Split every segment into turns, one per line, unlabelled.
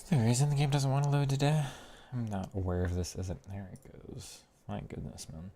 The reason the game doesn't want to load today? I'm not aware of this. Isn't there? It goes. My goodness, man.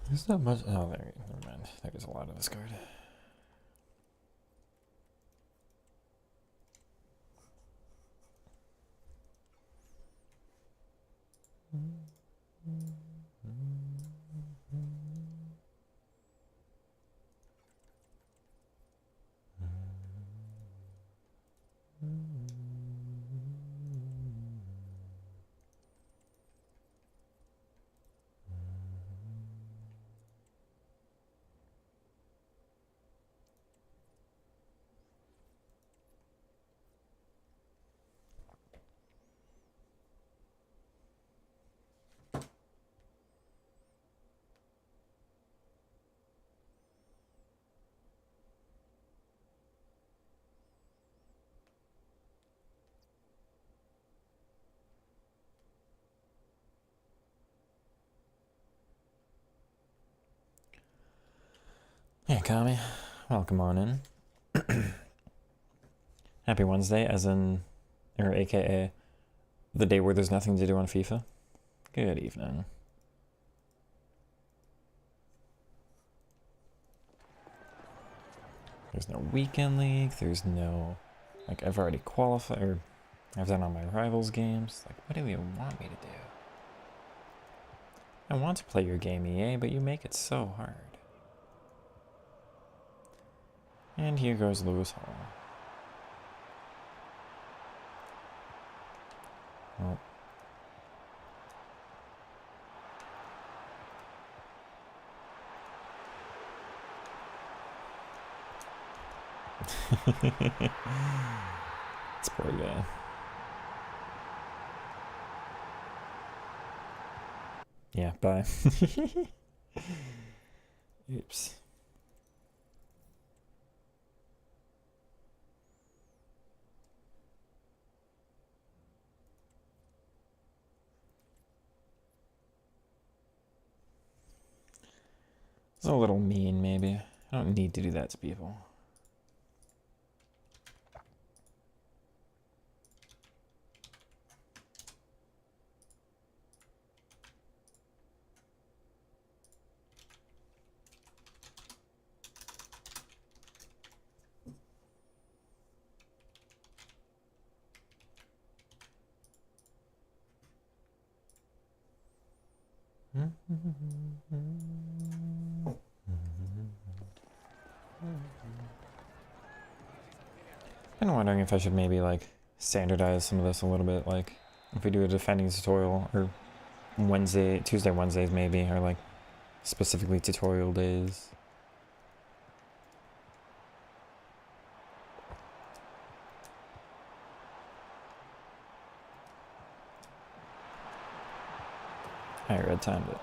There's not much. Oh, there. Never mind. There's a lot of this card. Yeah, Kami. Welcome on in. Happy Wednesday, as in, or AKA, the day where there's nothing to do on FIFA. Good evening. There's no weekend league. There's no, like, I've already qualified, or I've done all my rivals games. Like, what do you want me to do? I want to play your game, EA, but you make it so hard. And here goes Lewis Hall. Well. It's poor guy. Yeah, bye. Oops. It's a little mean, maybe. I don't need to do that to people. I've been wondering if I should maybe like standardize some of this a little bit, like if we do a defending tutorial or Tuesday, Wednesdays maybe, or like specifically tutorial days. I red timed it.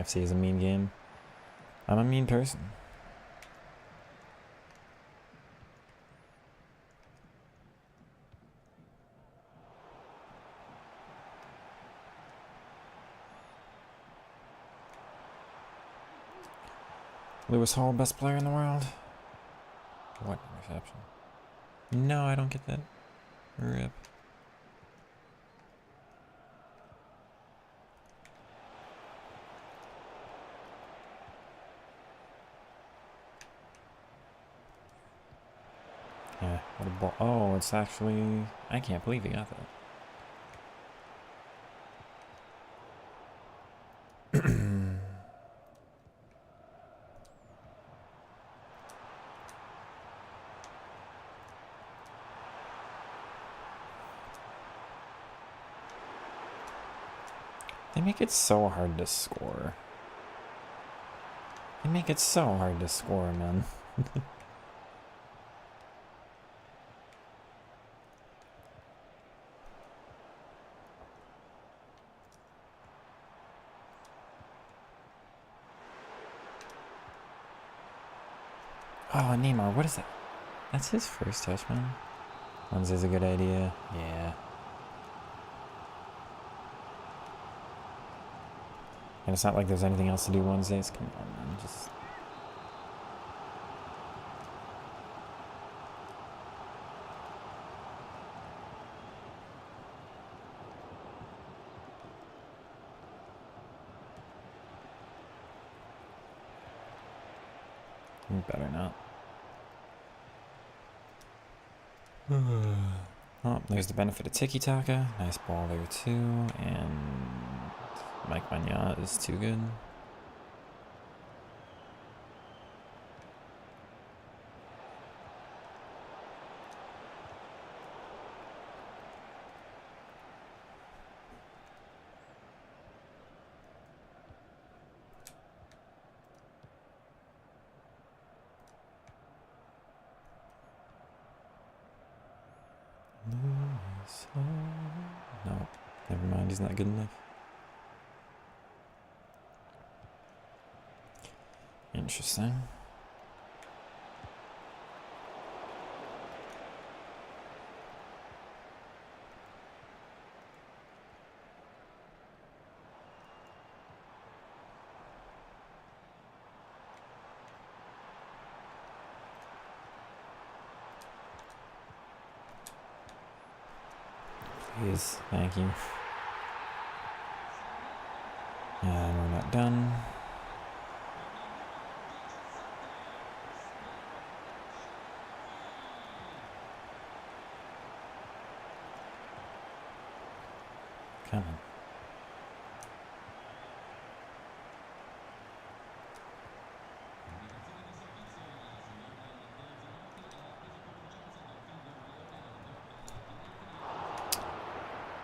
FC is a mean game. I'm a mean person. Lewis Hall, best player in the world. What interception. No, I don't get that. Rip. Yeah, what a ball. Oh, it's actually... I can't believe he got that. They make it so hard to score. They make it so hard to score, man. Oh, Neymar, what is that? That's his first touch, man. Wednesday's a good idea. Yeah. And it's not like there's anything else to do Wednesdays. Come on, man. Just... You better not. Oh, there's the benefit of tiki-taka. Nice ball there, too. And Mike Magnat is too good. No, never mind, he's not good enough. Interesting. Please, thank you. And we're not done. Come on.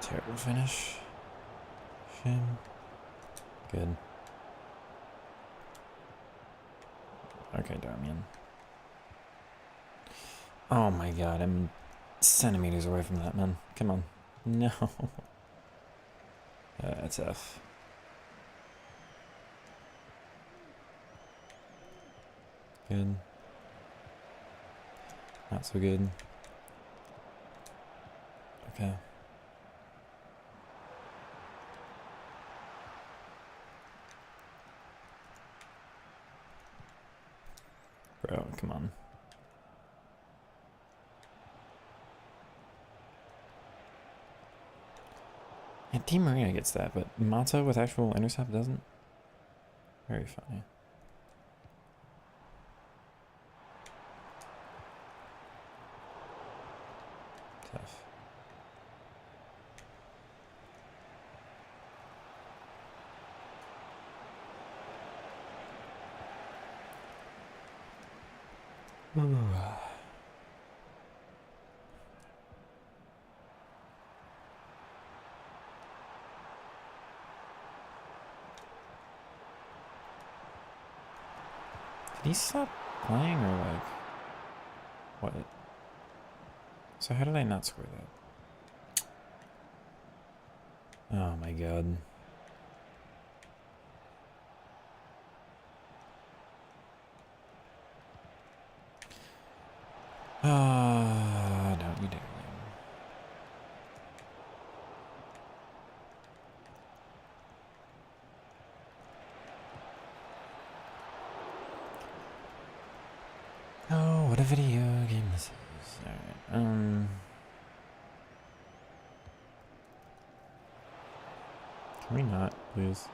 Terrible finish. Shame. Good. Okay, Darmian. Oh my god, I'm centimeters away from that, man. Come on. No. That's F. Good. Not so good. Okay. Bro, come on. And Di Maria gets that, but Mata with actual intercept doesn't? Very funny. Tough. Ooh. Did he stop playing or like what? So how did I not score that? Oh my god. Don't you dare. Oh, what a video game this is. Alright. Can we not, please?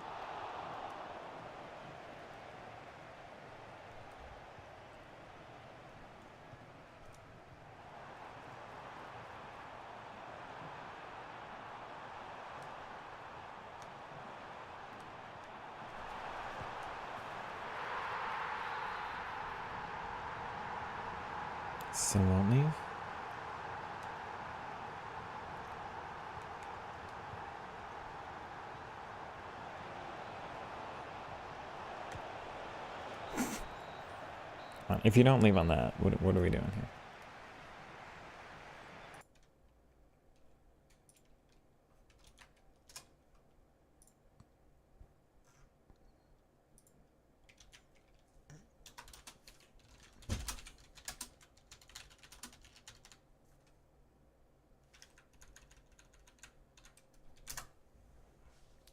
Still won't leave? If you don't leave on that, what are we doing here?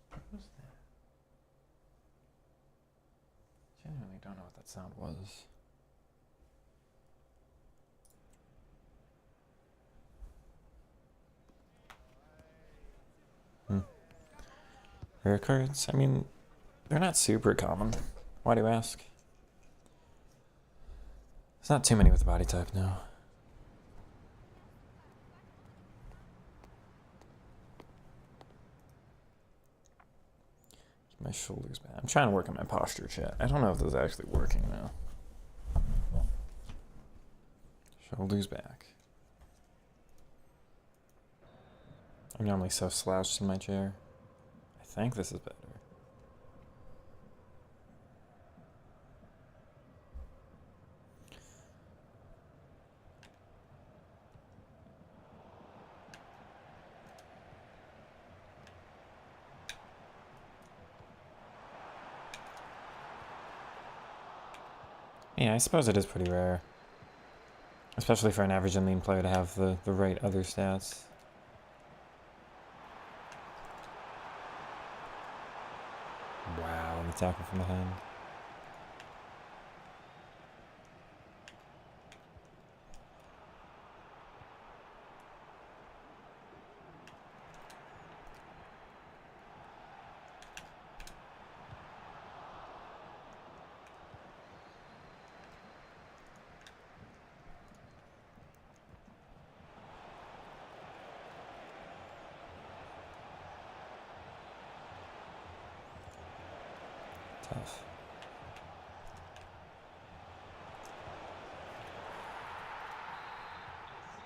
What was that? Genuinely don't know what that sound was. Rare cards? I mean, they're not super common. Why do you ask? There's not too many with the body type now. Keep my shoulders back. I'm trying to work on my posture, chat. I don't know if this is actually working now. Shoulders back. I'm normally so slouched in my chair. I think this is better. Yeah, I suppose it is pretty rare. Especially for an average and lean player to have the right other stats. Wow, the tackle from behind. Tough.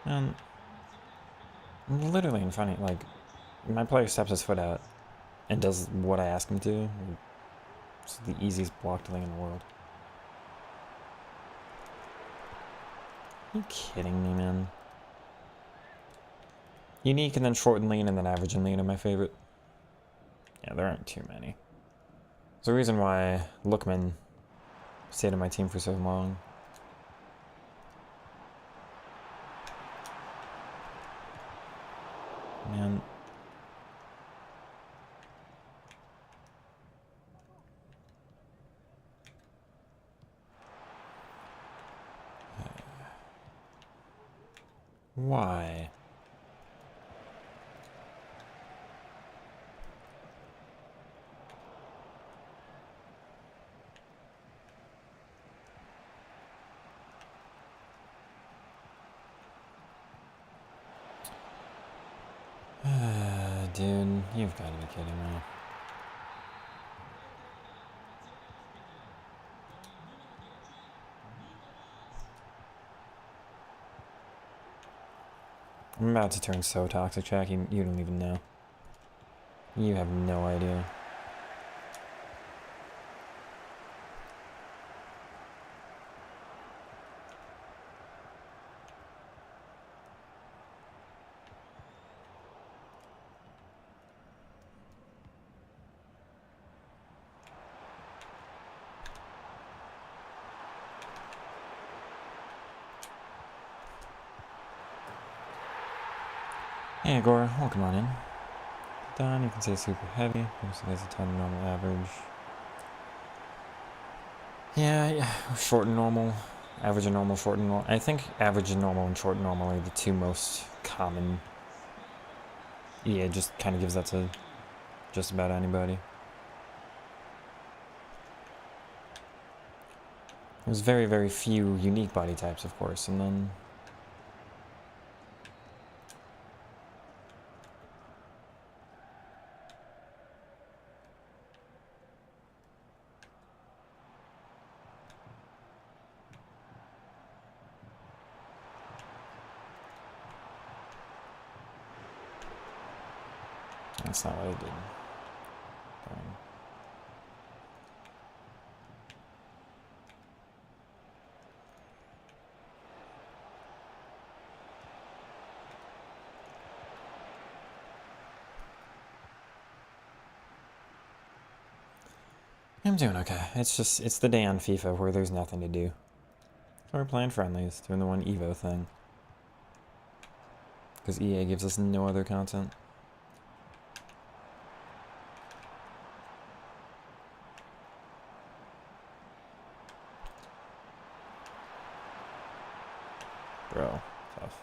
And literally in front of, like, my player steps his foot out and does what I ask him to. It's the easiest blocked thing in the world. Are you kidding me, man? Unique and then short and lean and then average and lean are my favorite. Yeah, there aren't too many. There's a reason why Lookman stayed on my team for so long. Man. Why? Dude, you've got to be kidding me. I'm about to turn so toxic, Jack, you don't even know. You have no idea. Hey, Agora, welcome on in. Done, you can say super heavy. Mostly has a ton of normal average. Yeah, short and normal. Average and normal, short and normal. I think average and normal and short and normal are the two most common. Yeah, it just kind of gives that to just about anybody. There's very, very few unique body types, of course, and then... That's not what I did. I'm doing okay. It's the day on FIFA where there's nothing to do. So we're playing friendlies, doing the one Evo thing. Because EA gives us no other content. Bro, tough.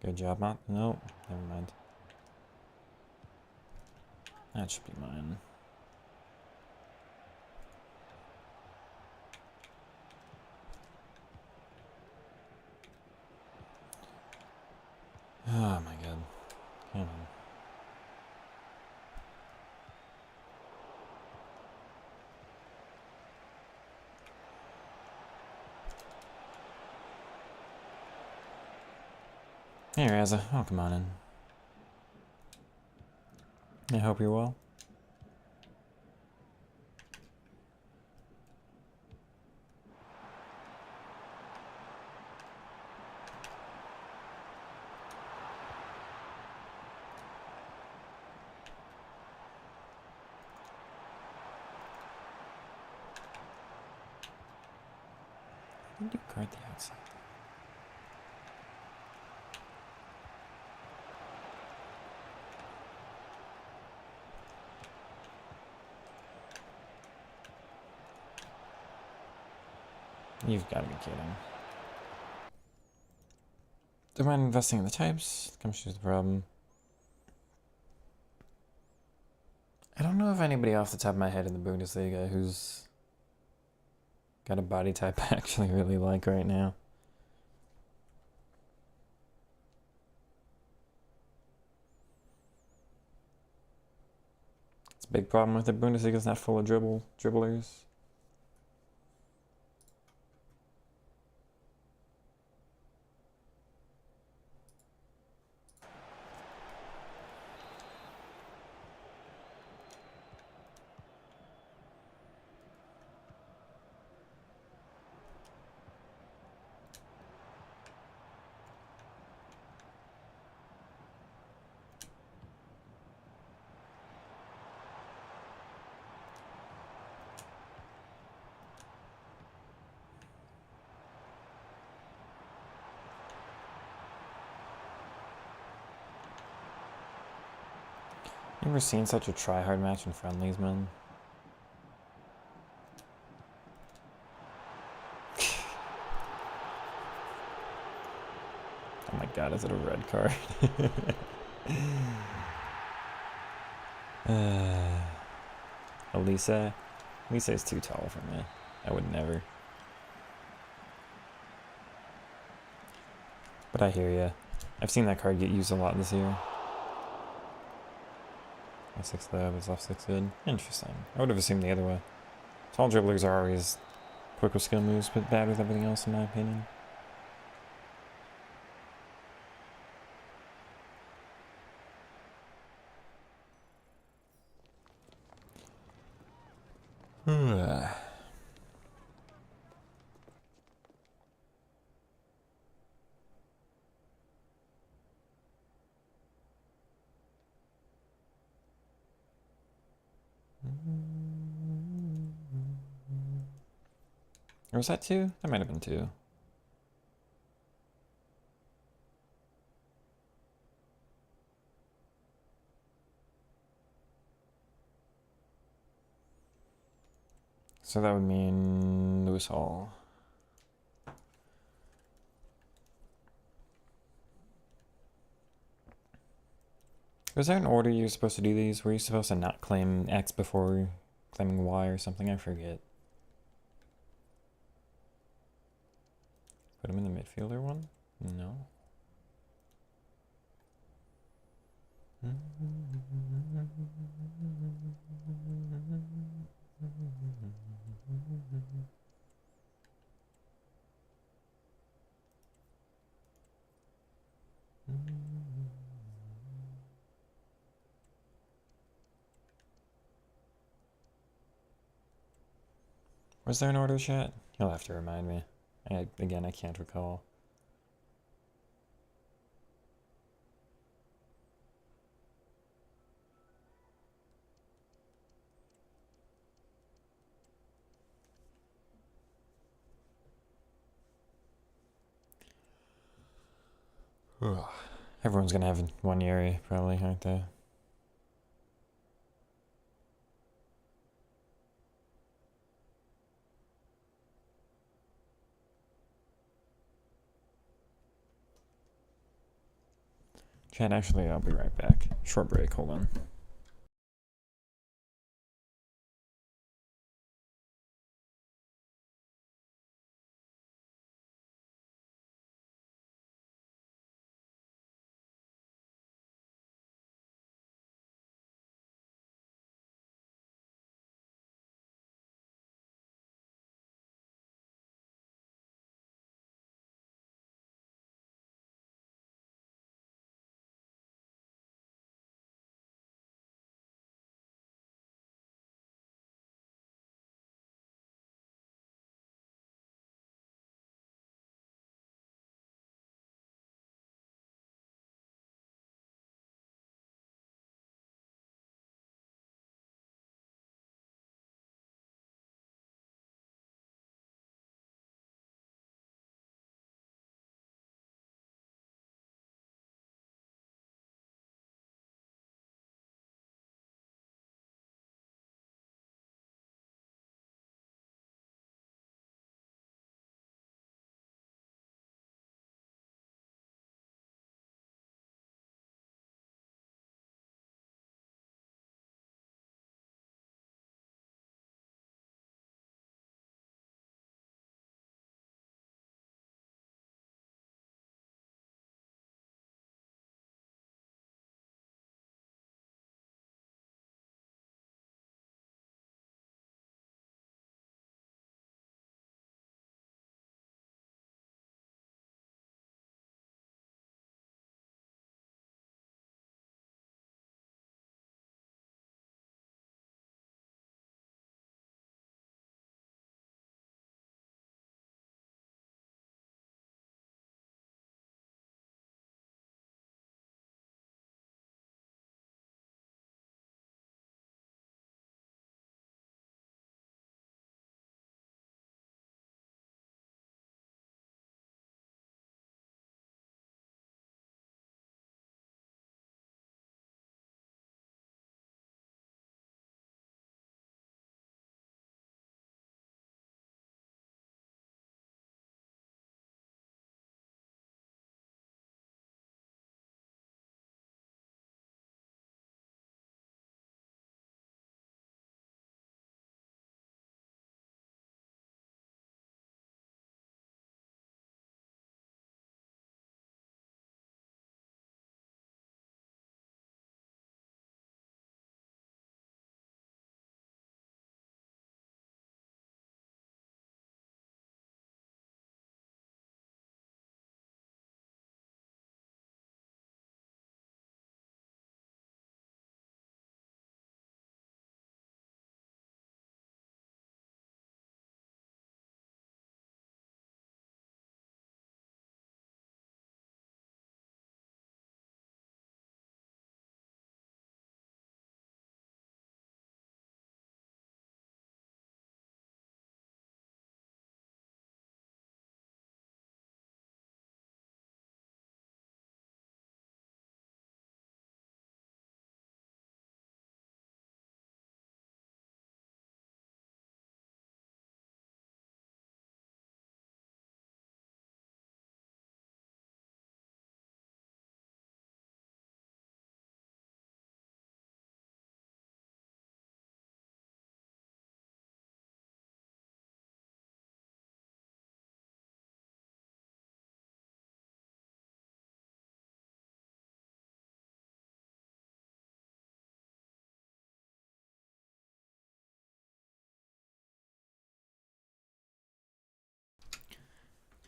Good job, Matt. Nope, never mind. That should be mine. Oh my god. Come on. Hey, Raza. Oh, come on in. I hope you're well. How do you guard the outside? You've got to be kidding. Don't mind investing in the types. Chemistry's the problem. I don't know if anybody off the top of my head in the Bundesliga who's got a body type I actually really like right now. It's a big problem with the Bundesliga. It's not full of dribblers. You ever seen such a try-hard match in friendlies, man? Oh my god, is it a red card? Elisa? Elisa is too tall for me. I would never. But I hear ya. I've seen that card get used a lot this year. My 6 lab is left 6 good. Interesting. I would have assumed the other way. Tall dribblers are always quick with skill moves, but bad with everything else in my opinion. Or was that 2? That might have been 2. So that would mean Lewis Hall. Was there an order you were supposed to do these? Were you supposed to not claim X before claiming Y or something? I forget. Put him in the midfielder one? No. Was there an order chat? You'll have to remind me. Again, I can't recall. Everyone's gonna have one Yuri, probably, aren't they? Chat, actually, I'll be right back. Short break, hold on.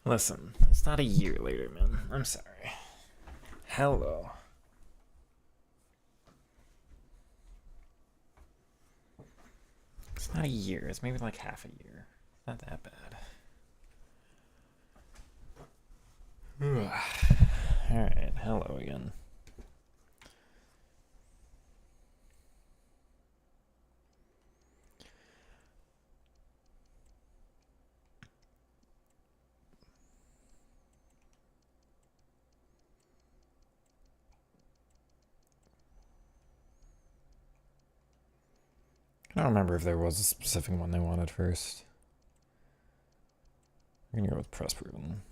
Listen, it's not a year later, man. I'm sorry. Hello. It's not a year. It's maybe like half a year. It's not that bad. Alright, hello again. I don't remember if there was a specific one they wanted first. I'm gonna go with press proven.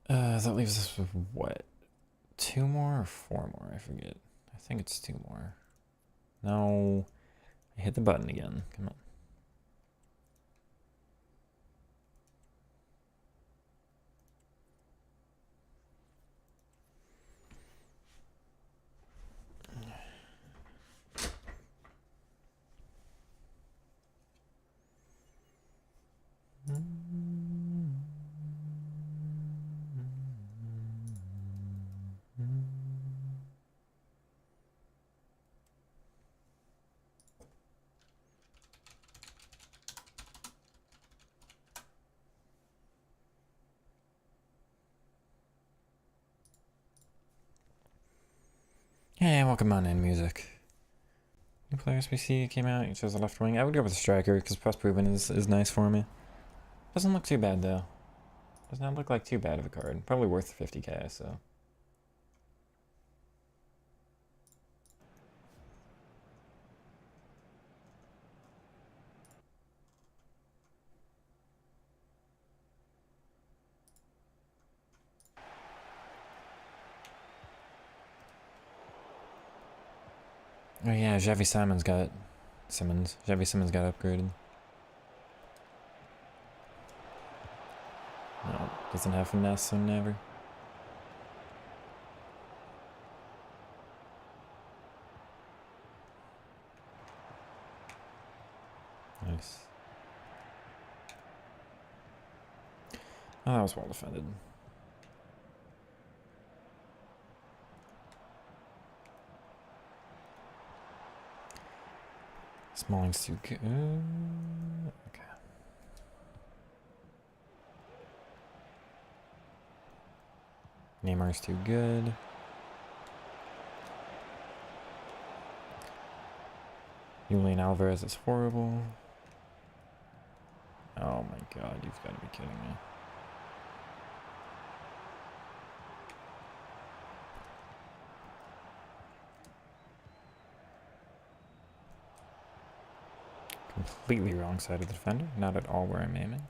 That leaves us with what? 2 more or 4 more? I forget. I think it's 2 more. No. I hit the button again. Come on. Hey, welcome on in, music. New players we see came out. He chose the left wing. I would go with the striker because press proven is nice for me. Doesn't look too bad though. Does not look like too bad of a card. Probably worth 50k, so. Oh yeah, Xavi Simons got Xavi Simmons got upgraded. No, doesn't have finesse, so never. Nice. Oh, that was well defended. Smalling's too good. Okay. Neymar's too good. Julian Alvarez is horrible. Oh my god, you've got to be kidding me. Completely wrong side of the defender. Not at all where I'm aiming.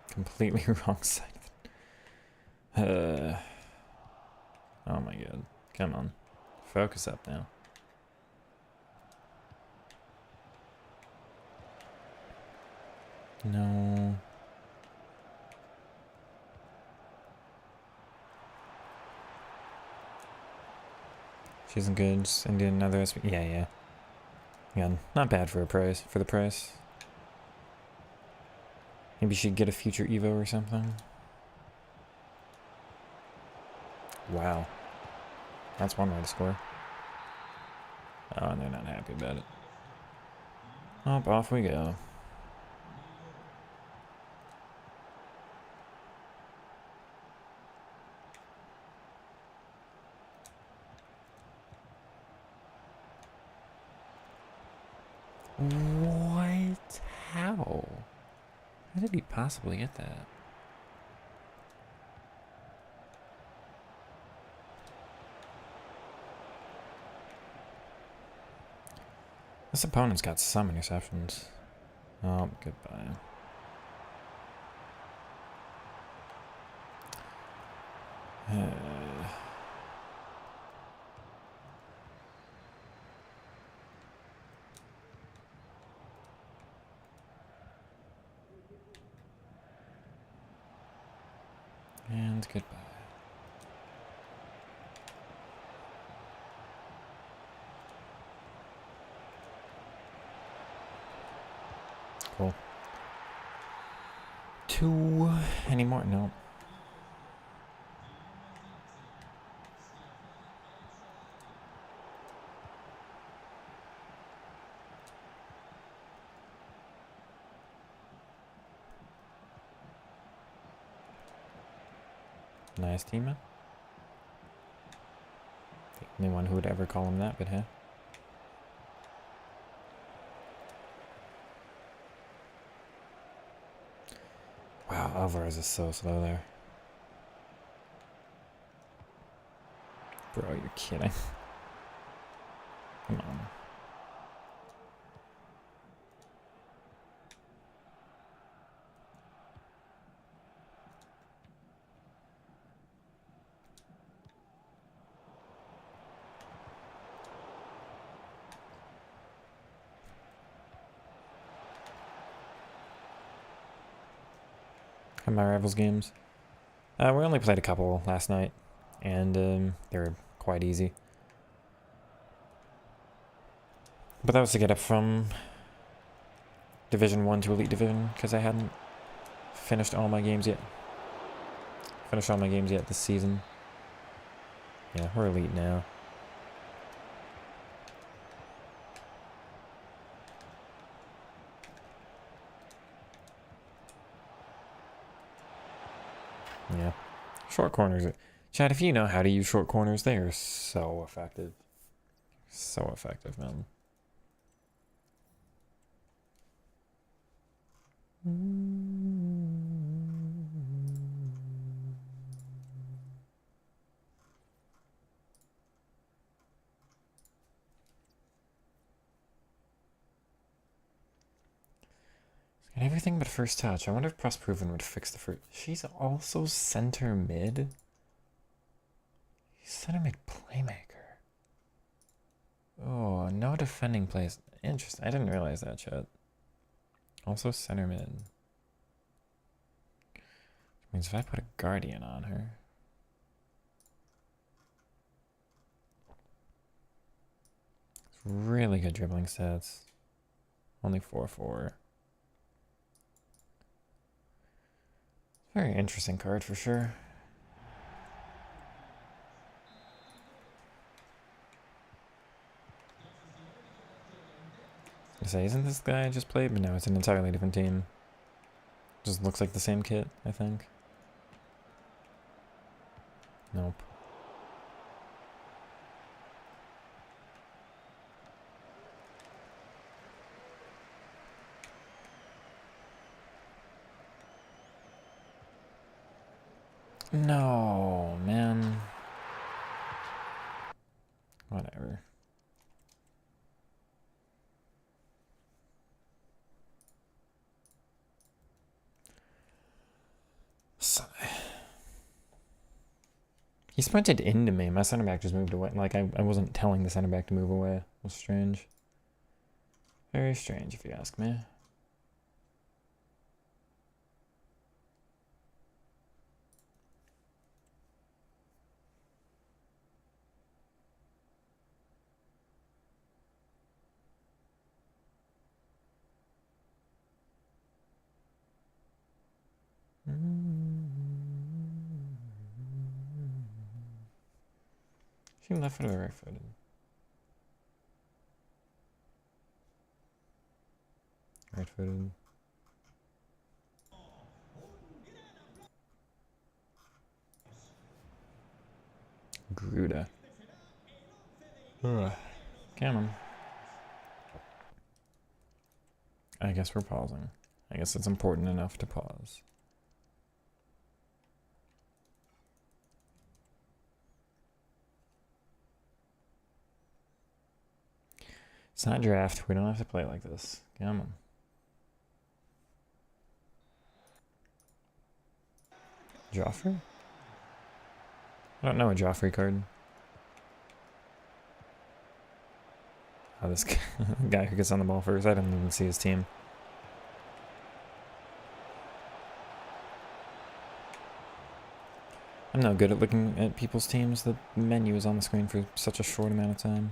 Completely wrong side of it. Oh my god. Come on. Focus up now. No. She isn't good. Just Indian another SP. Yeah. Again, not bad for the price. Maybe she'd get a future Evo or something. Wow. That's one way to score. Oh, and they're not happy about it. Oh, off we go. What? How? How did he possibly get that? This opponent's got some interceptions. Oh, goodbye. And And goodbye. Cool. 2 anymore? No. Nice team. Anyone who would ever call him that, but hey. Wow, Alvarez is so slow there. Bro, you're kidding. Come on. My Rivals games. We only played a couple last night, and they were quite easy. But that was to get up from Division 1 to Elite Division, because I hadn't finished all my games yet. This season. Yeah, we're Elite now. Yeah. Short corners. Chad, if you know how to use short corners, they are so effective. So effective, man. And everything but first touch. I wonder if Prosproven would fix the first. She's also center mid. Center mid playmaker. Oh, no defending plays. Interesting. I didn't realize that, Chat. Also center mid. Which means if I put a Guardian on her. It's really good dribbling stats. Only 4-4. Very interesting card for sure. I say, isn't this guy I just played? But no, it's an entirely different team. Just looks like the same kit, I think. Nope. No, man. Whatever. He sprinted into me. My center back just moved away. Like, I wasn't telling the center back to move away. It was strange. Very strange, if you ask me. She left footed or right footed? Right footed. Gruda. Come on. I guess we're pausing. I guess it's important enough to pause. It's not draft. We don't have to play like this. Come on. Joffrey? I don't know a Joffrey card. Oh, this guy who gets on the ball first. I didn't even see his team. I'm not good at looking at people's teams. The menu is on the screen for such a short amount of time.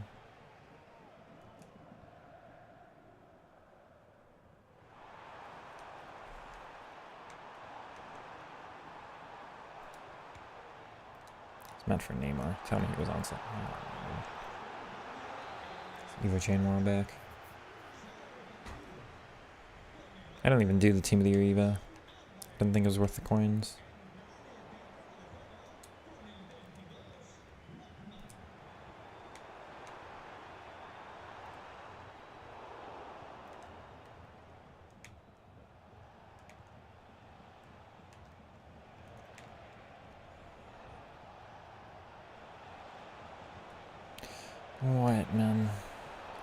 It's meant for Neymar. Tell me he was on something. Evo Chain War back. I don't even do the Team of the Year Evo. Didn't think it was worth the coins. What, man?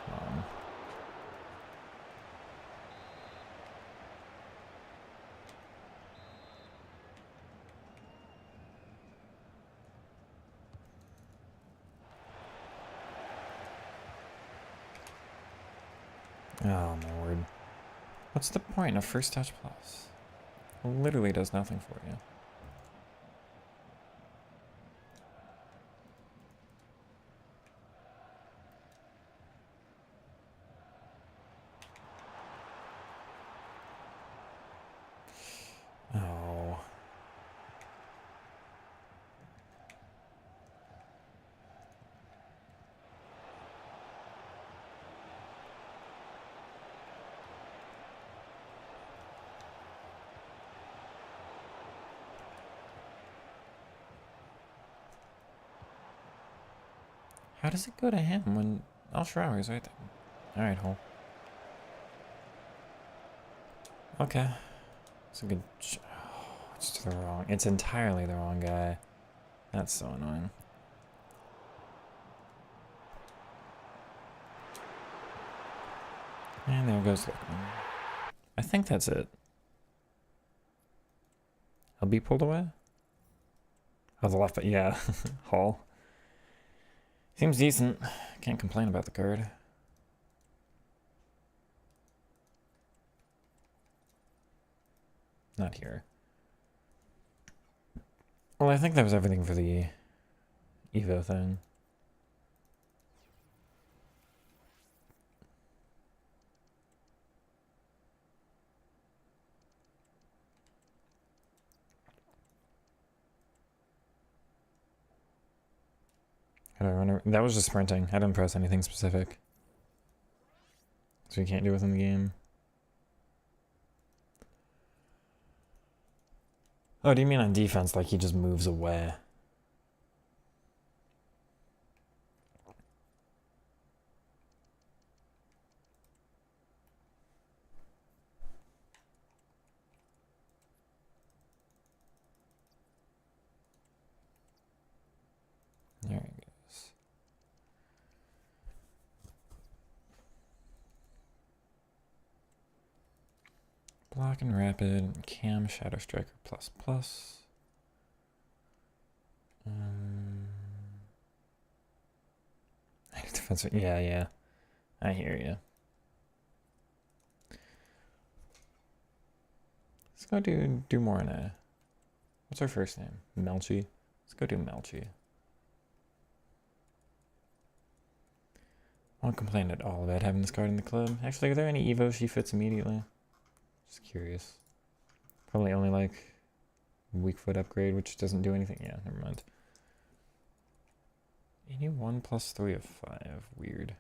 Come on. Oh my word. What's the point of First Touch Plus? It literally does nothing for you. Oh. How does it go to him when El Shaarawy's right there? Alright, Hole. Okay. It's a good... Oh, it's the wrong... It's entirely the wrong guy. That's so annoying. And there goes Lookman. I think that's it. He'll be pulled away? Oh, the left, but yeah. Hall. Seems decent. Can't complain about the card. Not here. Well, I think that was everything for the Evo thing. How do I remember? That was just sprinting. I didn't press anything specific. So you can't do within the game. Oh, do you mean on defense, like he just moves away? There he goes. Block and rapid, cam, shadow striker, plus plus. Defensive, yeah. I hear you. Let's go do more in a... What's our first name? Melchi? Let's go do Melchi. I won't complain at all about having this card in the club. Actually, are there any Evos she fits immediately? Just curious. Probably only like weak foot upgrade, which doesn't do anything. Yeah, never mind. 81 plus 3 of 5. Weird.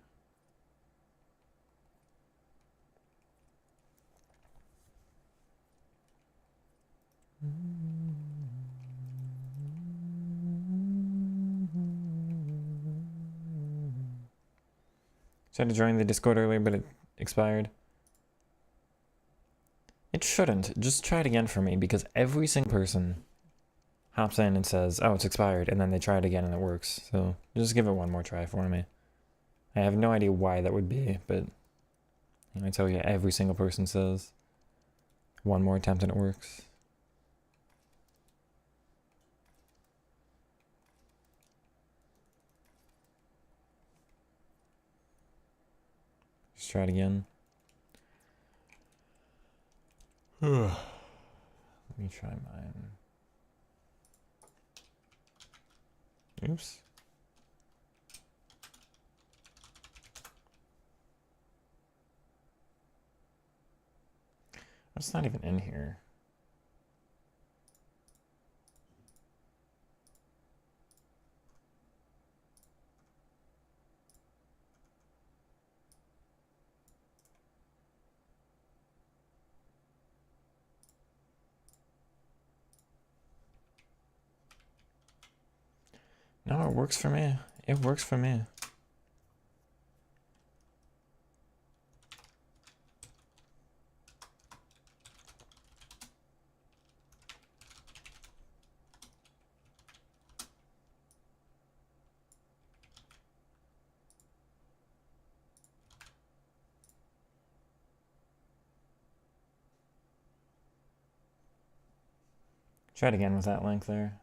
Tried to join the Discord earlier, but it expired. It shouldn't. Just try it again for me, because every single person hops in and says, oh, it's expired, and then they try it again and it works. So just give it one more try for me. I have no idea why that would be, but I tell you, every single person says one more attempt and it works. Just try it again. Let me try mine. Oops. It's not even in here. No, it works for me. It works for me. Try it again with that link there.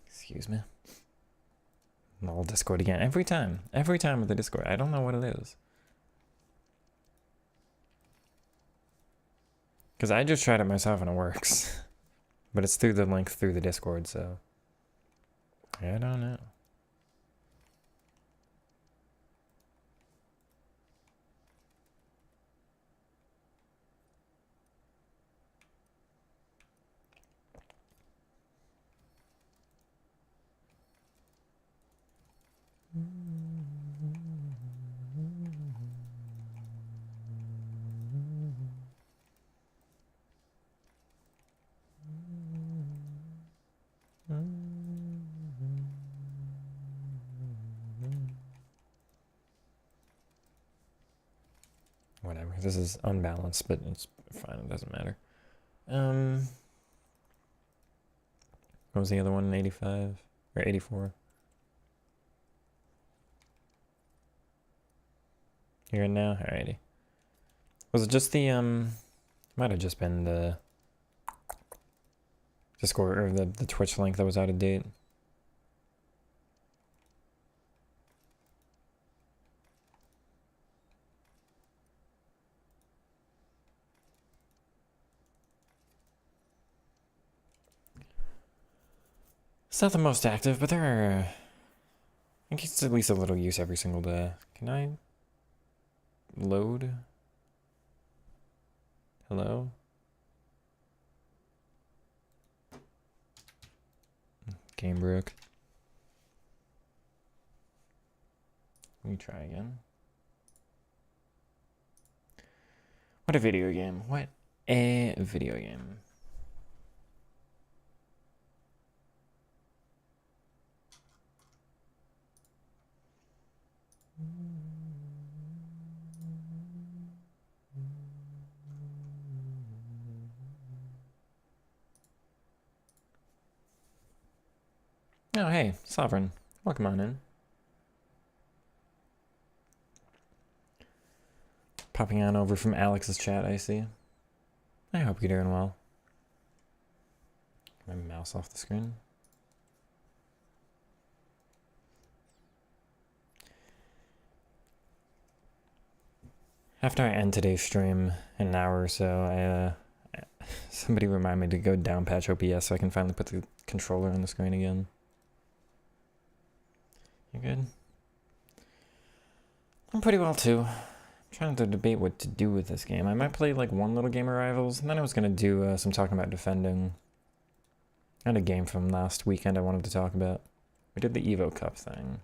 Excuse me. The whole Discord again. Every time with the Discord. I don't know what it is. Because I just tried it myself and it works. But it's through the link through the Discord, so I don't know. Whatever. This is unbalanced, but it's fine. It doesn't matter. What was the other one? 85 or 84? You're in now? Alrighty. Was it just the might have just been the Discord or the Twitch link that was out of date. It's not the most active, but there are, I think it's at least a little use every single day. Can I load? Hello? Game broke. Let me try again. What a video game. What a video game. Oh, hey, Sovereign. Welcome on in. Popping on over from Alex's chat, I see. I hope you're doing well. Get my mouse off the screen. After I end today's stream in an hour or so, somebody remind me to go down patch OBS so I can finally put the controller on the screen again. You good? I'm pretty well too. I'm trying to debate what to do with this game. I might play like one little game of Rivals, and then I was gonna do some talking about defending. I had a game from last weekend I wanted to talk about. We did the Evo Cup thing.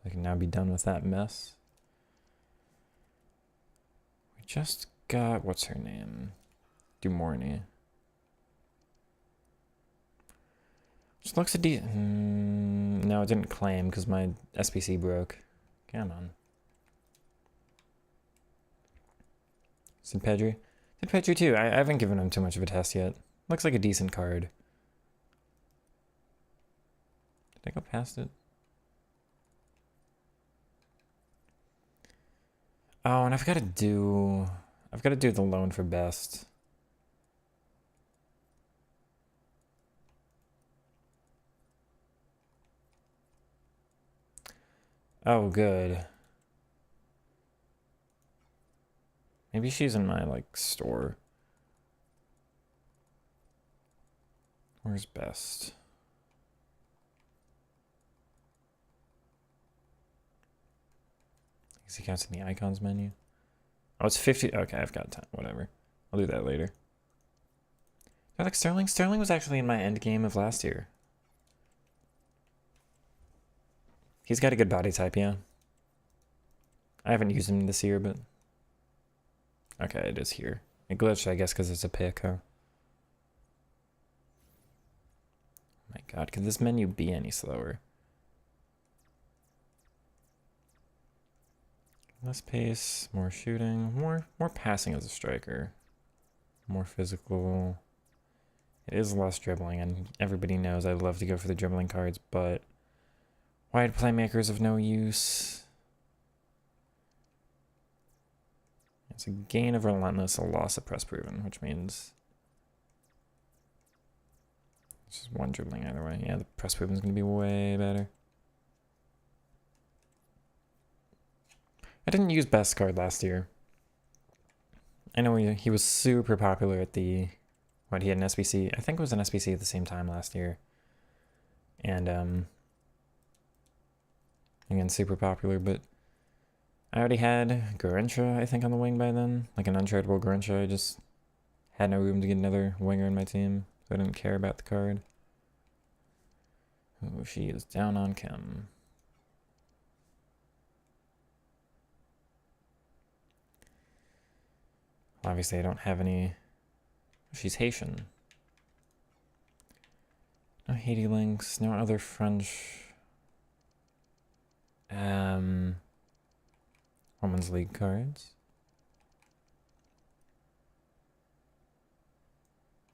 I can now be done with that mess. We just got, what's her name? Dumorny. Which looks a no, it didn't claim because my SPC broke. Come on. Sid Pedri? Sid Pedri too. I haven't given him too much of a test yet. Looks like a decent card. Did I go past it? Oh, and I've got to do the loan for best. Oh, good. Maybe she's in my, like, store. Where's best? He counts in the icons menu. Oh, it's 50. Okay, I've got time. Whatever. I'll do that later. I like Sterling. Sterling was actually in my end game of last year. He's got a good body type, yeah. I haven't used him this year, but... Okay, it is here. It glitched, I guess, because it's a pick, huh? Oh my god, could this menu be any slower? Less pace, more shooting, more passing as a striker. More physical. It is less dribbling, and everybody knows I love to go for the dribbling cards, but wide playmakers of no use. It's a gain of relentless, a loss of press proven, which means it's just one dribbling either way. Yeah, the press proven is going to be way better. I didn't use best card last year. I know he was super popular at the... What, he had an SBC? I think it was an SBC at the same time last year. And, again, super popular, but I already had Garrincha, I think, on the wing by then. Like an untradeable Garrincha. I just had no room to get another winger in my team, so I didn't care about the card. Oh, she is down on Chem. Obviously, I don't have any... She's Haitian. No Haiti links, no other French... Women's League cards.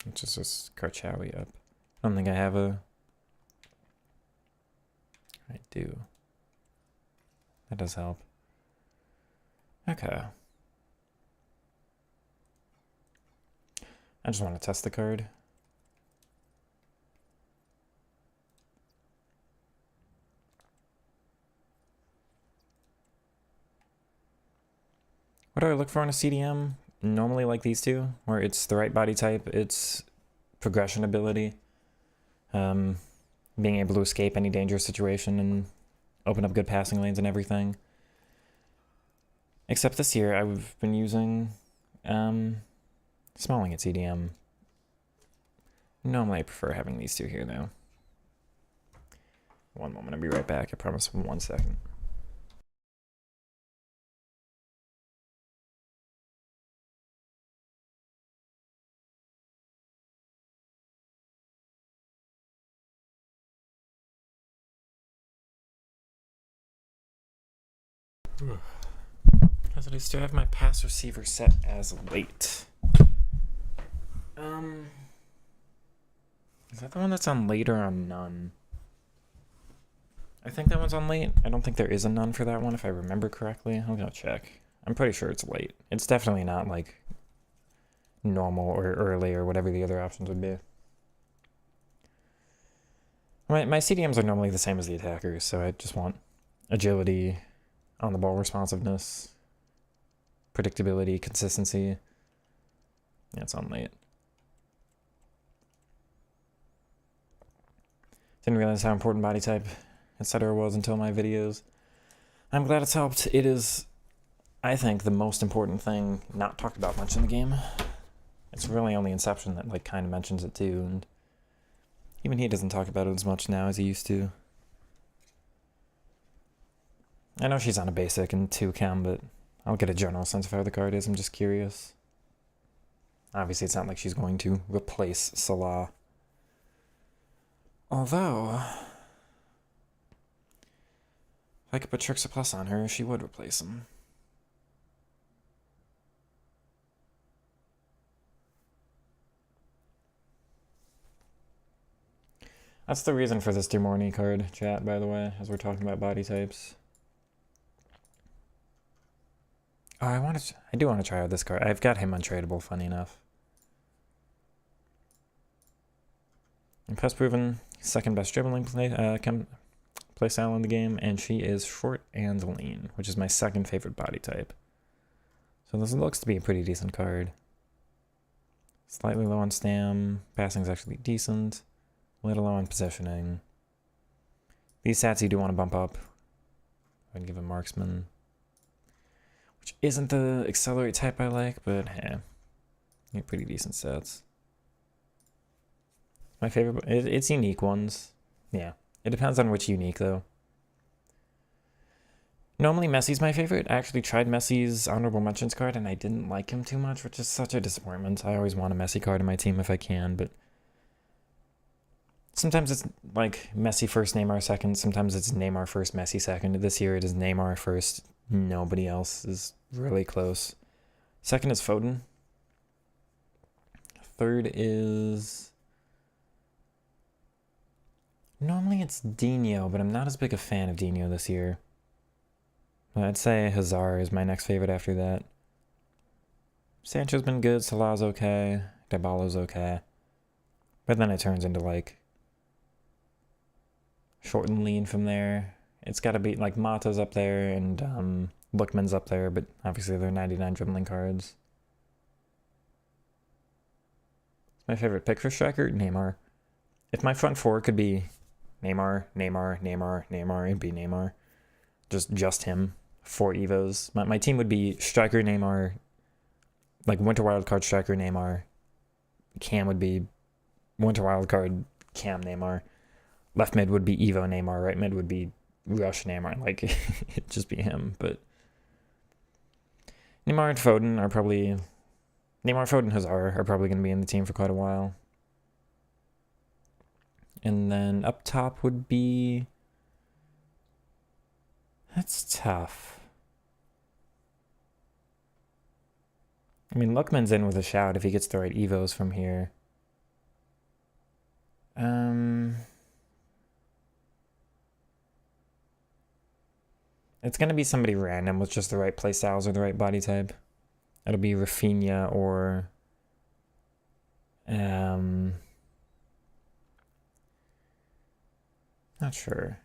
Which is just Karchawi up. I don't think I have a... I do. That does help. Okay. I just want to test the card. What do I look for in a CDM? Normally like these two, where it's the right body type, it's progression ability, being able to escape any dangerous situation and open up good passing lanes and everything. Except this year I've been using Smalling at CDM. Normally I prefer having these two here though. One moment, I'll be right back. I promise, 1 second. As I do still have my pass receiver set as late. Is that the one that's on late or on none? I think that one's on late. I don't think there is a none for that one if I remember correctly. I'm gonna check. I'm pretty sure it's late. It's definitely not like normal or early or whatever the other options would be. My CDMs are normally the same as the attackers, so I just want agility, on the ball responsiveness, predictability, consistency. Yeah, it's on late. Didn't realize how important body type, etc. was until my videos. I'm glad it's helped. It is, I think, the most important thing not talked about much in the game. It's really only Inception that like kind of mentions it too, and even he doesn't talk about it as much now as he used to. I know she's on a basic and 2 chem, but I'll get a general sense of how the card is. I'm just curious. Obviously, it's not like she's going to replace Salah. Although, if I could put Trixa Plus on her, she would replace him. That's the reason for this Demorny card, chat, by the way, as we're talking about body types. Oh, I do want to try out this card. I've got him untradeable, funny enough. And press proven, second best dribbling playstyle in the game, and she is short and lean, which is my second favorite body type. So this looks to be a pretty decent card. Slightly low on stam, passing's actually decent, a little low on positioning. These stats you do want to bump up. I'd give him marksman, which isn't the accelerate type I like, but hey, you pretty decent stats. My favorite, it's unique ones. Yeah, it depends on which unique though. Normally Messi's my favorite. I actually tried Messi's honorable mentions card and I didn't like him too much, which is such a disappointment. I always want a Messi card in my team if I can, but sometimes it's like Messi first, Neymar second. Sometimes it's Neymar first, Messi second. This year it is Neymar first. Nobody else is really close. Second is Foden. Third is... Normally it's Dino, but I'm not as big a fan of Dino this year. I'd say Hazard is my next favorite after that. Sancho's been good, Salah's okay, Dybala's okay. But then it turns into like short and lean from there. It's got to be like Mata's up there and Lookman's up there, but obviously they're 99 dribbling cards. My favorite pick for striker, Neymar. If my front four could be Neymar, Neymar, Neymar, Neymar, it'd be Neymar. Just him. 4 Evos. My team would be striker Neymar, like winter wildcard striker Neymar. Cam would be winter wildcard Cam Neymar. Left mid would be Evo Neymar. Right mid would be Rush Neymar. Like, it'd just be him. But Neymar and Foden are probably... Neymar, Foden, Hazard are probably going to be in the team for quite a while. And then up top would be... That's tough. I mean, Lookman's in with a shout if he gets the right Evos from here. It's going to be somebody random with just the right playstyles or the right body type. It'll be Rafinha or... Not sure.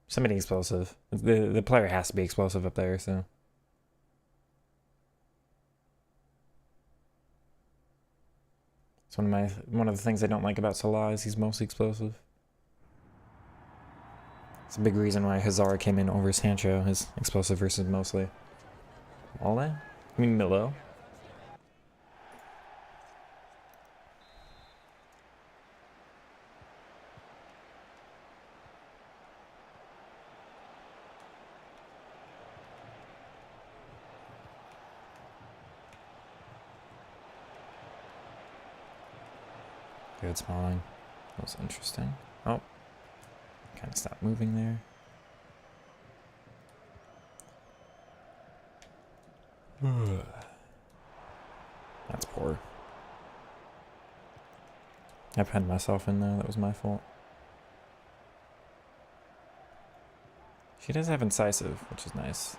Somebody explosive. The player has to be explosive up there, so... It's one of the things I don't like about Salah is he's mostly explosive. It's a big reason why Hazard came in over Sancho, his explosive versus mostly. Ole? I mean Milo. Good Smalling. That was interesting. Oh. Kind of stopped moving there. That's poor. I penned myself in there. That was my fault. She does have incisive, which is nice.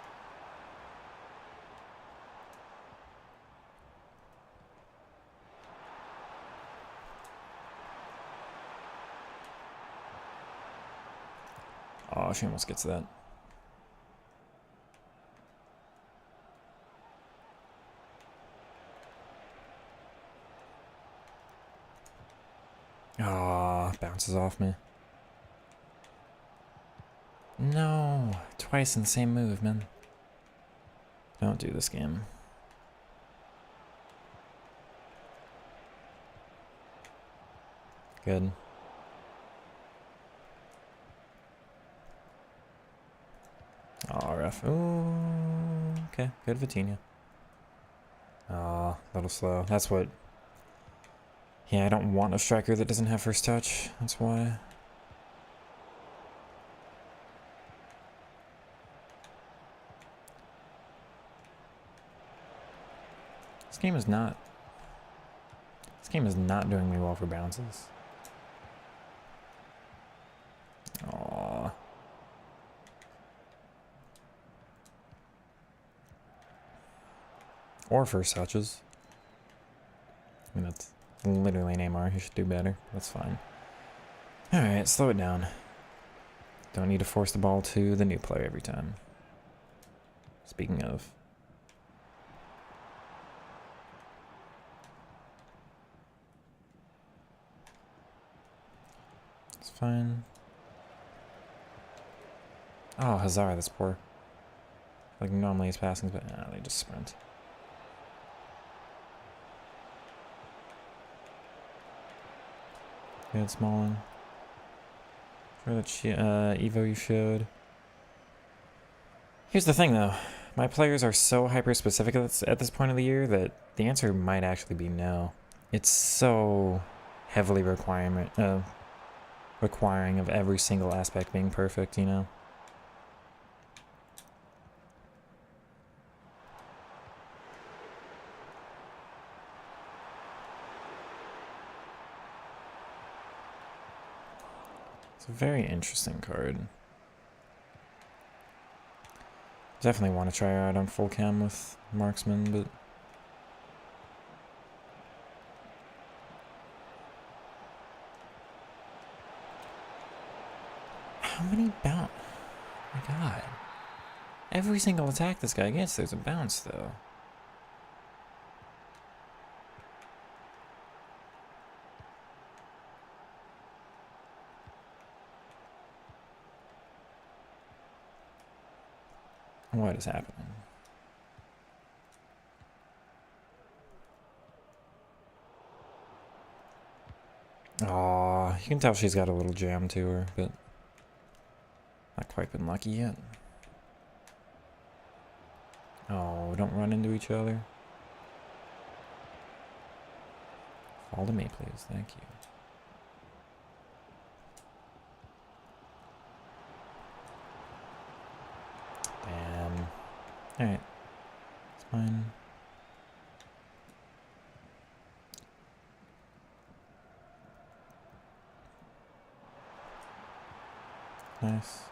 Oh, she almost gets that. Ah, bounces off me. No, twice in the same move, man. Don't do this game. Good. Oh, ref. Ooh, okay. Good Vitinha. Oh, a little slow. That's what... Yeah, I don't want a striker that doesn't have first touch. That's why. This game is not doing me well for bounces. Aww. Or first touches. I mean, that's literally Neymar. He should do better. That's fine. Alright, slow it down. Don't need to force the ball to the new player every time. Speaking of. It's fine. Oh, Hazard, that's poor. Like normally he's passing, but nah, they just sprint. Good, Smalling. For that Evo you showed. Here's the thing though. My players are so hyper-specific at this point of the year that the answer might actually be no. It's so heavily requiring of every single aspect being perfect, you know? It's a very interesting card. Definitely want to try her out on full cam with Marksman, but... How many bounce? Oh my god. Every single attack this guy gets, there's a bounce, though. What is happening? Aw, you can tell she's got a little jam to her, but not quite been lucky yet. Oh, don't run into each other. Fall to me, please. Thank you. Damn. Alright. It's fine. Nice.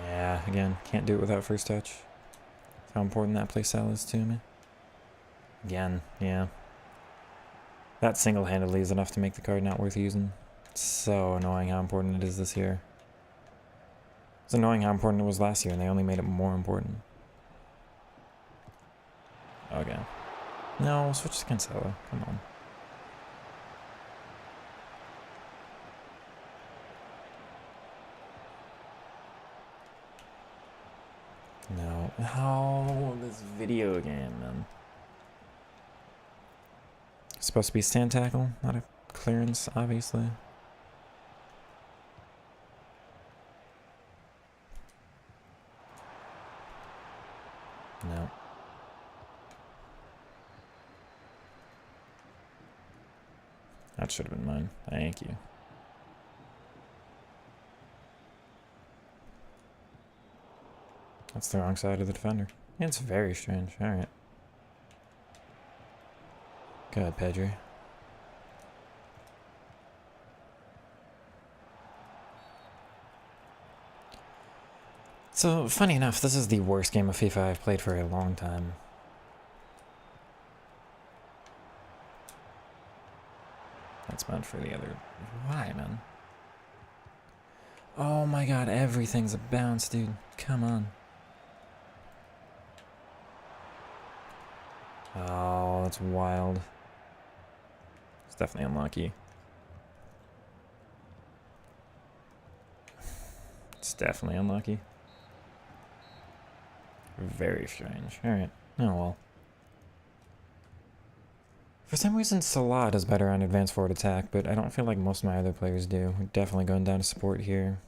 Yeah, again, can't do it without first touch. That's how important that playstyle is to me. Again, yeah. That single-handedly is enough to make the card not worth using. It's so annoying how important it is this year. It's annoying how important it was last year, and they only made it more important. Okay. No, switch to Cancelo. Come on. No. Oh, this video game, man. It's supposed to be stand tackle, not a clearance, obviously. No. That should have been mine. Thank you. That's the wrong side of the defender. Yeah, it's very strange. Alright. Go ahead, Pedri. So, funny enough, this is the worst game of FIFA I've played for a long time. That's meant for the other... Why, man? Oh my god, everything's a bounce, dude. Come on. Oh, that's wild. It's definitely unlucky. It's definitely unlucky. Very strange. Alright. Oh well. For some reason, Salah does better on advanced forward attack, but I don't feel like most of my other players do. We're definitely going down to support here.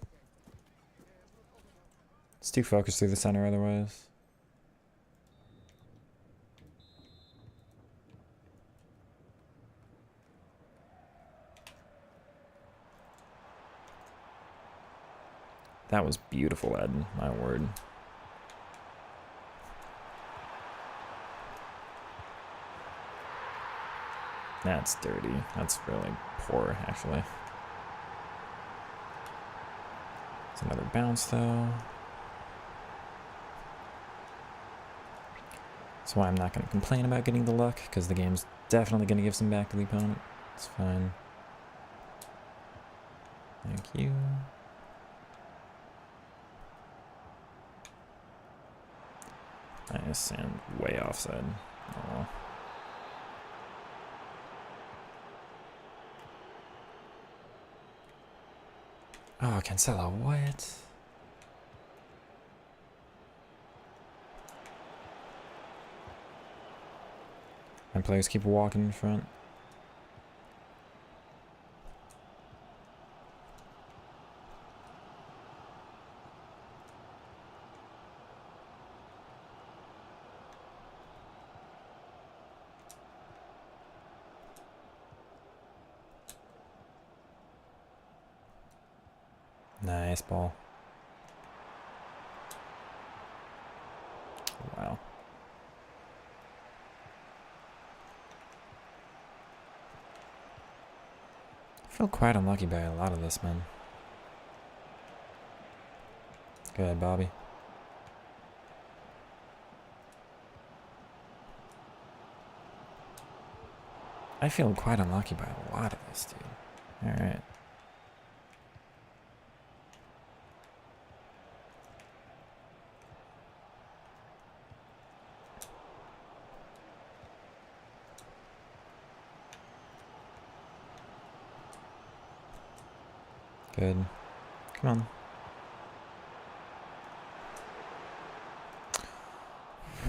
It's too focused through the center otherwise. That was beautiful, Ed. My word. That's dirty. That's really poor, actually. It's another bounce, though. That's why I'm not going to complain about getting the luck, because the game's definitely going to give some back to the opponent. It's fine. Thank you. Nice, and way offside. Oh. Oh, Cancelo, what? My players keep walking in front. Nice ball. Wow. I feel quite unlucky by a lot of this, man. Go ahead, Bobby. I feel quite unlucky by a lot of this, dude. Alright. Good. Come on.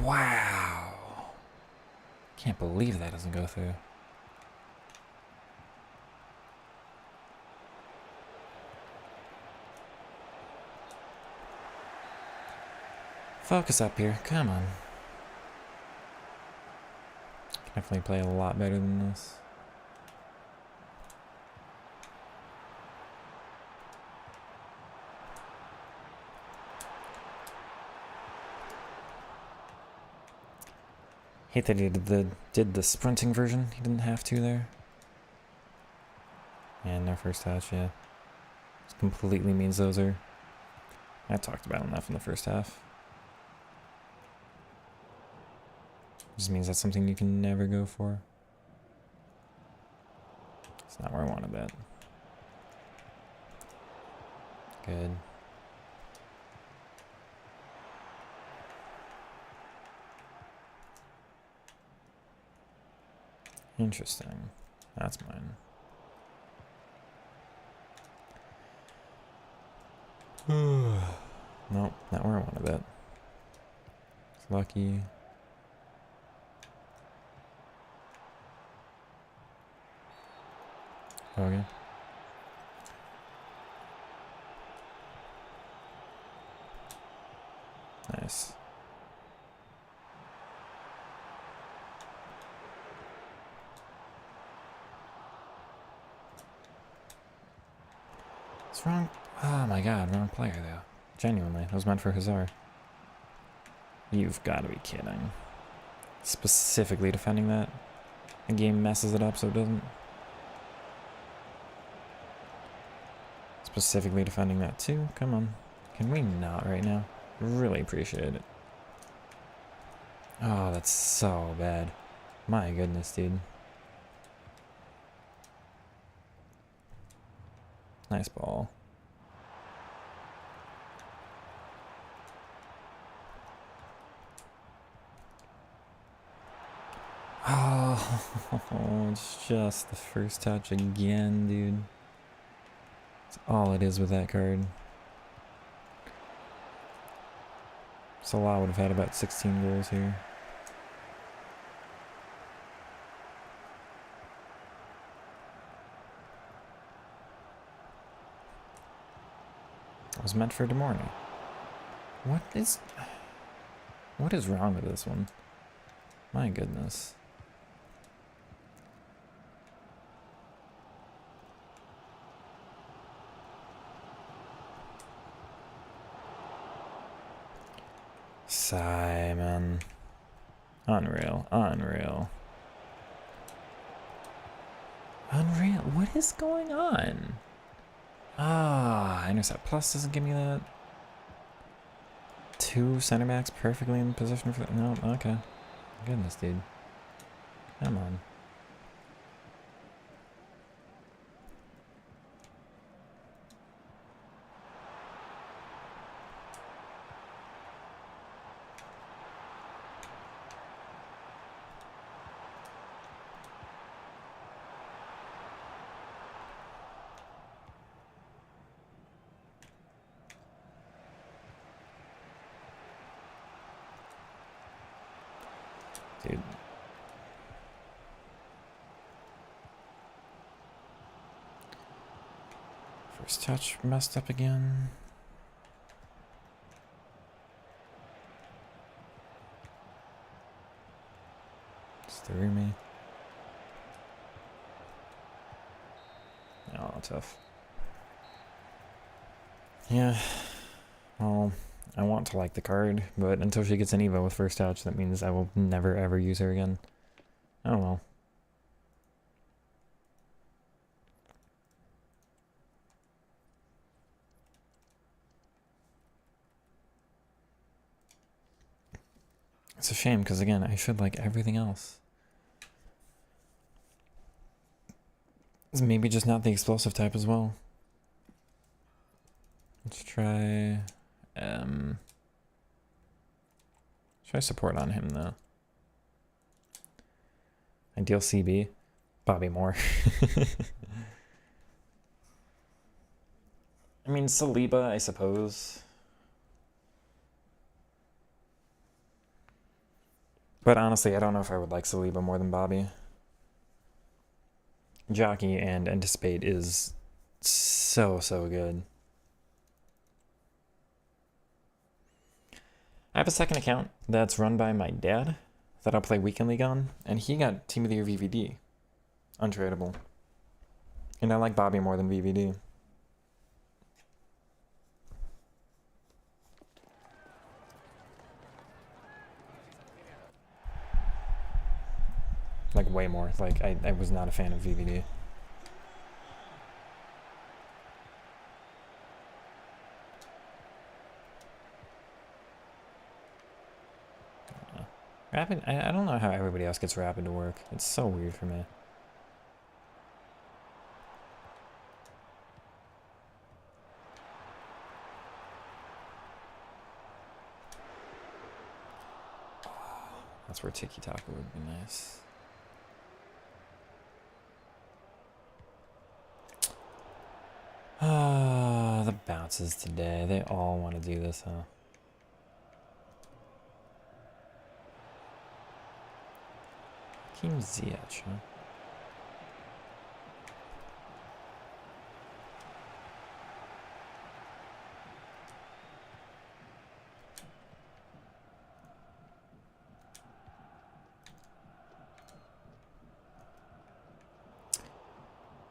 Wow. Can't believe that doesn't go through. Focus up here. Come on. Can definitely play a lot better than this. Hate that he did the sprinting version. He didn't have to there. And no first touch, yeah. This completely means those are... I talked about enough in the first half. Just means that's something you can never go for. It's not where I wanted that. Good. Interesting. That's mine. Nope, not where I wanted that. It's lucky. Okay. Nice. What's wrong? Oh my god, wrong player though. Genuinely, it was meant for Hazard. You've got to be kidding. Specifically defending that. The game messes it up so it doesn't. Specifically defending that too. Come on. Can we not right now? Really appreciate it. Oh, that's so bad. My goodness, dude. Nice ball. Oh, it's just the first touch again, dude. That's all it is with that card. Salah would have had about 16 goals here. It was meant for Demorny. What is wrong with this one? My goodness. Simon. Unreal. Unreal. Unreal. What is going on? Ah, Intercept Plus doesn't give me that. Two center backs perfectly in position for that. No, okay. Goodness, dude. Come on. Dude. First touch messed up again. It's through me. Oh, tough. Yeah. Well, I want to like the card, but until she gets an Evo with first touch, that means I will never ever use her again. Oh well. It's a shame, because again, I should like everything else. It's maybe just not the explosive type as well. Let's try... Try support on him, though. Ideal CB. Bobby Moore. I mean, Saliba, I suppose. But honestly, I don't know if I would like Saliba more than Bobby. Jockey and Anticipate is so good. I have a second account that's run by my dad that I'll play Weekend League on, and he got Team of the Year VVD. Untradeable. And I like Bobby more than VVD. Like, way more. Like, I was not a fan of VVD. Rapid, I don't know how everybody else gets Rapid to work. It's so weird for me. That's where Tiki Taka would be nice. Ah, the bounces today. They all want to do this, huh? Hakim Ziyech, huh?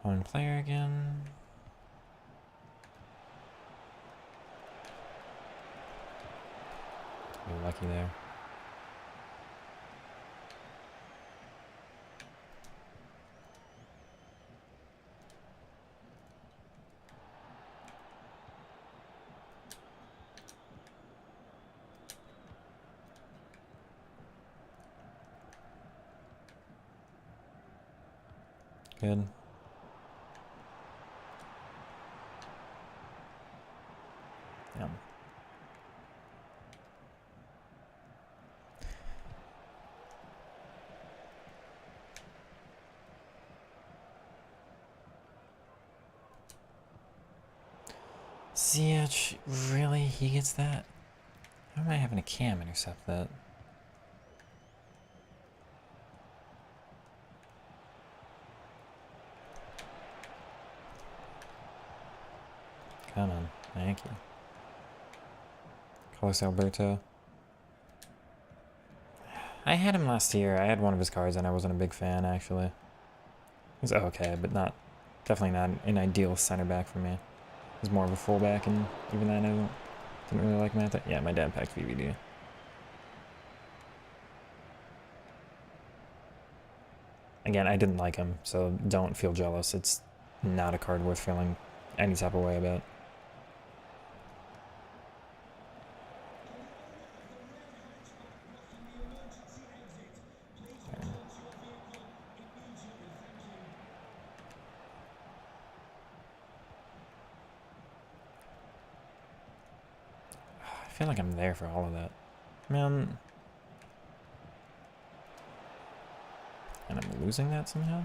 One player again. You're lucky there. Good. Yeah. Ziyech, really? He gets that? How am I having a cam intercept that? Come on. Thank you. Carlos Alberto. I had him last year. I had one of his cards and I wasn't a big fan, actually. He's okay, but not... Definitely not an ideal center back for me. He's more of a fullback, and even then I didn't really like him at that. Yeah, my dad packed VVD. Again, I didn't like him, so don't feel jealous. It's not a card worth feeling any type of way about. I feel like I'm there for all of that. Man. And I'm losing that somehow?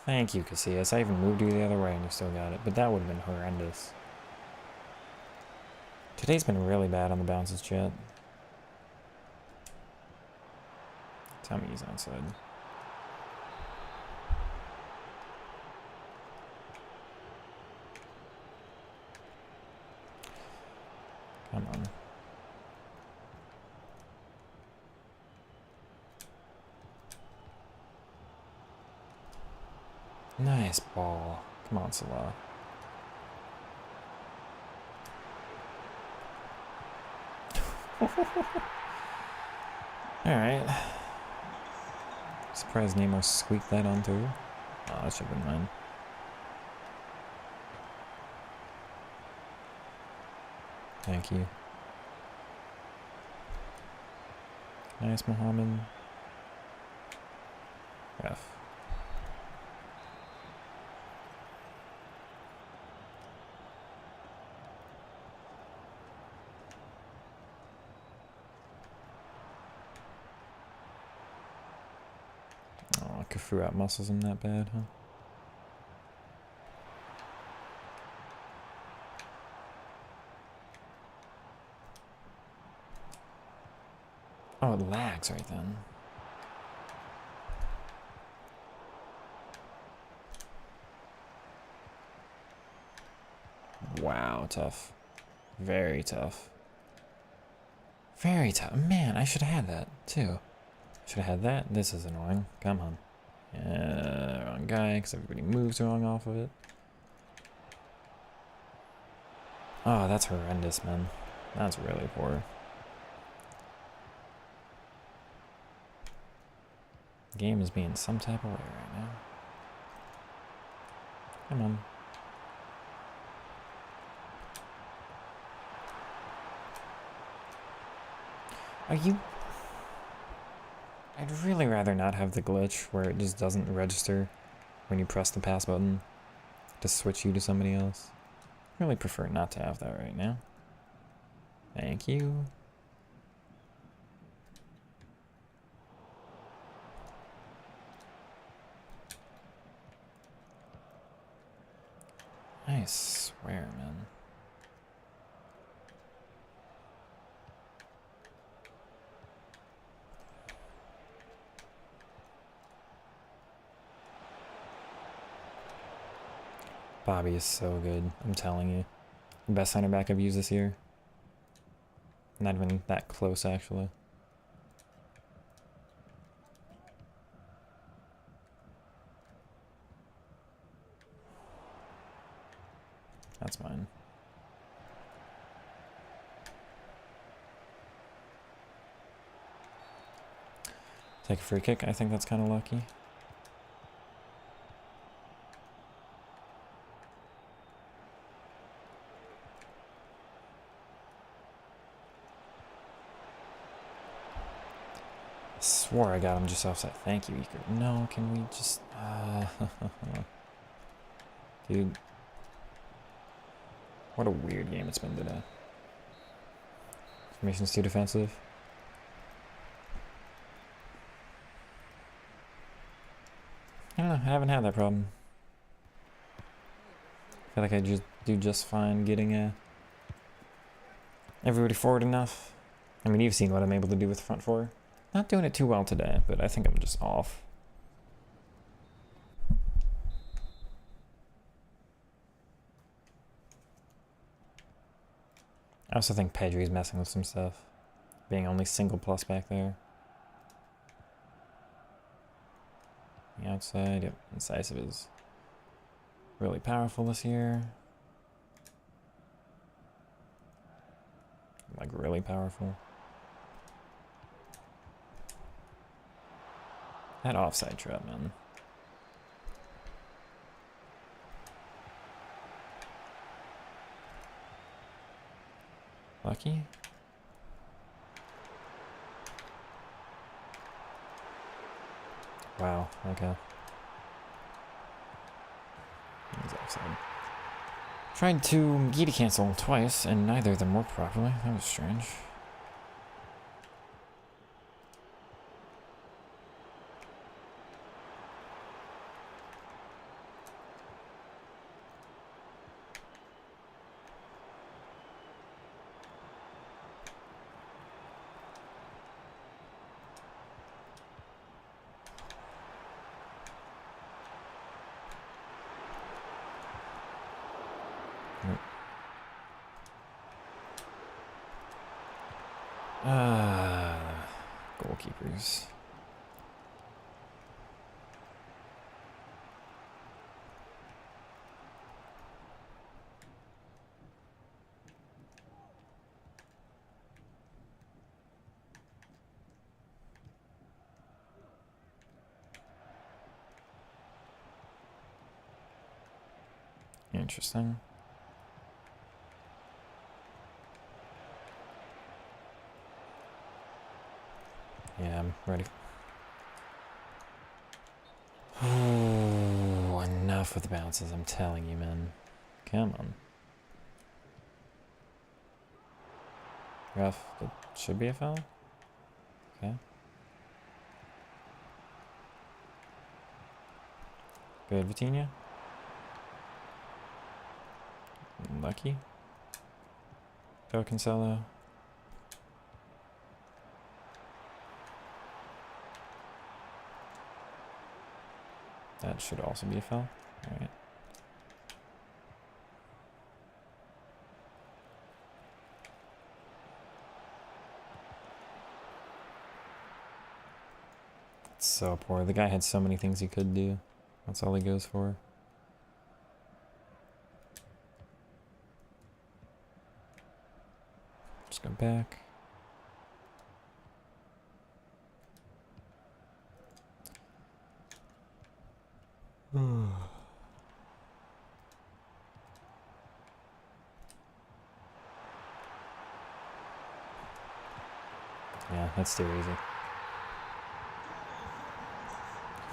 Thank you, Casillas. I even moved you the other way and you still got it. But that would have been horrendous. Today's been really bad on the bounces, chat. Tell me he's outside. Come on. Nice ball. Come on, Salah. Alright. Surprised Neymar squeaked that on through. Oh, that should have been mine. Thank you. Nice, Mohammed. Ref. Oh, Cafu out muscles him that bad, huh? Oh, it lags right then. Wow, tough. Very tough. Very tough. Man, I should have had that, too. Should have had that. This is annoying. Come on. Wrong guy, because everybody moves wrong off of it. Oh, that's horrendous, man. That's really poor. The game is being some type of way right now. Come on. Are you... I'd really rather not have the glitch where it just doesn't register when you press the pass button to switch you to somebody else. Really prefer not to have that right now. Thank you. I swear, man. Bobby is so good, I'm telling you. The best center back I've used this year. Not even that close, actually. That's mine. Take a free kick. I think that's kind of lucky. I swore I got him just offside. Thank you, Eaker. No, can we just... Dude. What a weird game it's been today. Formation's too defensive. I don't know, I haven't had that problem. I feel like I just do just fine getting everybody forward enough. I mean, you've seen what I'm able to do with front four. Not doing it too well today, but I think I'm just off. I also think Pedri's messing with some stuff. Being only single plus back there. The outside, yep. Incisive is really powerful this year. Like, really powerful. That offside trap, man. Lucky? Wow, okay. He's offside. Tried to Gita cancel twice, and neither of them worked properly. That was strange. Goalkeepers. Interesting. Yeah, I'm ready. Oh, enough with the bounces, I'm telling you, man. Come on. Ref, it should be a foul? Okay. Good, Vitinha. Lucky. Go Cancelo. That should also be a foul. Alright. It's so poor. The guy had so many things he could do. That's all he goes for. Just go back. Yeah, that's too easy.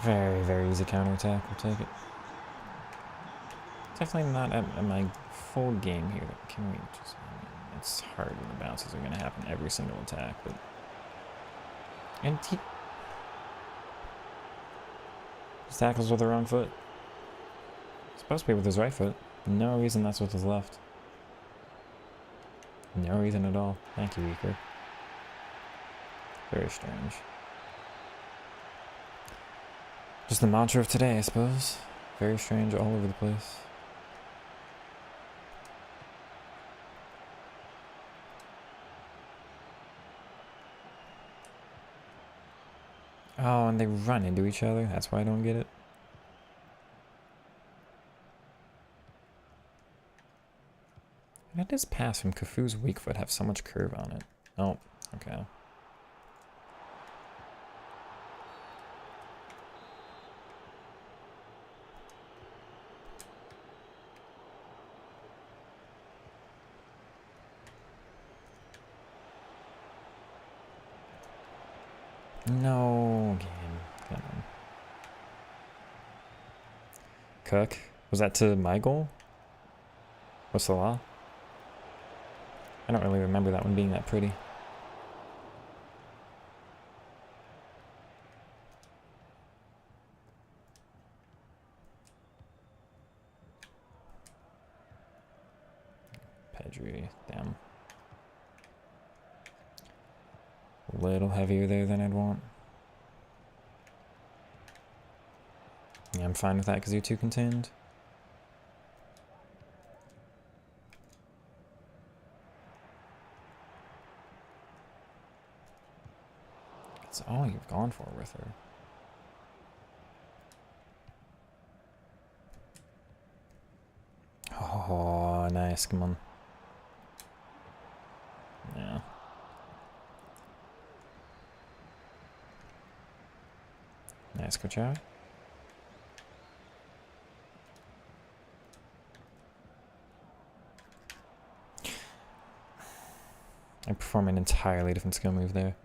Very, very easy counterattack. We'll take it. Definitely not at my full game here. Can we just... It's hard when the bounces are going to happen every single attack, but... And he... Just tackles with the wrong foot. Supposed to be with his right foot. No reason that's with his left. No reason at all. Thank you, Weaker. Very strange. Just the mantra of today, I suppose. Very strange all over the place. Oh, and they run into each other. That's why I don't get it. Why does pass from Cafu's weak foot have so much curve on it? Oh, okay. No game. Come on. Cook. Was that to my goal? What's the law? I don't really remember that one being that pretty. Pedri, damn. A little heavier there than I'd want. Yeah, I'm fine with that because you're too contained. That's all you've gone for with her. Oh, nice. Come on. Yeah. Nice, Kochai. I perform an entirely different skill move there.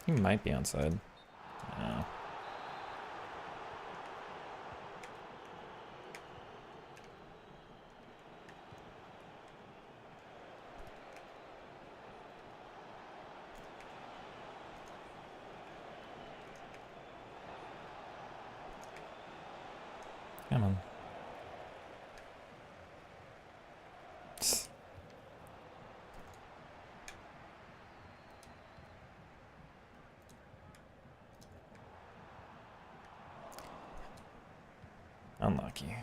He might be onside. No. Come on. Unlucky.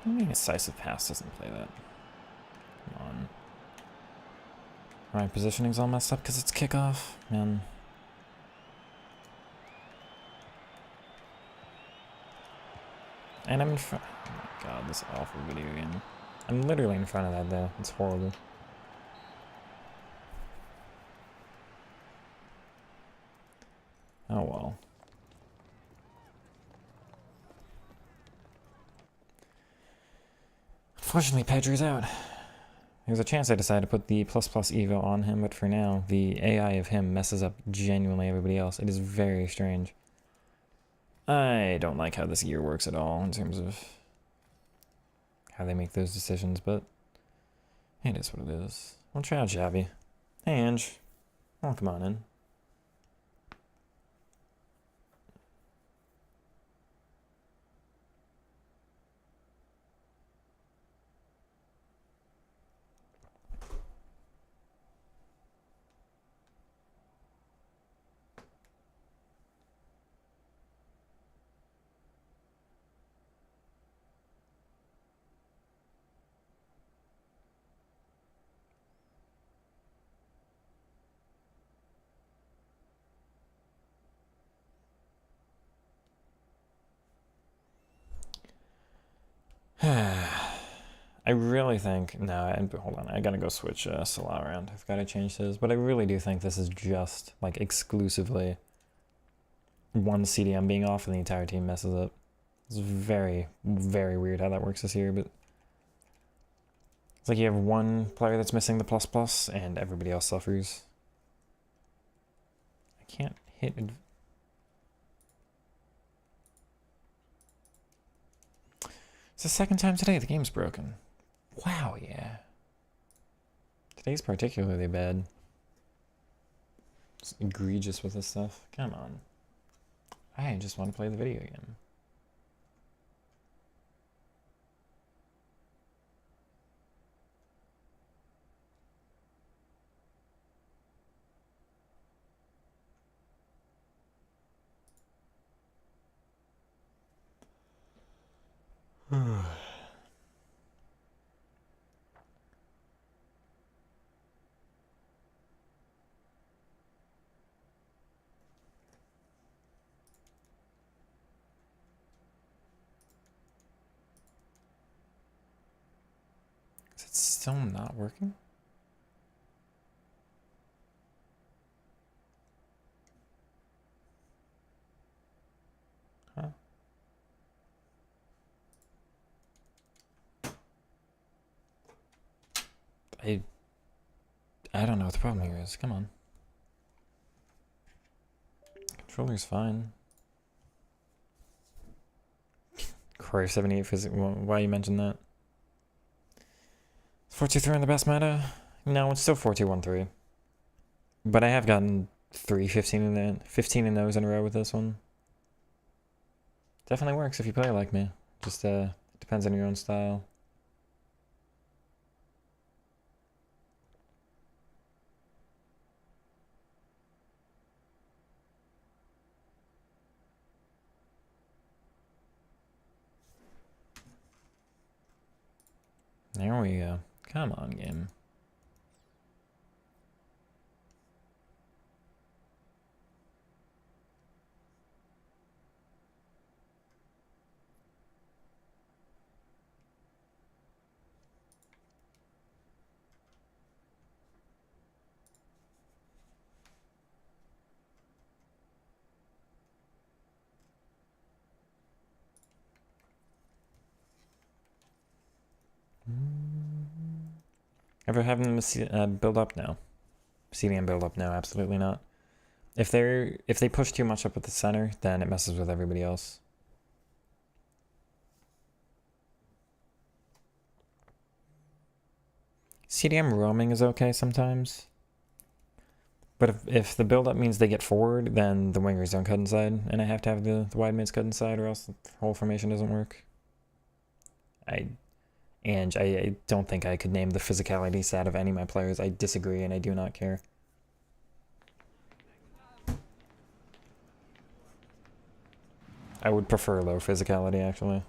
I mean, decisive pass doesn't play that. Come on. Right, positioning's all messed up because it's kickoff. Man. And I'm in front. Oh my god, this awful video game. I'm literally in front of that though. It's horrible. Oh well. Unfortunately, Pedri's out. There's a chance I decide to put the ++ Evo on him, but for now, the AI of him messes up genuinely everybody else. It is very strange. I don't like how this gear works at all in terms of how they make those decisions, but it is what it is. We'll try out Xavi. Hey, Ange. Oh, come on in. I really think, no, hold on, I gotta go switch Salah around. I've gotta change his, but I really do think this is just, like, exclusively one CDM being off and the entire team messes up. It's very, very weird how that works this year, but it's like you have one player that's missing the ++ and everybody else suffers. I can't hit... It's the second time today the game's broken. Wow, yeah. Today's particularly bad. It's egregious with this stuff. Come on. I just want to play the video game. Is it still not working? Huh? I don't know what the problem here is. Come on. Controller's fine. Core 78 physics. Why you mentioned that? 4-2-3 in the best meta? No, it's still 4-2-1-3. But I have gotten 15 in those in a row with this one. Definitely works if you play like me. Just depends on your own style. There we go. Come on, game. Ever have them build up now? CDM build up now? Absolutely not. If they push too much up at the center, then it messes with everybody else. CDM roaming is okay sometimes. But if the build up means they get forward, then the wingers don't cut inside, and I have to have the wide mids cut inside, or else the whole formation doesn't work. I don't think I could name the physicality stat of any of my players. I disagree, and I do not care. I would prefer low physicality, actually.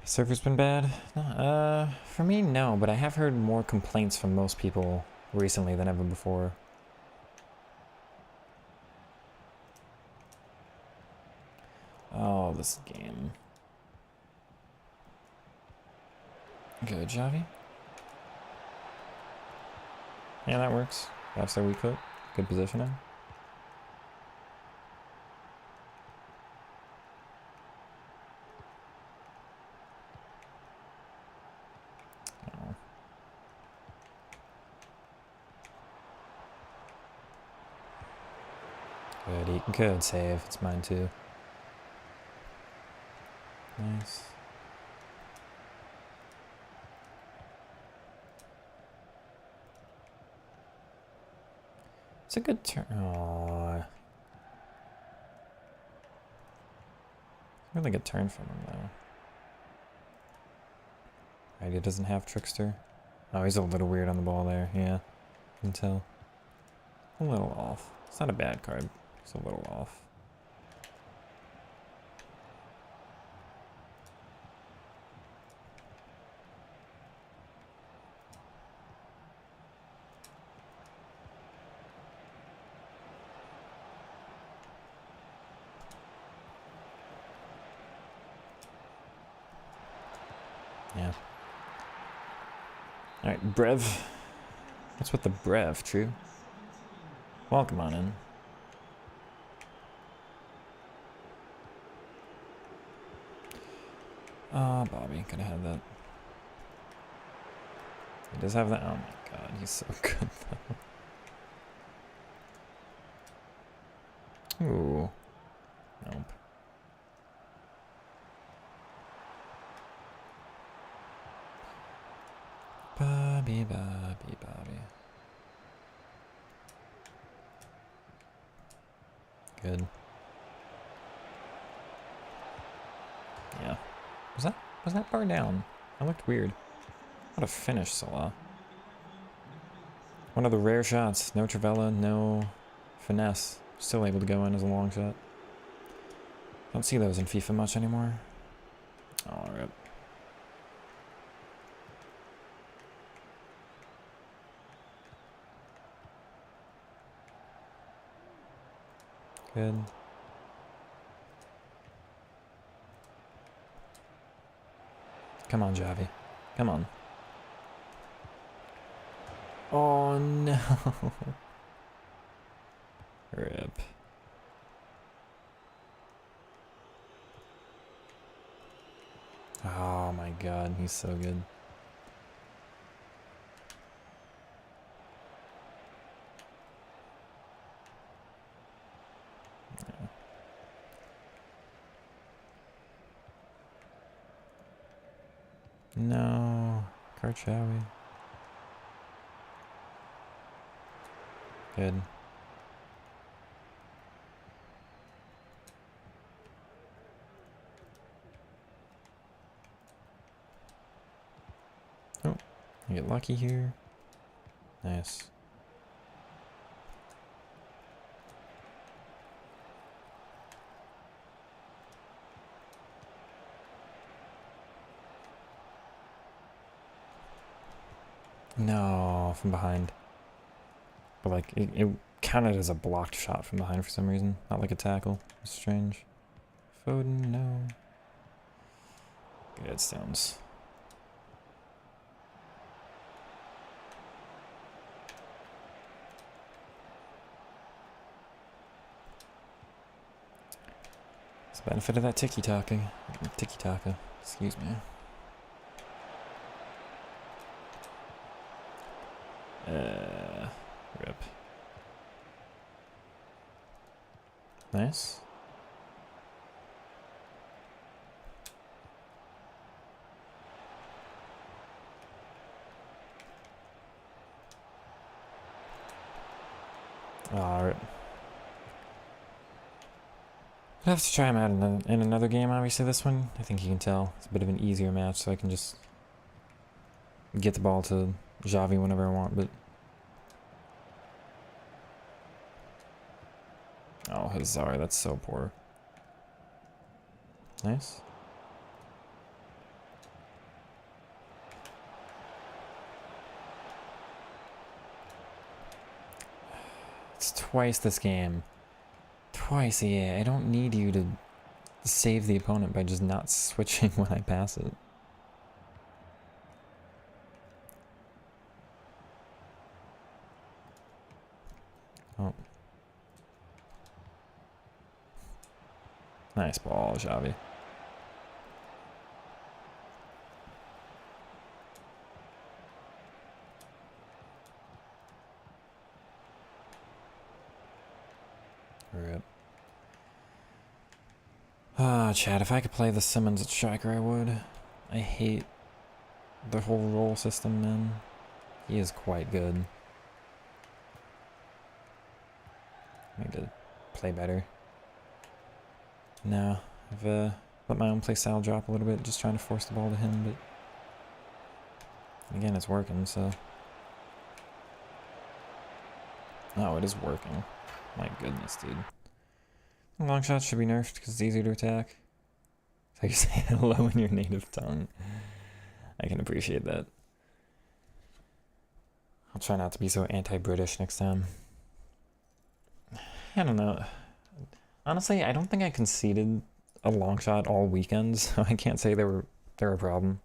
Server's been bad? No, for me, no, but I have heard more complaints from most people recently than ever before. Oh, this game. Good, Javi. Yeah, that works. That's their weak foot. Good positioning. Oh. Good, good save. It's mine too. Nice. It's a good turn. Oh. Really good turn from him, though. Right, he doesn't have Trickster. Oh, he's a little weird on the ball there. Yeah, you can tell. A little off. It's not a bad card. It's a little off. Yeah. Alright, Brev. What's with the Brev, True? Welcome on in. Bobby, could have had that. He does have that. Oh my god, he's so good though. Ooh. Nope. Bobby, Bobby, Bobby. Good. Yeah. Was that bar down? That looked weird. What a finish, Salah. One of the rare shots. No Travella, no finesse. Still able to go in as a long shot. Don't see those in FIFA much anymore. Oh, rip. Good. Come on, Javi. Come on. Oh, no. Rip. Oh, my God. He's so good. Yeah. No. Karchawi. Good. Oh, you get lucky here. Nice. No, from behind. But like, it counted as a blocked shot from behind for some reason. Not like a tackle. It's strange. Foden, no. Good, Stones. It's the benefit of that tiki-taka. Tiki-taka. Excuse me. Rip. Nice. Alright. I'll have to try him out in another game, obviously, this one. I think you can tell. It's a bit of an easier match, so I can just get the ball to Xavi whenever I want, but... Oh, Hazard, that's so poor. Nice. twice this game. Twice, yeah. I don't need you to save the opponent by just not switching when I pass it. Oh. Nice ball, Xavi. Rip. Ah, Chad, if I could play the Simmons at striker, I would. I hate the whole roll system, man. He is quite good. I need to play better. No, I've let my own play style drop a little bit, just trying to force the ball to him, but again, it's working, so. Oh, it is working. My goodness, dude. Long shots should be nerfed because it's easier to attack. It's like you say hello in your native tongue. I can appreciate that. I'll try not to be so anti-British next time. I don't know. Honestly, I don't think I conceded a long shot all weekend, so I can't say they're a problem.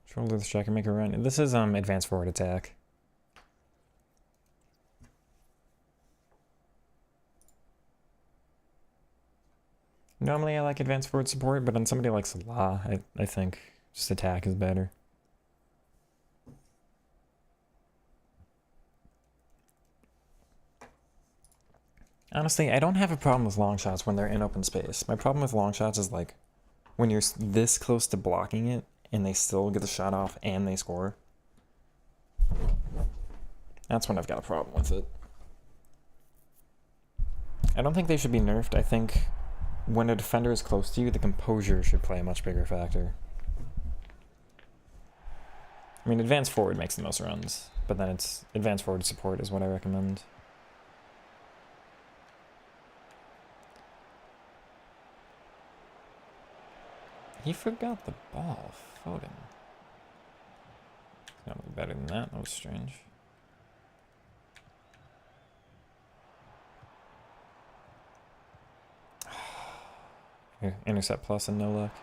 Shoulder the striker, make a run. This is advanced forward attack. Normally I like advanced forward support, but on somebody like Salah, I think just attack is better. Honestly, I don't have a problem with long shots when they're in open space. My problem with long shots is like when you're this close to blocking it and they still get the shot off and they score. That's when I've got a problem with it. I don't think they should be nerfed. I think when a defender is close to you, the composure should play a much bigger factor. I mean, advanced forward makes the most runs, but then it's advanced forward support is what I recommend. He forgot the ball. Foden. It's gotta be better than that. That was strange. Here, intercept plus and no luck.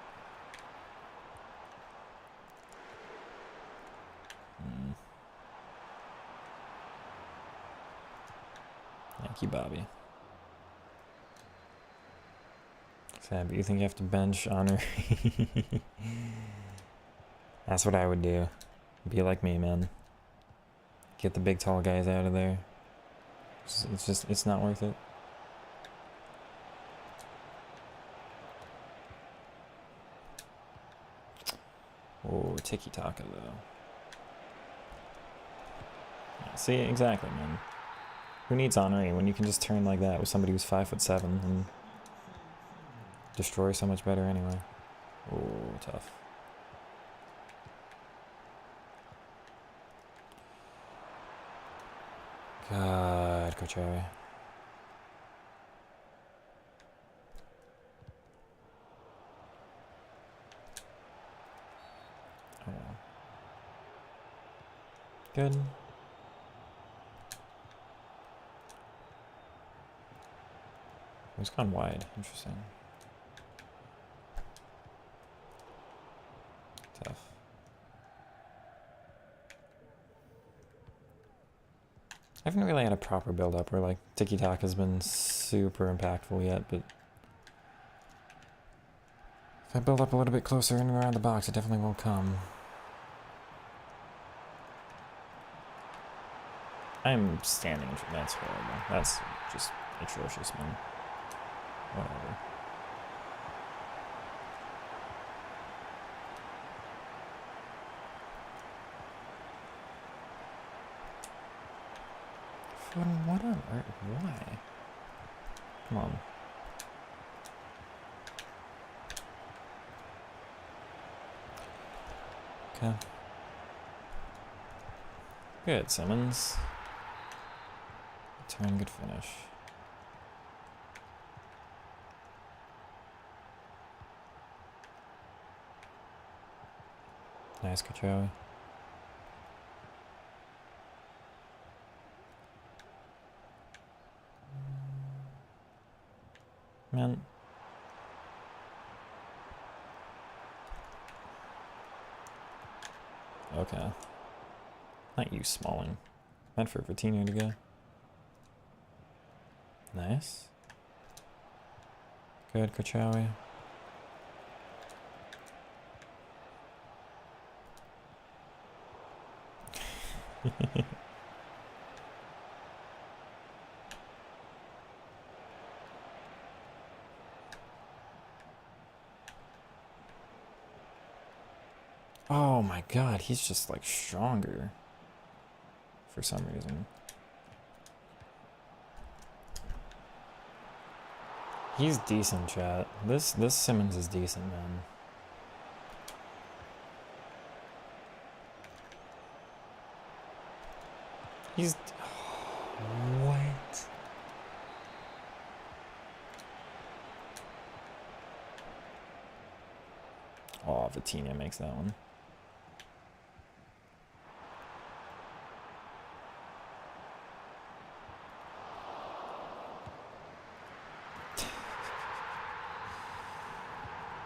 Thank you, Bobby. Sad, but you think you have to bench Honor? That's what I would do. Be like me, man. Get the big tall guys out of there. It's not worth it. Oh, tiki-taka, though. Yeah, see, exactly, man. Who needs Henry when you can just turn like that with somebody who's 5'7" and destroy so much better anyway? Oh, tough. God, Kochari. Oh well. Good. He's gone wide. Interesting. Tough. I haven't really had a proper build-up where, like, tiki-taka has been super impactful yet, but if I build up a little bit closer and around the box, it definitely will come. I'm standing for that's horrible. That's just atrocious, man. Whatever. What on earth? Why? Come on. Okay. Good, Simmons. Turn, good finish. Nice, Kachowi. Man. Okay. Not you, Smalling. Meant for Vitinho to go. Nice. Good, Kachawi. Oh my god, he's just like stronger. For some reason. He's decent, chat. This Simmons is decent, man. He's... What? Oh, Vitinha makes that one.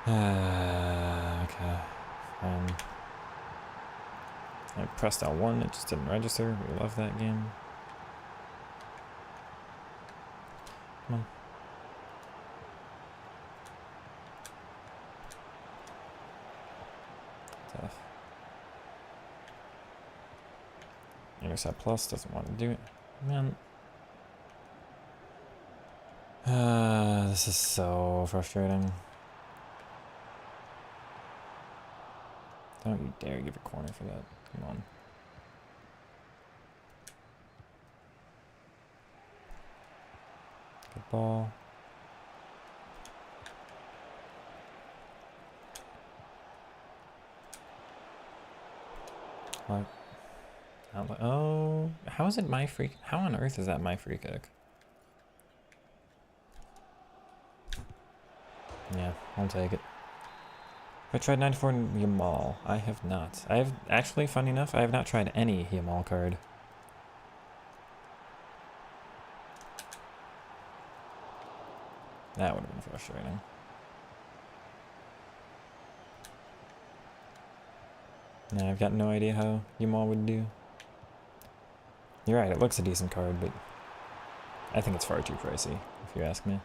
Okay. I pressed L1, it just didn't register. We love that game. Come on. Tough. Intercept plus doesn't want to do it. Man. This is so frustrating. Don't you dare give a corner for that. Come on. Good ball. What? Oh, how is it my free? How on earth is that my free kick? Yeah, I'll take it. I tried 94 Yamal. I have not. I have actually, funny enough, I have not tried any Yamal card. That would have been frustrating. Yeah, I've got no idea how Yamal would do. You're right, it looks a decent card, but I think it's far too pricey, if you ask me.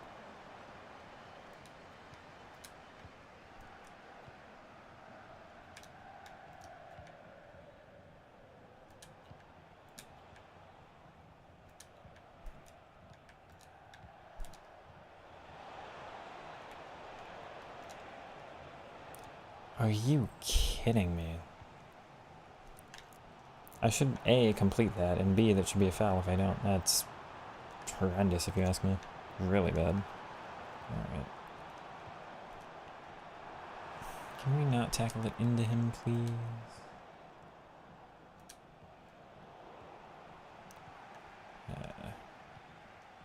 Are you kidding me? I should A, complete that, and B, that should be a foul if I don't. That's horrendous if you ask me. Really bad. Alright. Can we not tackle it into him, please?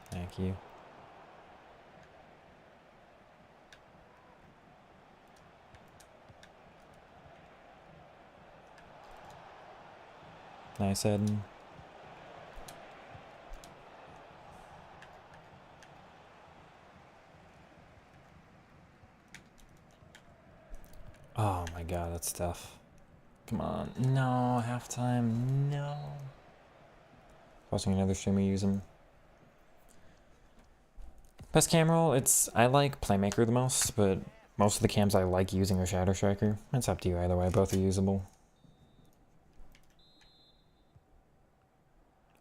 Thank you. Nice Eden. Oh my god, that's tough. Come on. No, halftime. No. Watching another streamer use him. Best cam roll, I like Playmaker the most, but most of the cams I like using are Shadow Striker. It's up to you either way, both are usable.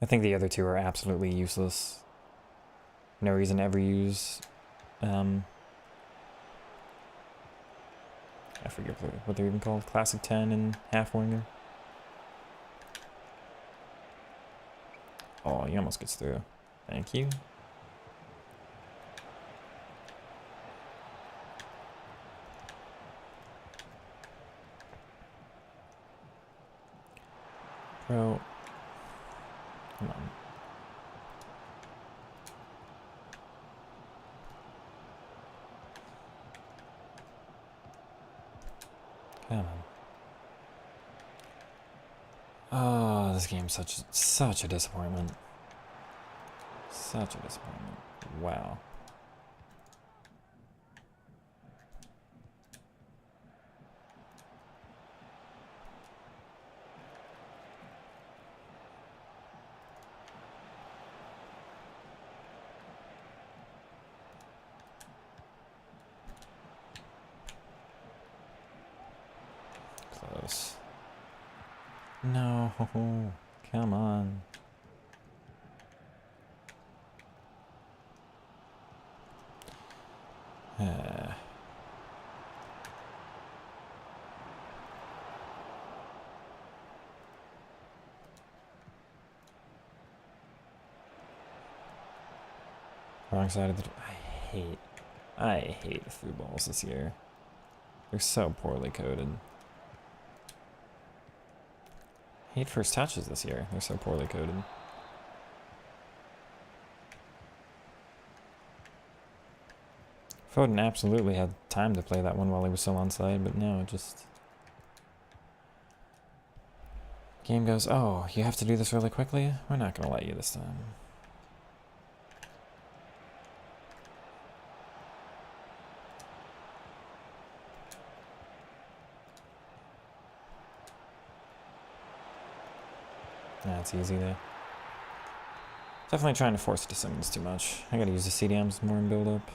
I think the other two are absolutely useless. No reason to ever use, I forget what they're even called, Classic 10 and Half Winger. Oh, he almost gets through. Thank you. Bro. Come on. Come on. Oh, this game's such a disappointment. Such a disappointment. Wow. No, come on. Wrong side of the... I hate the through balls this year. They're so poorly coded. Hate first touches this year. They're so poorly coded. Foden absolutely had time to play that one while he was still onside, but no, it just... Game goes, oh, you have to do this really quickly? We're not going to let you this time. Nah, it's easy there. Definitely trying to force it to Simmons too much. I gotta use the CDMs more in build-up.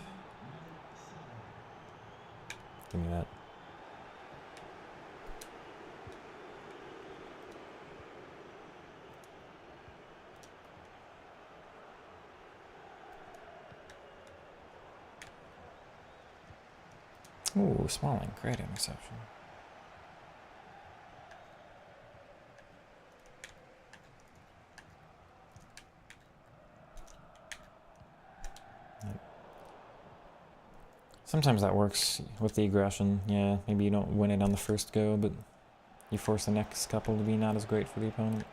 Give me that. Ooh, Smalling, great interception. Sometimes that works with the aggression. Yeah, maybe you don't win it on the first go, but you force the next couple to be not as great for the opponent.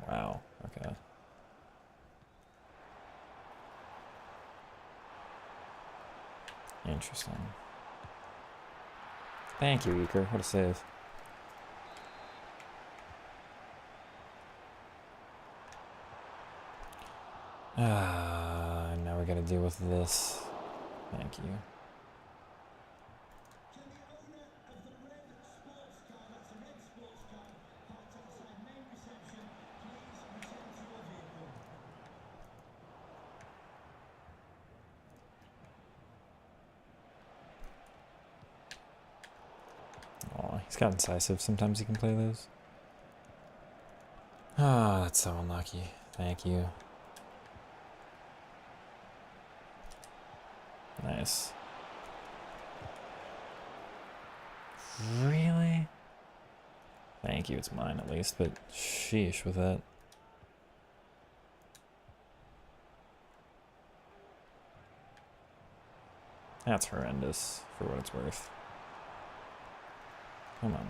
Wow, okay. Interesting. Thank you, Eker. What a save. Now we gotta deal with this. Thank you. Aw, he's got incisive. Sometimes he can play those. Ah, that's so unlucky. Thank you. Nice. Really? Thank you, it's mine at least, but sheesh with that. That's horrendous, for what it's worth. Come on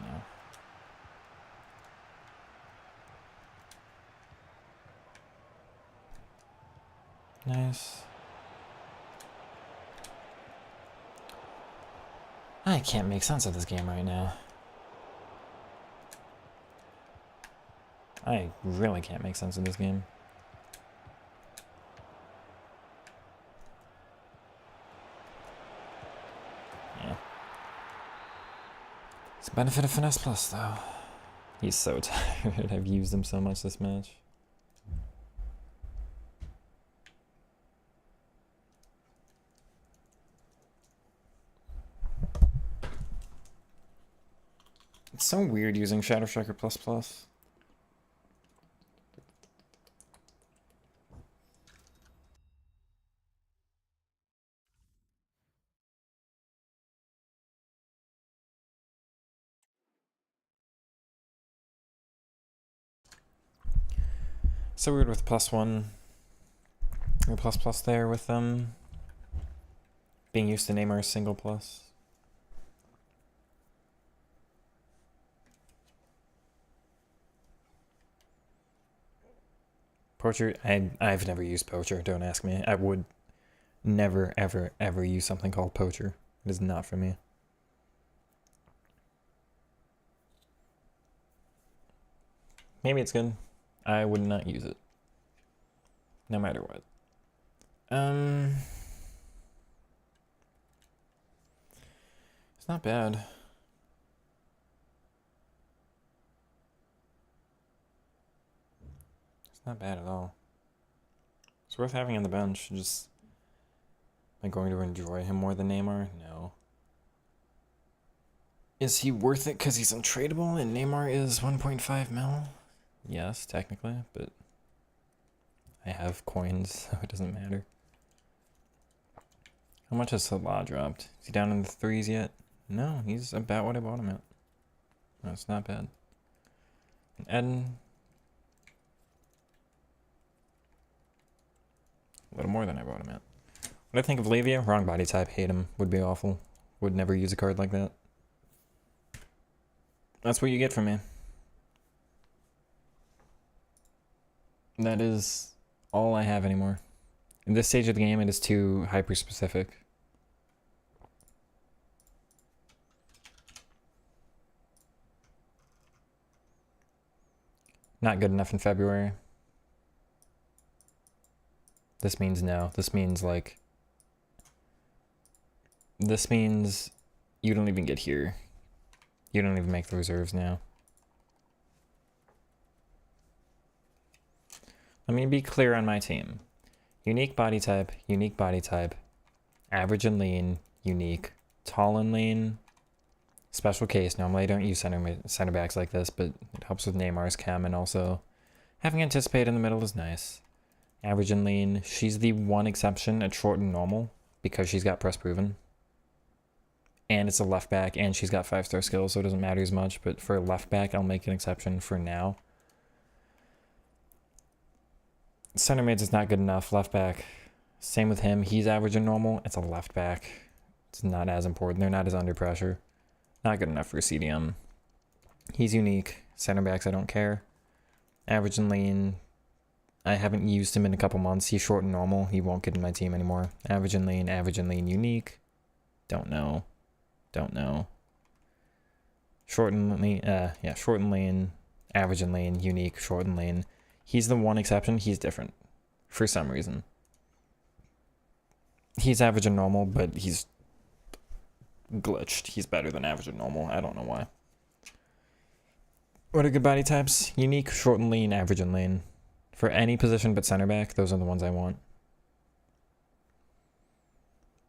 now. Nice. I can't make sense of this game right now. I really can't make sense of this game. Yeah. It's the benefit of Finesse Plus, though. He's so tired. I've used him so much this match. It's so weird using Shadow Striker Plus Plus. So weird with +1 or plus there with being used to Neymar's single plus. Poacher, I've never used Poacher, don't ask me. I would never, ever, ever use something called Poacher. It is not for me. Maybe it's good. I would not use it. No matter what. It's not bad. It's not bad at all. It's worth having on the bench. Just, am I going to enjoy him more than Neymar? No. Is he worth it because he's untradeable and Neymar is 1.5 mil? Yes, technically, but I have coins, so it doesn't matter. How much has Salah dropped? Is he down in the threes yet? No, he's about what I bought him at. No, it's not bad. And Eden, a little more than I bought him at. What I think of Lavia? Wrong body type. Hate him. Would be awful. Would never use a card like that. That's what you get from me. That is all I have anymore. In this stage of the game, it is too hyper-specific. Not good enough in February. This means no. This means like... This means you don't even get here. You don't even make the reserves now. Let me be clear on my team. Unique body type, average and lean, unique, tall and lean, special case. Normally I don't use center backs like this, but it helps with Neymar's chem, and also having anticipate in the middle is nice. Average and lean. She's the one exception at short and normal because she's got press proven. And it's a left back, and she's got 5-star skills, so it doesn't matter as much. But for a left back, I'll make an exception for now. Center mids is not good enough. Left back, same with him. He's average and normal. It's a left back. It's not as important. They're not as under pressure. Not good enough for CDM. He's unique. Center backs, I don't care. Average and lean. I haven't used him in a couple months. He's short and normal. He won't get in my team anymore. Average and lean, unique. Don't know. Don't know. Short and lean, short and lean, average and lean, unique, short and lean. He's the one exception. He's different for some reason. He's average and normal, but he's glitched. He's better than average and normal. I don't know why. What are good body types? Unique, short and lean, average and lean. For any position but center back, those are the ones I want.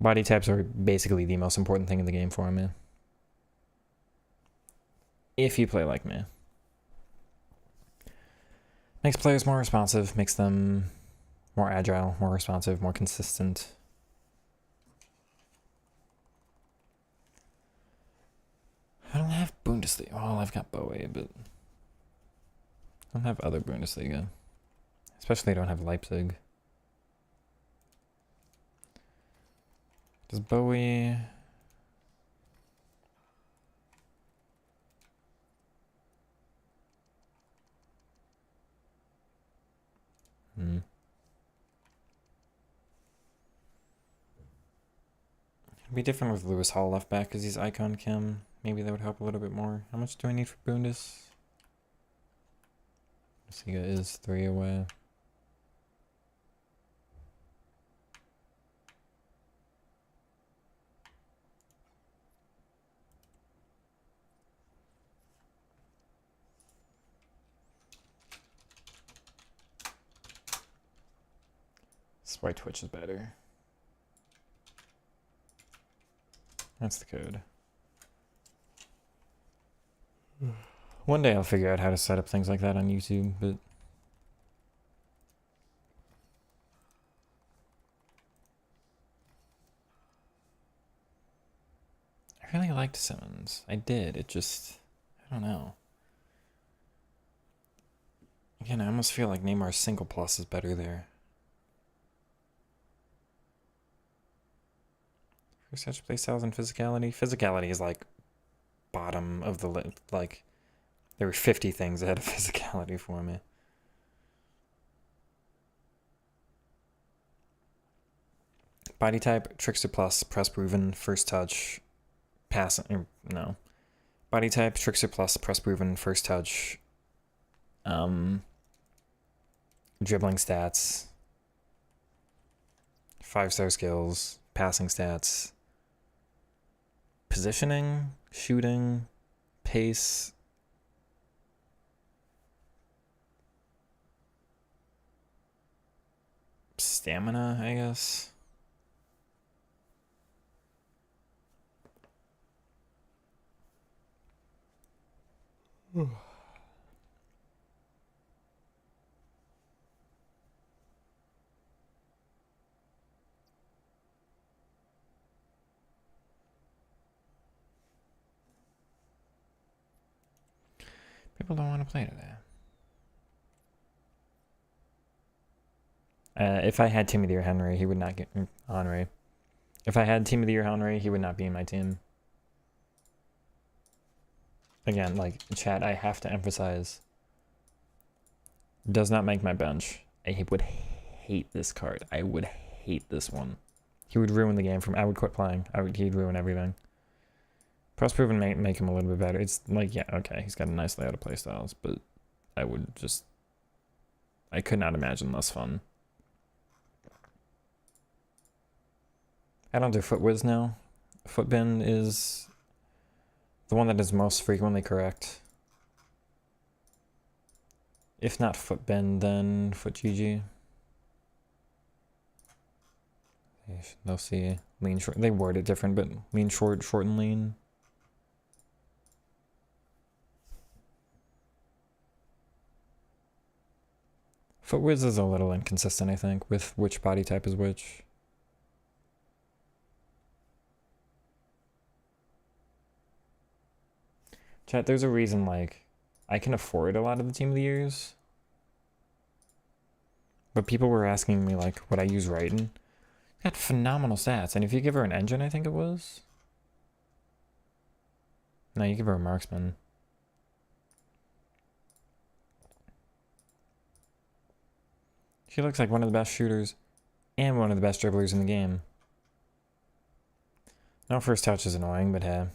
Body types are basically the most important thing in the game for me. If you play like me. Makes players more responsive, makes them more agile, more responsive, more consistent. I don't have Bundesliga. Well, I've got Bowie, but I don't have other Bundesliga. Especially I don't have Leipzig. Does Bowie... It'd be different with Lewis Hall left back because he's icon chem. Maybe that would help a little bit more. How much do I need for Bundes? Bundesliga is 3 away. That's why Twitch is better. That's the code. One day I'll figure out how to set up things like that on YouTube, but... I really liked Simmons. I did. It just... I don't know. Again, I almost feel like Neymar's single plus is better there. For such playstyles and physicality? Physicality is like bottom of the list. Like, there were 50 things ahead of physicality for me. Body type, Trickster Plus, press proven, first touch, pass, no. Body type, Trickster Plus, press proven, first touch, dribbling stats, 5-star skills, passing stats, positioning, shooting, pace, stamina, I guess. People don't want to play today. If I had Team of the Year Henry, he would not get Henry. If I had Team of the Year Henry, he would not be in my team. Again, like, chat, I have to emphasize, does not make my bench. I would hate this card. I would hate this one. He would ruin the game for me. I would quit playing. He'd ruin everything. Press proven may make him a little bit better. It's like, yeah, okay, he's got a nice layout of playstyles, but I would just, I could not imagine less fun. I don't do foot whiz now. Footbin is the one that is most frequently correct. If not footbin, then foot GG. They'll see lean short. They word it different, but lean short, short and lean. Foot whiz is a little inconsistent, I think, with which body type is which. Chat, there's a reason, like, I can afford a lot of the Team of the Years. But people were asking me, like, would I use Raiden? Got phenomenal stats. And if you give her an engine, I think it was. No, you give her a marksman. She looks like one of the best shooters and one of the best dribblers in the game. No first touch is annoying, but hey,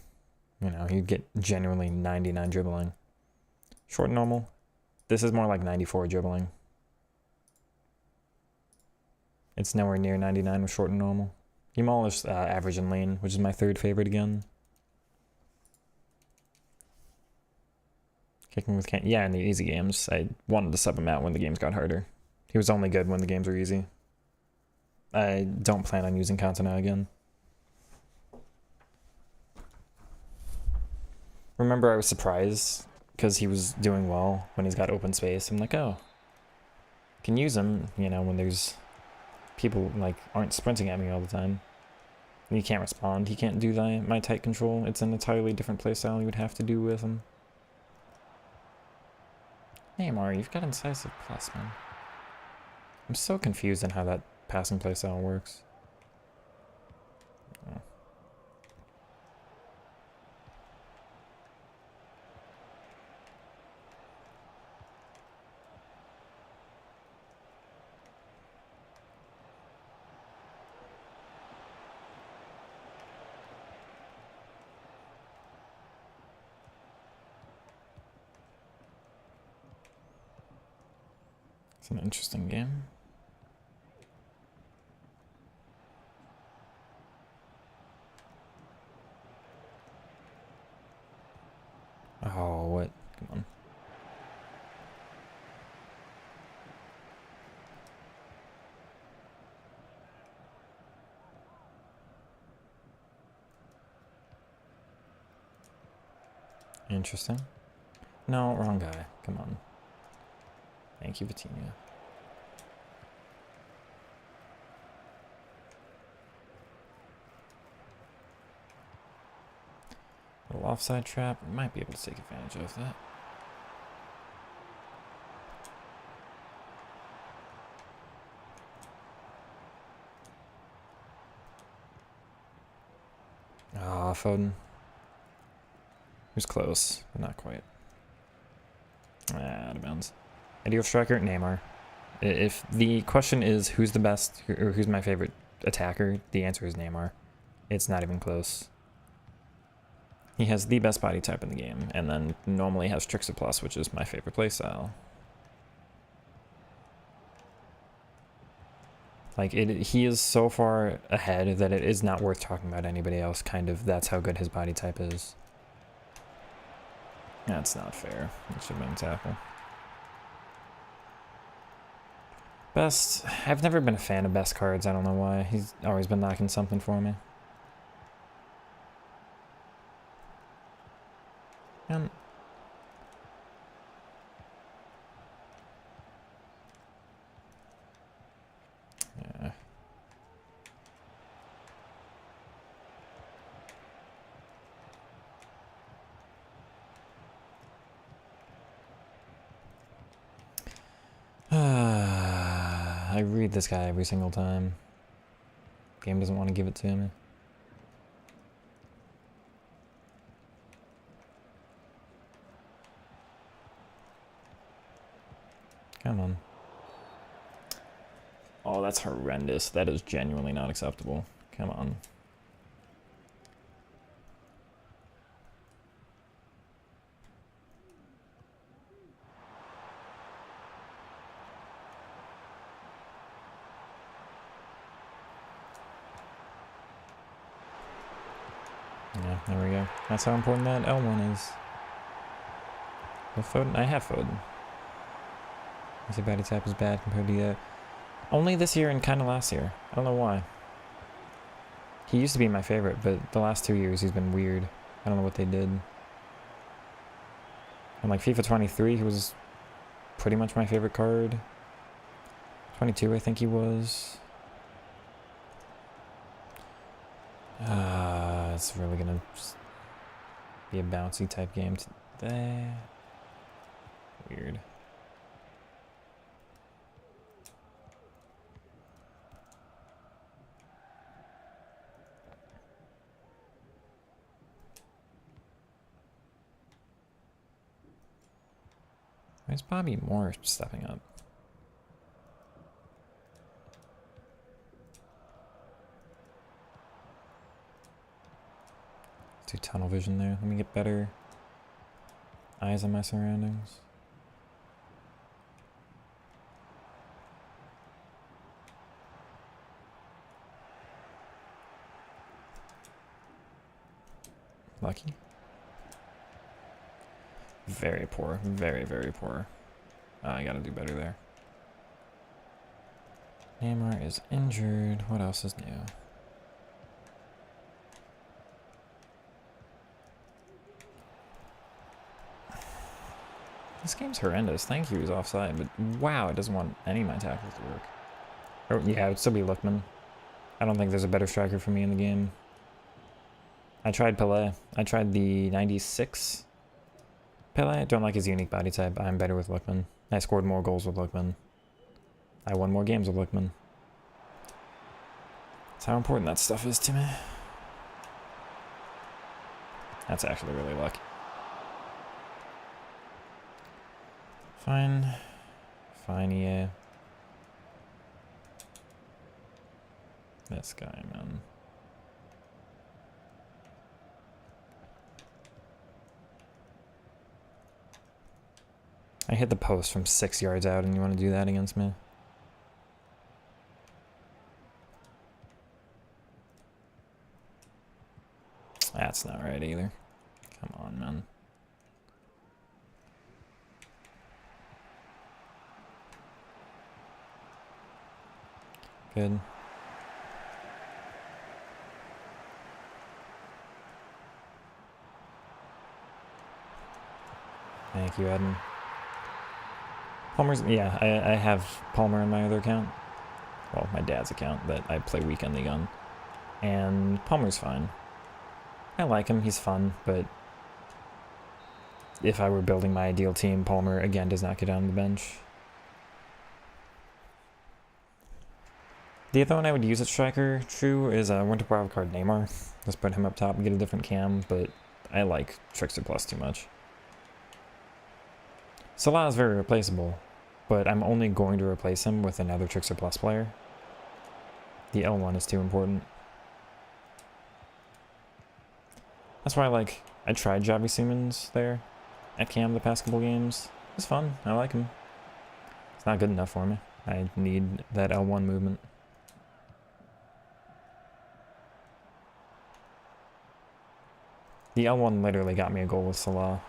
you know, you'd get genuinely 99 dribbling. Short and normal. This is more like 94 dribbling. It's nowhere near 99 with short and normal. Yamal is average and lean, which is my third favorite again. Kicking with Kane. Yeah, in the easy games. I wanted to sub him out when the games got harder. He was only good when the games were easy. I don't plan on using Cantona again. Remember, I was surprised because he was doing well when he's got open space. I'm like, oh, can use him, you know, when there's people like aren't sprinting at me all the time. And he can't respond. He can't do my tight control. It's an entirely different playstyle you would have to do with him. Neymar, you've got incisive plus, man. I'm so confused on how that passing playstyle works. Oh. It's an interesting game. Oh, what? Come on. Interesting. No, wrong guy. Come on. Thank you, Vitinha. Little offside trap. Might be able to take advantage of that. Ah, Foden. He was close, but not quite. Out of bounds. Ideal striker, Neymar. If the question is who's the best or who's my favorite attacker, the answer is Neymar. It's not even close. He has the best body type in the game, and then normally has Trixa Plus, which is my favorite playstyle. Like, he is so far ahead that it is not worth talking about anybody else, kind of. That's how good his body type is. That's not fair. It should have been a tackle. Best. I've never been a fan of best cards. I don't know why. He's always been knocking something for me. And yeah. I read this guy every single time. Game doesn't want to give it to me. Come on. Oh, that's horrendous. That is genuinely not acceptable. Come on. Yeah, there we go. That's how important that L1 is. The Foden, I have Foden. I say body tap is bad compared to the... Only this year and kind of last year. I don't know why. He used to be my favorite, but the last 2 years he's been weird. I don't know what they did. And like FIFA 23, he was pretty much my favorite card. 22, I think he was. It's really gonna be a bouncy type game today. Weird. Where's Bobby Moore stepping up? Do tunnel vision there. Let me get better eyes on my surroundings. Lucky. Very poor. Very, very poor. I gotta do better there. Neymar is injured. What else is new? This game's horrendous. Thank you, he's offside, but wow, it doesn't want any of my tackles to work. Oh, yeah, it would still be Lookman. I don't think there's a better striker for me in the game. I tried Pelé. I tried the 96 Pelé. I don't like his unique body type. I'm better with Lookman. I scored more goals with Lookman. I won more games with Lookman. That's how important that stuff is to me. That's actually really lucky. Fine. Fine, yeah. This guy, man. I hit the post from 6 yards out and you want to do that against me? That's not right either. Come on, man. Good. Thank you, Eden. Palmer's, yeah, I have Palmer in my other account. Well, my dad's account that I play Weekend League on. And Palmer's fine. I like him, he's fun, but if I were building my ideal team, Palmer again does not get on the bench. The other one I would use at striker, true, is Winter Wildcard Neymar. Just put him up top and get a different cam, but I like Trickster Plus too much. Salah is very replaceable, but I'm only going to replace him with another Trickster Plus player. The L1 is too important. That's why I tried Javi Siemens there at cam the past couple games. It's fun, I like him. It's not good enough for me. I need that L1 movement. The L1 literally got me a goal with Salah.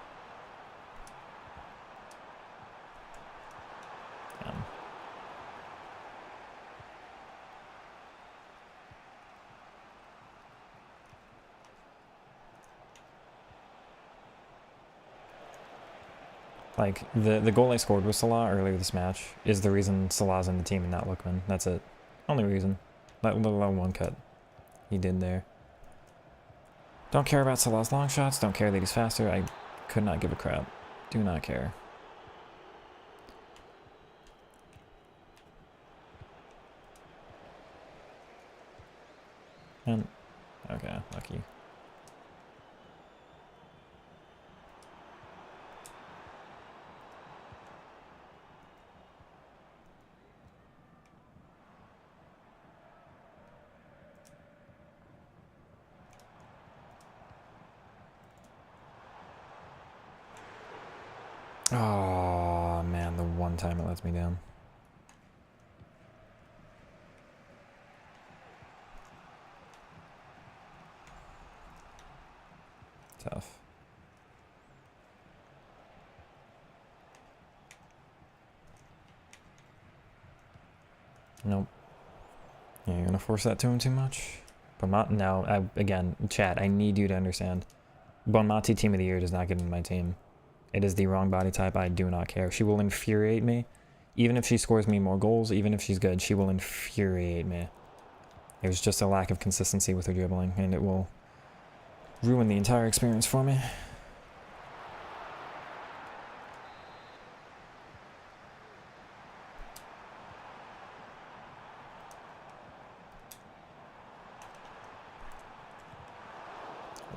Like, the goal I scored with Salah earlier this match is the reason Salah's in the team and not Lookman. That's it. Only reason. Let alone one cut he did there. Don't care about Salah's long shots. Don't care that he's faster. I could not give a crap. Do not care. And, okay, lucky. Oh, man, the one time it lets me down. Tough. Nope. Yeah, you're gonna force that to him too much? But now, again, chat, I need you to understand. Bonmati Team of the Year does not get into my team. It is the wrong body type. I do not care. She will infuriate me. Even if she scores me more goals, even if she's good, she will infuriate me. There's just a lack of consistency with her dribbling, and it will ruin the entire experience for me.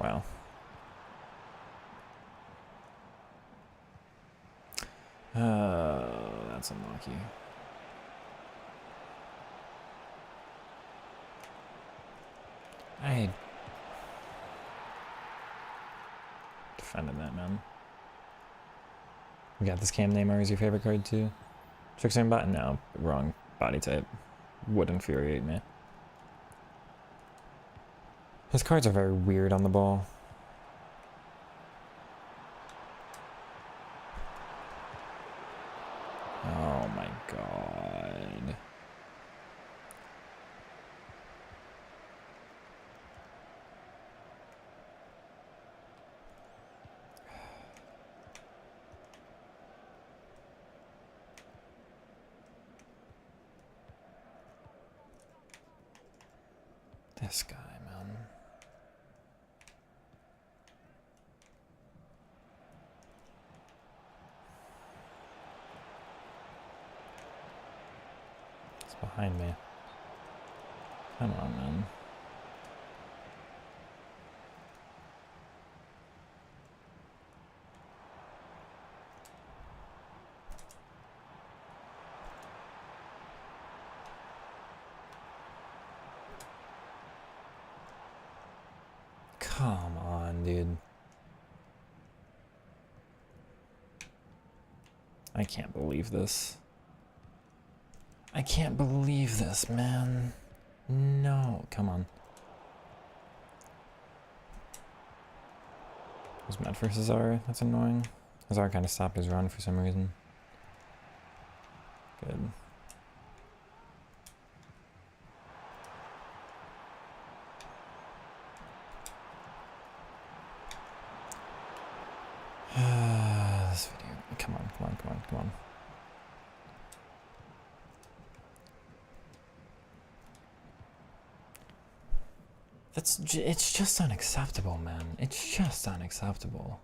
Wow. That's unlucky. I defended that, man. You got this Cam Neymar as your favorite card too? Trickster bot? No, wrong body type. Would infuriate me. His cards are very weird on the ball. Oh my god. This guy, man. It's behind me. Come on, man. Come on, dude. I can't believe this. I can't believe this, man. No, come on. Was meant for Cesar. That's annoying. Cesar kind of stopped his run for some reason. Good. This video. Come on, come on, come on, come on. It's just unacceptable, man. It's just unacceptable.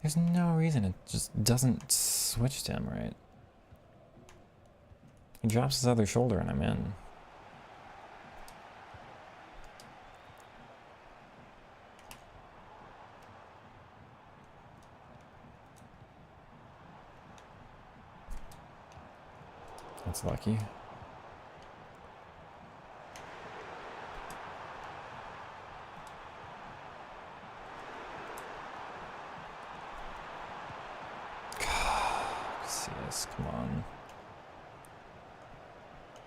There's no reason it just doesn't switch to him right. He drops his other shoulder and I'm in. That's lucky. CS, come on.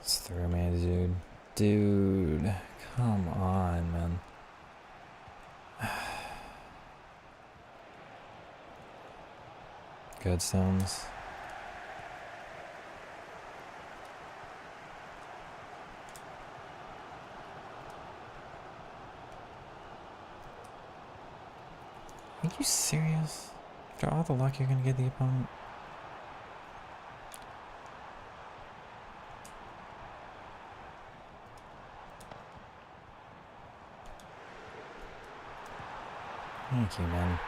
It's through me, dude. Dude, come on, man. Good stones. Are you serious? After all the luck you're gonna get the opponent. Thank you, man.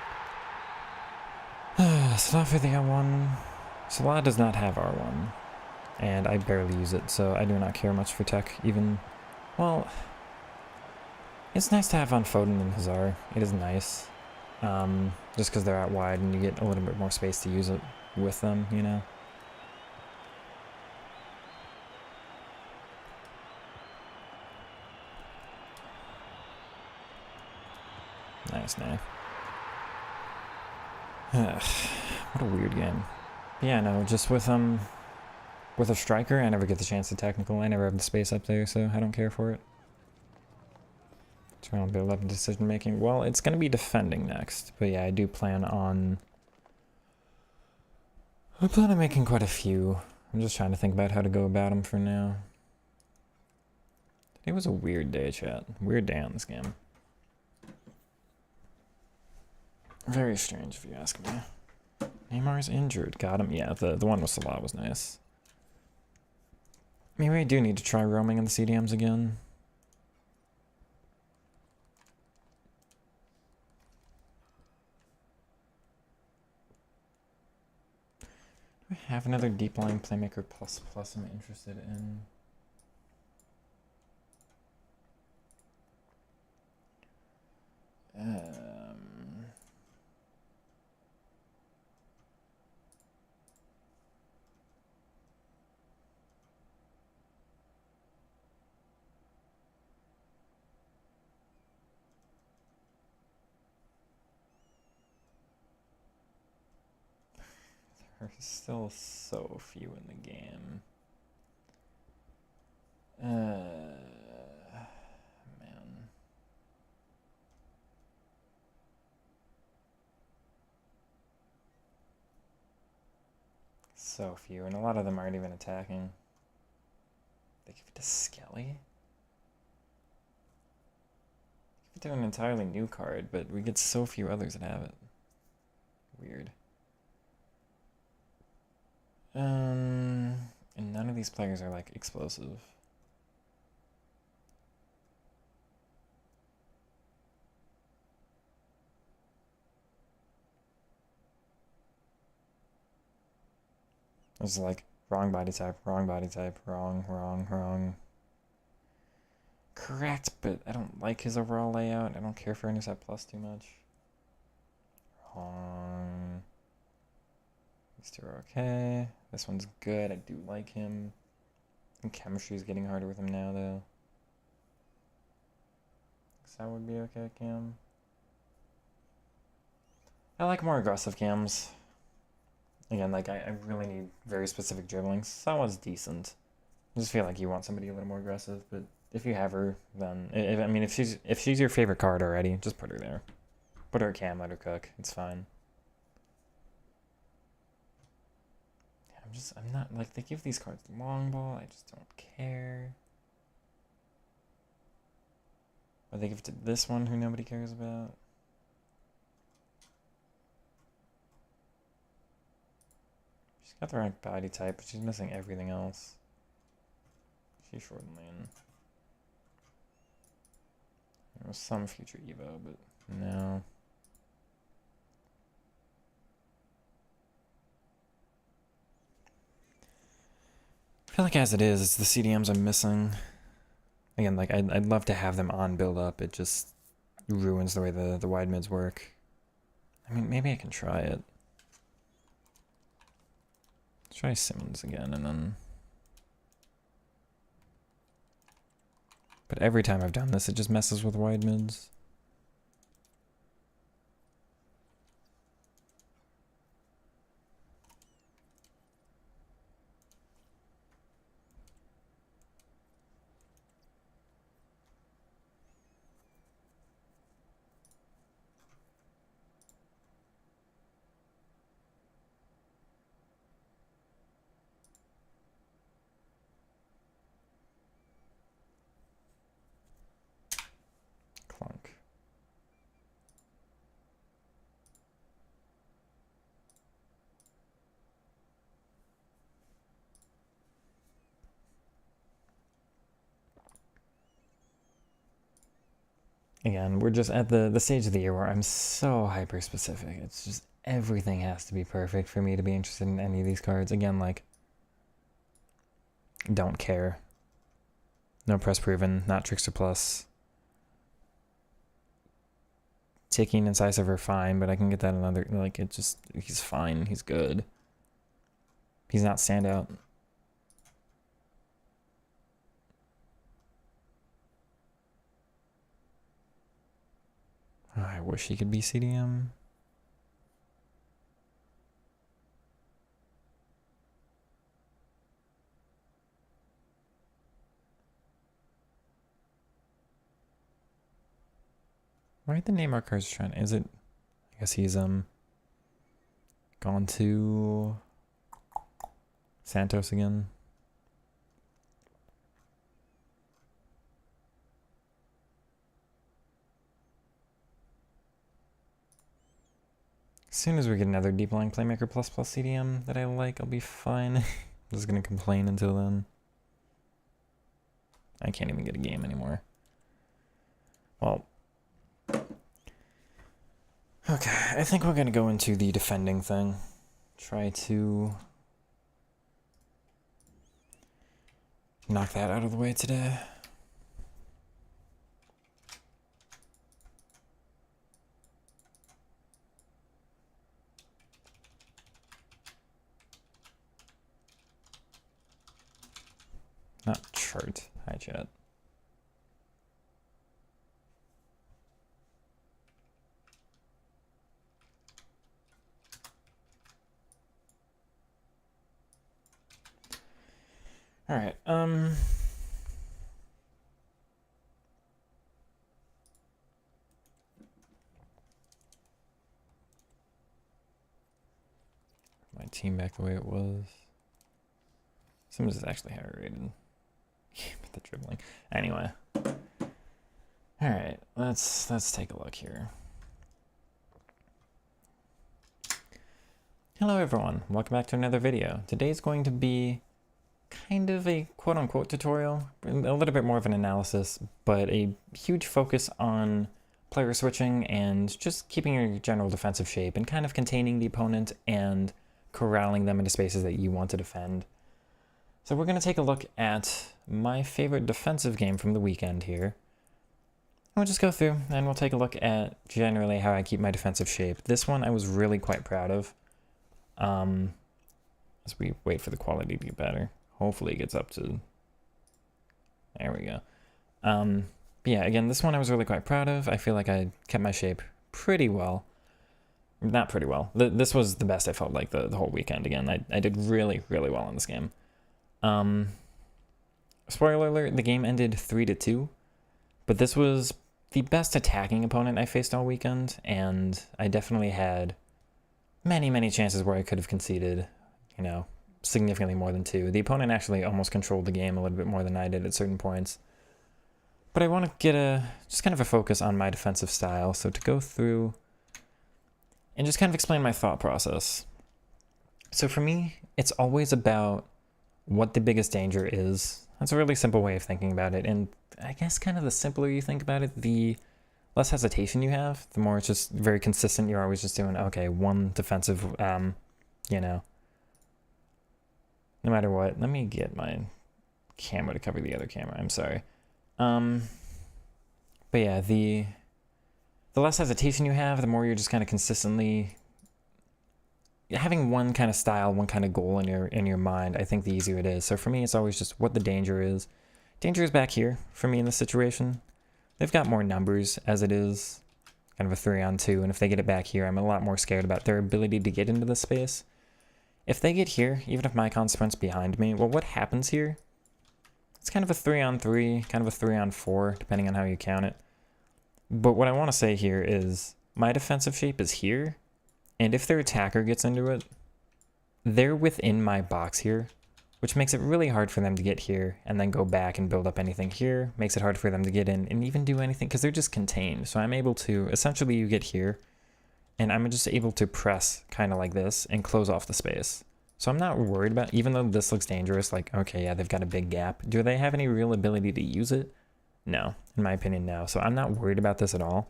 Salah for the R1. Salah does not have R1. And I barely use it, so I do not care much for tech, even... Well... It's nice to have on Foden and Hazard. It is nice. Just because they're out wide and you get a little bit more space to use it with them, you know? Nice, man. What a weird game. Yeah, no, just with a striker, I never get the chance to technical. I never have the space up there, so I don't care for it. Trying to build up decision making. Well, it's going to be defending next, but yeah, I do plan on... I plan on making quite a few. I'm just trying to think about how to go about them for now. It was a weird day, chat. Weird day on this game. Very strange, if you ask me. Neymar's injured. Got him. Yeah, the one with Salah was nice. Maybe I do need to try roaming in the CDMs again. Do I have another deep line playmaker plus I'm interested in? There's still so few in the game. Man. So few, and a lot of them aren't even attacking. They give it to Skelly? Give it to an entirely new card, but we get so few others that have it. Weird. And none of these players are like explosive. It's like wrong body type, wrong body type, wrong, wrong, wrong. Correct, but I don't like his overall layout. I don't care for Intercept Plus too much. Wrong. These two are okay. This one's good. I do like him. And chemistry is getting harder with him now, though. Guess that would be okay, Cam. I like more aggressive cams. Again, like, I really need very specific dribbling. Salah's decent. I just feel like you want somebody a little more aggressive, but if you have her, then... if she's your favorite card already, just put her there. Put her at cam, let her cook. It's fine. I'm not, like, they give these cards long ball, I just don't care. Or they give it to this one who nobody cares about. She's got the right body type, but she's missing everything else. She's short and lean. There was some future Evo, but no. I feel like as it is, it's the CDMs I'm missing. Again, like, I'd love to have them on build up. It just ruins the way the wide mids work. I mean, maybe I can try it. Let's try Simmons again, and then... But every time I've done this, it just messes with wide mids. Clunk. Again, we're just at the stage of the year where I'm so hyper specific. It's just everything has to be perfect for me to be interested in any of these cards. Again, like, don't care. No press proven, not Trickster Plus. Ticking Incisive are fine, but I can get that another, like, it just, he's fine, he's good. He's not standout. Oh, I wish he could be CDM. Why the name our cards trying? Is it? I guess he's gone to Santos again. As soon as we get another Deep Line Playmaker plus CDM that I like, I'll be fine. I'm just gonna complain until then. I can't even get a game anymore. Well, okay, I think we're gonna go into the defending thing. Try to knock that out of the way today. Not chart. Hi, chat. All right. My team back the way it was. Simmons is actually higher rated. The dribbling. Anyway. All right. Let's take a look here. Hello everyone. Welcome back to another video. Today's going to be kind of a quote-unquote tutorial, a little bit more of an analysis, but a huge focus on player switching and just keeping your general defensive shape and kind of containing the opponent and corralling them into spaces that you want to defend. So we're going to take a look at my favorite defensive game from the weekend here. We'll just go through and we'll take a look at generally how I keep my defensive shape. This one I was really quite proud of. As we wait for the quality to get better. Hopefully it gets up to, there we go. But yeah, again, this one I was really quite proud of. I feel like I kept my shape pretty well. Not pretty well. This was the best I felt like the whole weekend. Again, I did really, really well in this game. Spoiler alert, the game ended 3-2, but this was the best attacking opponent I faced all weekend, and I definitely had many, many chances where I could have conceded, you know, significantly more than 2. The opponent actually almost controlled the game a little bit more than I did at certain points. But I want to get just kind of a focus on my defensive style. So to go through and just kind of explain my thought process. So for me, it's always about what the biggest danger is. That's a really simple way of thinking about it. And I guess kind of the simpler you think about it, the less hesitation you have, the more it's just very consistent. You're always just doing, okay, one defensive, you know, no matter what. Let me get my camera to cover the other camera. I'm sorry. But yeah, the less hesitation you have, the more you're just kind of consistently having one kind of style, one kind of goal in your mind. I think the easier it is. So for me, it's always just what the danger is. Danger is back here for me in this situation. They've got more numbers as it is, kind of a 3-on-2, and if they get it back here, I'm a lot more scared about their ability to get into the space. If they get here, even if Mycon sprints behind me, well, what happens here? It's kind of a 3-on-3, kind of a 3-on-4, depending on how you count it. But what I want to say here is my defensive shape is here, and if their attacker gets into it, they're within my box here, which makes it really hard for them to get here and then go back and build up anything here. Makes it hard for them to get in and even do anything because they're just contained. So I'm able to, essentially you get here, and I'm just able to press kind of like this and close off the space. So I'm not worried about, even though this looks dangerous, like, okay, yeah, they've got a big gap. Do they have any real ability to use it? No. In my opinion, no. So I'm not worried about this at all.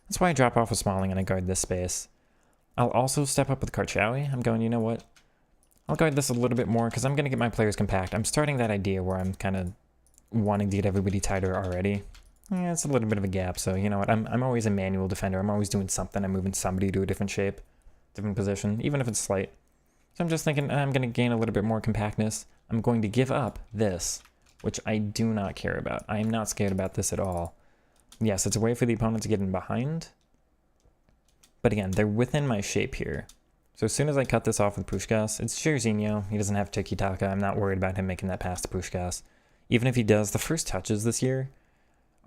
That's why I drop off with Smalling and I guard this space. I'll also step up with Karchawi. I'm going, you know what? I'll guard this a little bit more because I'm going to get my players compact. I'm starting that idea where I'm kind of wanting to get everybody tighter already. Yeah, it's a little bit of a gap, so you know what? I'm always a manual defender. I'm always doing something. I'm moving somebody to a different shape, different position, even if it's slight. So I'm just thinking I'm going to gain a little bit more compactness. I'm going to give up this, which I do not care about. I am not scared about this at all. Yes, it's a way for the opponent to get in behind. But again, they're within my shape here. So as soon as I cut this off with Puskás, it's Jairzinho. He doesn't have Tiki-Taka. I'm not worried about him making that pass to Puskás. Even if he does, the first touches this year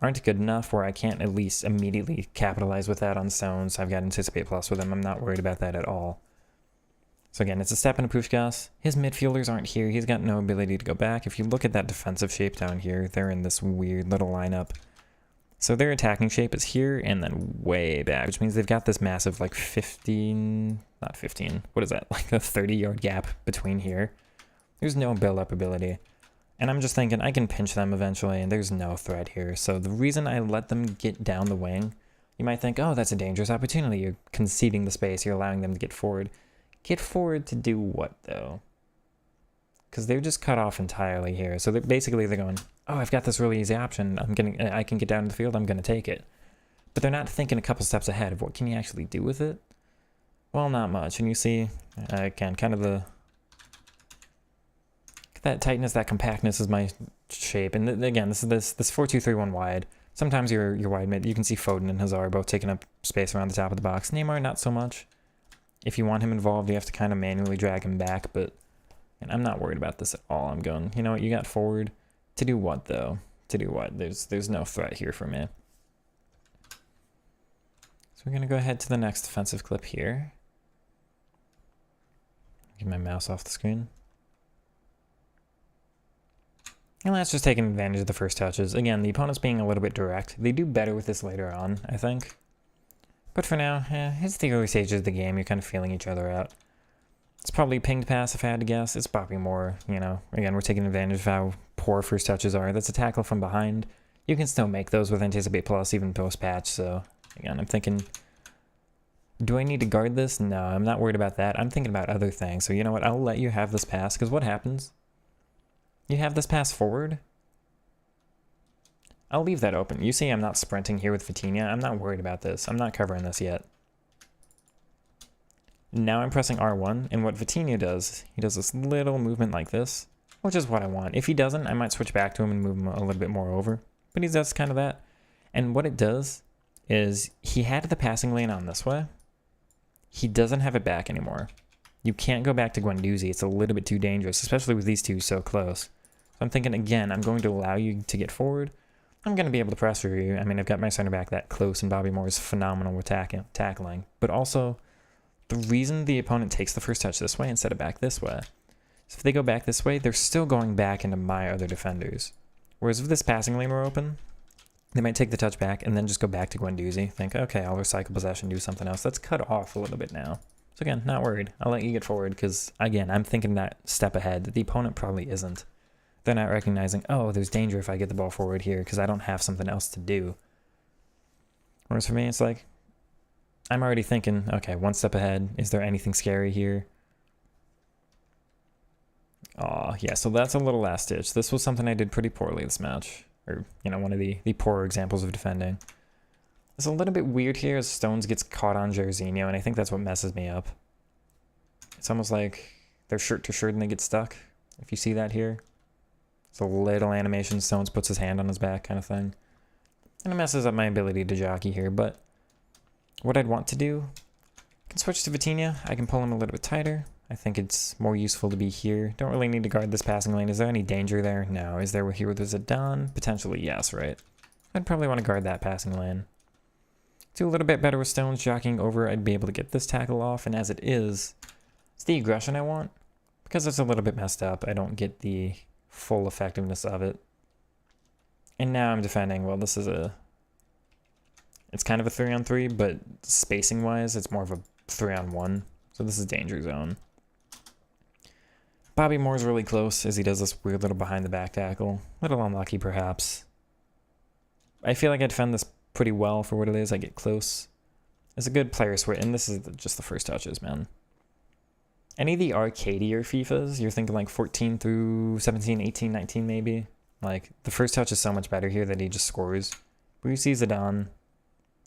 aren't good enough where I can't at least immediately capitalize with that on stones. I've got Anticipate Plus with him. I'm not worried about that at all. So again, it's a step into Puskás. His midfielders aren't here. He's got no ability to go back. If you look at that defensive shape down here, they're in this weird little lineup. So their attacking shape is here and then way back, which means they've got this massive like 15, not 15, what is that? Like a 30-yard gap between here. There's no build-up ability. And I'm just thinking I can pinch them eventually and there's no threat here. So the reason I let them get down the wing, you might think, oh, that's a dangerous opportunity. You're conceding the space. You're allowing them to get forward. Get forward to do what though? Because they're just cut off entirely here. So they're going, oh, I've got this really easy option. I can get down to the field. I'm going to take it. But they're not thinking a couple steps ahead of what can you actually do with it? Well, not much. And you see, again, kind of that tightness, that compactness is my shape. And again, this 4-2-3-1 wide. Sometimes your wide mid, you can see Foden and Hazard both taking up space around the top of the box. Neymar, not so much. If you want him involved, you have to kind of manually drag him back, but and I'm not worried about this at all. I'm going, you know what, you got forward. To do what, though? To do what? There's no threat here for me. So we're going to go ahead to the next defensive clip here. Get my mouse off the screen. And that's just taking advantage of the first touches. Again, the opponent's being a little bit direct. They do better with this later on, I think. But for now, it's the early stages of the game. You're kind of feeling each other out. It's probably pinged pass if I had to guess. It's Bobby Moore, you know. Again, we're taking advantage of how poor first touches are. That's a tackle from behind. You can still make those with Anticipate Plus, even post-patch. So, again, I'm thinking, do I need to guard this? No, I'm not worried about that. I'm thinking about other things. So, you know what? I'll let you have this pass, because what happens? You have this pass forward. I'll leave that open. You see I'm not sprinting here with Vitinha. I'm not worried about this. I'm not covering this yet. Now I'm pressing R1, and what Vitinha does, he does this little movement like this, which is what I want. If he doesn't, I might switch back to him and move him a little bit more over. But he does kind of that. And what it does is he had the passing lane on this way. He doesn't have it back anymore. You can't go back to Guendouzi. It's a little bit too dangerous, especially with these two so close. So I'm thinking, again, I'm going to allow you to get forward. I'm going to be able to press for you. I mean, I've got my center back that close, and Bobby Moore is phenomenal with tackling. But also, the reason the opponent takes the first touch this way instead of back this way, so if they go back this way, they're still going back into my other defenders. Whereas if this passing lane were open, they might take the touch back and then just go back to Guendouzi. Think, okay, I'll recycle possession, do something else. That's cut off a little bit now. So again, not worried. I'll let you get forward because, again, I'm thinking that step ahead. The opponent probably isn't. They're not recognizing, oh, there's danger if I get the ball forward here because I don't have something else to do. Whereas for me, it's like, I'm already thinking, okay, one step ahead. Is there anything scary here? Aw, yeah, so that's a little last ditch. This was something I did pretty poorly this match. Or, you know, one of the poorer examples of defending. It's a little bit weird here as Stones gets caught on Jairzinho, and I think that's what messes me up. It's almost like they're shirt to shirt and they get stuck. If you see that here. It's a little animation, Stones puts his hand on his back kind of thing. And it messes up my ability to jockey here, but what I'd want to do, I can switch to Vitinha. I can pull him a little bit tighter. I think it's more useful to be here. Don't really need to guard this passing lane. Is there any danger there? No. Is there here where there's a Don? Potentially, yes, right? I'd probably want to guard that passing lane. Do a little bit better with Stones jockeying over. I'd be able to get this tackle off, and as it is, it's the aggression I want. Because it's a little bit messed up, I don't get the full effectiveness of it. And now I'm defending. Well, this is it's kind of a 3-on-3, but spacing-wise, it's more of a 3-on-1. So this is danger zone. Bobby Moore's really close as he does this weird little behind-the-back tackle. A little unlucky, perhaps. I feel like I defend this pretty well for what it is. I get close. It's a good player switch, and this is just the first touches, man. Any of the arcadier FIFAs, you're thinking like 14 through 17, 18, 19 maybe. Like, the first touch is so much better here that he just scores. But you see Zidane,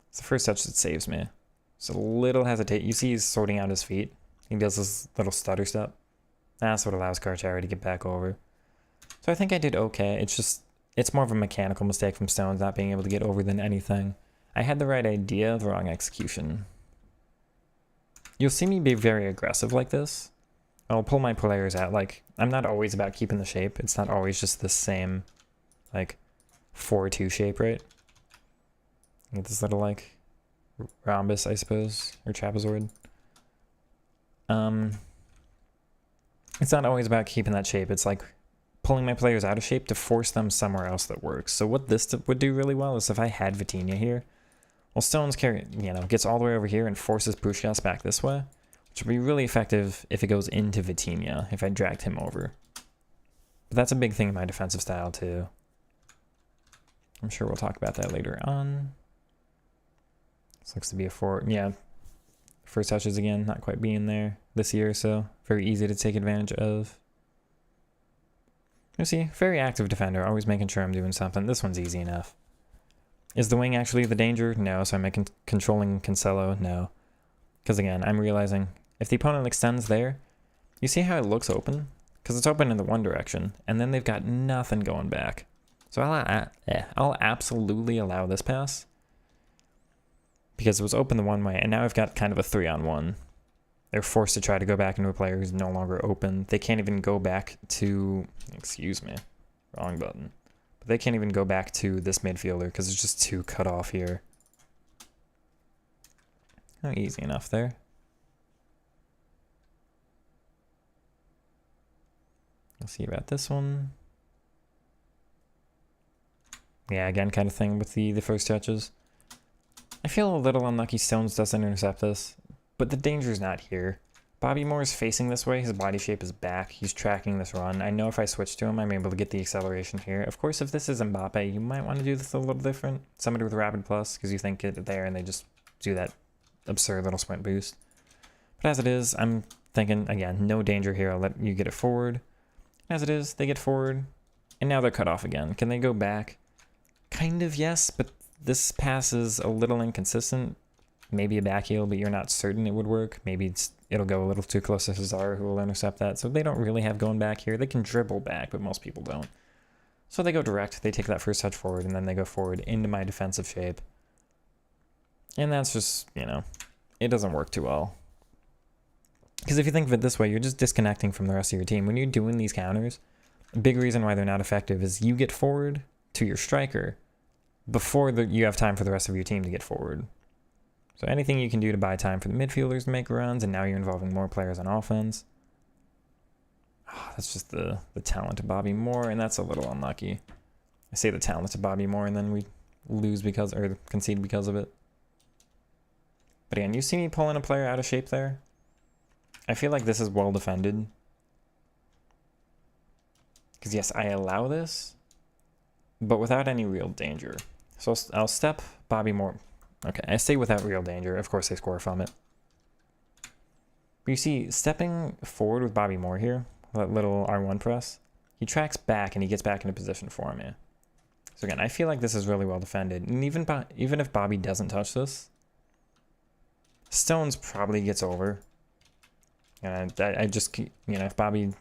it's the first touch that saves me. So a little hesitate. You see he's sorting out his feet. He does this little stutter step. That's what allows Karchari to get back over. So I think I did okay. It's more of a mechanical mistake from Stones not being able to get over than anything. I had the right idea, the wrong execution. You'll see me be very aggressive like this. I'll pull my players out. Like, I'm not always about keeping the shape. It's not always just the same, like, 4-2 shape, right? Get this little, like, rhombus, I suppose, or trapezoid. It's not always about keeping that shape. It's like pulling my players out of shape to force them somewhere else that works. So what this would do really well is if I had Vitinha here, well, Stones gets all the way over here and forces Puskás back this way, which would be really effective if it goes into Vitinha, if I dragged him over. But that's a big thing in my defensive style too. I'm sure we'll talk about that later on. This looks to be a 4. Yeah, first touches again, not quite being there this year, so very easy to take advantage of. You see, very active defender, always making sure I'm doing something. This one's easy enough. Is the wing actually the danger? No. So I'm controlling Cancelo? No. Because again, I'm realizing if the opponent extends there, you see how it looks open? Because it's open in the one direction, and then they've got nothing going back. So I'll absolutely allow this pass. Because it was open the one way, and now I've got kind of a 3-on-1. They're forced to try to go back into a player who's no longer open. They can't even go back to... Excuse me. Wrong button. But they can't even go back to this midfielder because it's just too cut off here. Oh, easy enough there. We'll see about this one. Yeah, again, kind of thing with the first touches. I feel a little unlucky Stones doesn't intercept this, but the danger's not here. Bobby Moore is facing this way, his body shape is back, he's tracking this run. I know if I switch to him, I'm able to get the acceleration here. Of course, if this is Mbappe, you might want to do this a little different. Somebody with Rapid Plus, because you think it there and they just do that absurd little sprint boost. But as it is, I'm thinking, again, no danger here, I'll let you get it forward. As it is, they get forward, and now they're cut off again. Can they go back? Kind of, yes, but this pass is a little inconsistent. Maybe a back heel, but you're not certain it would work. Maybe it'll go a little too close to Hazard, who will intercept that. So they don't really have going back here. They can dribble back, but most people don't. So they go direct. They take that first touch forward, and then they go forward into my defensive shape. And that's just, it doesn't work too well. Because if you think of it this way, you're just disconnecting from the rest of your team. When you're doing these counters, a big reason why they're not effective is you get forward to your striker before you have time for the rest of your team to get forward. So anything you can do to buy time for the midfielders to make runs, and now you're involving more players on offense. Oh, that's just the talent of Bobby Moore, and that's a little unlucky. I say the talent of Bobby Moore, and then we lose or concede because of it. But again, you see me pulling a player out of shape there? I feel like this is well defended. Because yes, I allow this, but without any real danger. So I'll step Bobby Moore. Okay, I say without real danger. Of course they score from it. But you see, stepping forward with Bobby Moore here, that little R1 press, he tracks back and he gets back into position for me. So again, I feel like this is really well defended. And even if Bobby doesn't touch this, Stones probably gets over. And I just, if Bobby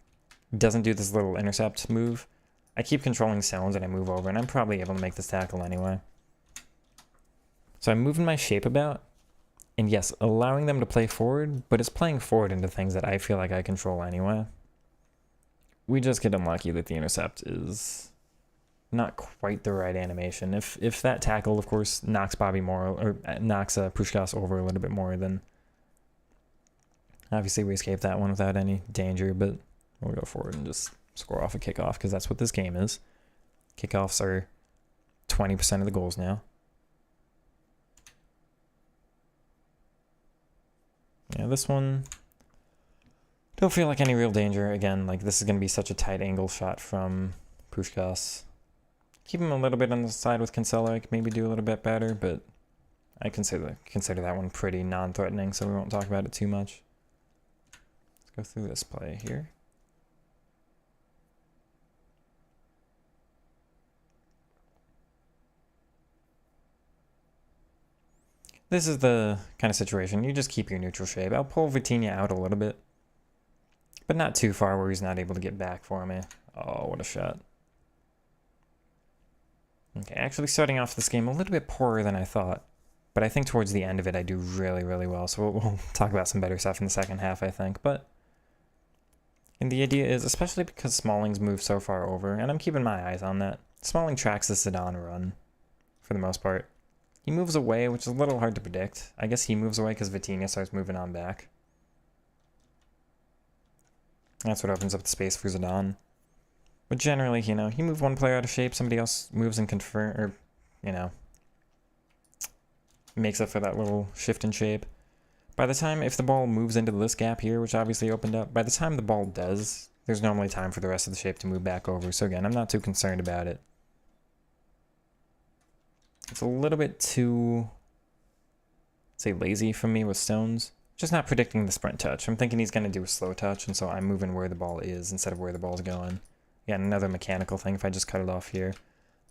doesn't do this little intercept move, I keep controlling Stones and I move over, and I'm probably able to make this tackle anyway. So I'm moving my shape about, and yes, allowing them to play forward, but it's playing forward into things that I feel like I control anyway. We just get unlucky that the intercept is not quite the right animation. If that tackle, of course, knocks Bobby Moore, or knocks Puskás over a little bit more, then obviously we escape that one without any danger, but we'll go forward and just score off a kickoff, because that's what this game is. Kickoffs are 20% of the goals now. Yeah, this one, don't feel like any real danger. Again, like this is going to be such a tight angle shot from Puskás. Keep him a little bit on the side with Cancelo. I could maybe do a little bit better, but I consider that one pretty non-threatening, so we won't talk about it too much. Let's go through this play here. This is the kind of situation, you just keep your neutral shape. I'll pull Vitinha out a little bit, but not too far where he's not able to get back for me. Oh, what a shot. Okay, actually starting off this game a little bit poorer than I thought, but I think towards the end of it I do really, really well, so we'll talk about some better stuff in the second half, I think. And the idea is, especially because Smalling's moved so far over, and I'm keeping my eyes on that, Smalling tracks the Zidane run, for the most part. He moves away, which is a little hard to predict. I guess he moves away because Vitinha starts moving on back. That's what opens up the space for Zidane. But generally, you know, he moves one player out of shape, somebody else moves and confirm, or, you know, makes up for that little shift in shape. By the time, if the ball moves into this gap here, which obviously opened up, by the time the ball does, there's normally time for the rest of the shape to move back over. So again, I'm not too concerned about it. It's a little bit too, say, lazy for me with Stones. Just not predicting the sprint touch. I'm thinking he's going to do a slow touch, and so I'm moving where the ball is instead of where the ball's going. Yeah, another mechanical thing if I just cut it off here.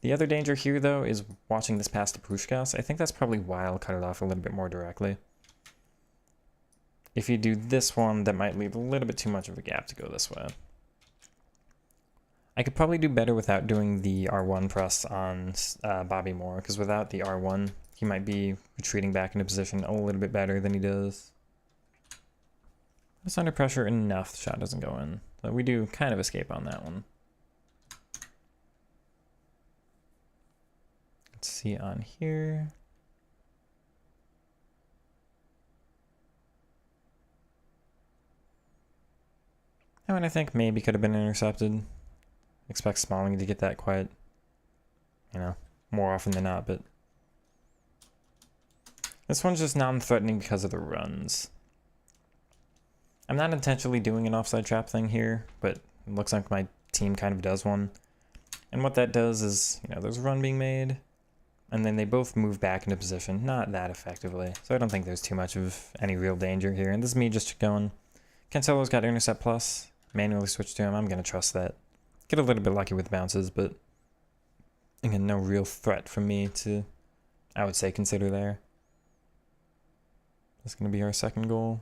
The other danger here, though, is watching this pass to Puskás. I think that's probably why I'll cut it off a little bit more directly. If you do this one, that might leave a little bit too much of a gap to go this way. I could probably do better without doing the R1 press on Bobby Moore, because without the R1, he might be retreating back into position a little bit better than he does. It's under pressure enough, the shot doesn't go in. But we do kind of escape on that one. Let's see on here. That one I think maybe could have been intercepted. Expect Smalling to get that quite, you know, more often than not, but this one's just non-threatening because of the runs. I'm not intentionally doing an offside trap thing here, but it looks like my team kind of does one. And what that does is, you know, there's a run being made, and then they both move back into position, not that effectively. So I don't think there's too much of any real danger here. And this is me just going, Cancelo's got intercept plus, manually switch to him, I'm going to trust that. Get a little bit lucky with bounces, but again, no real threat from me to, I would say, consider there. That's going to be our second goal.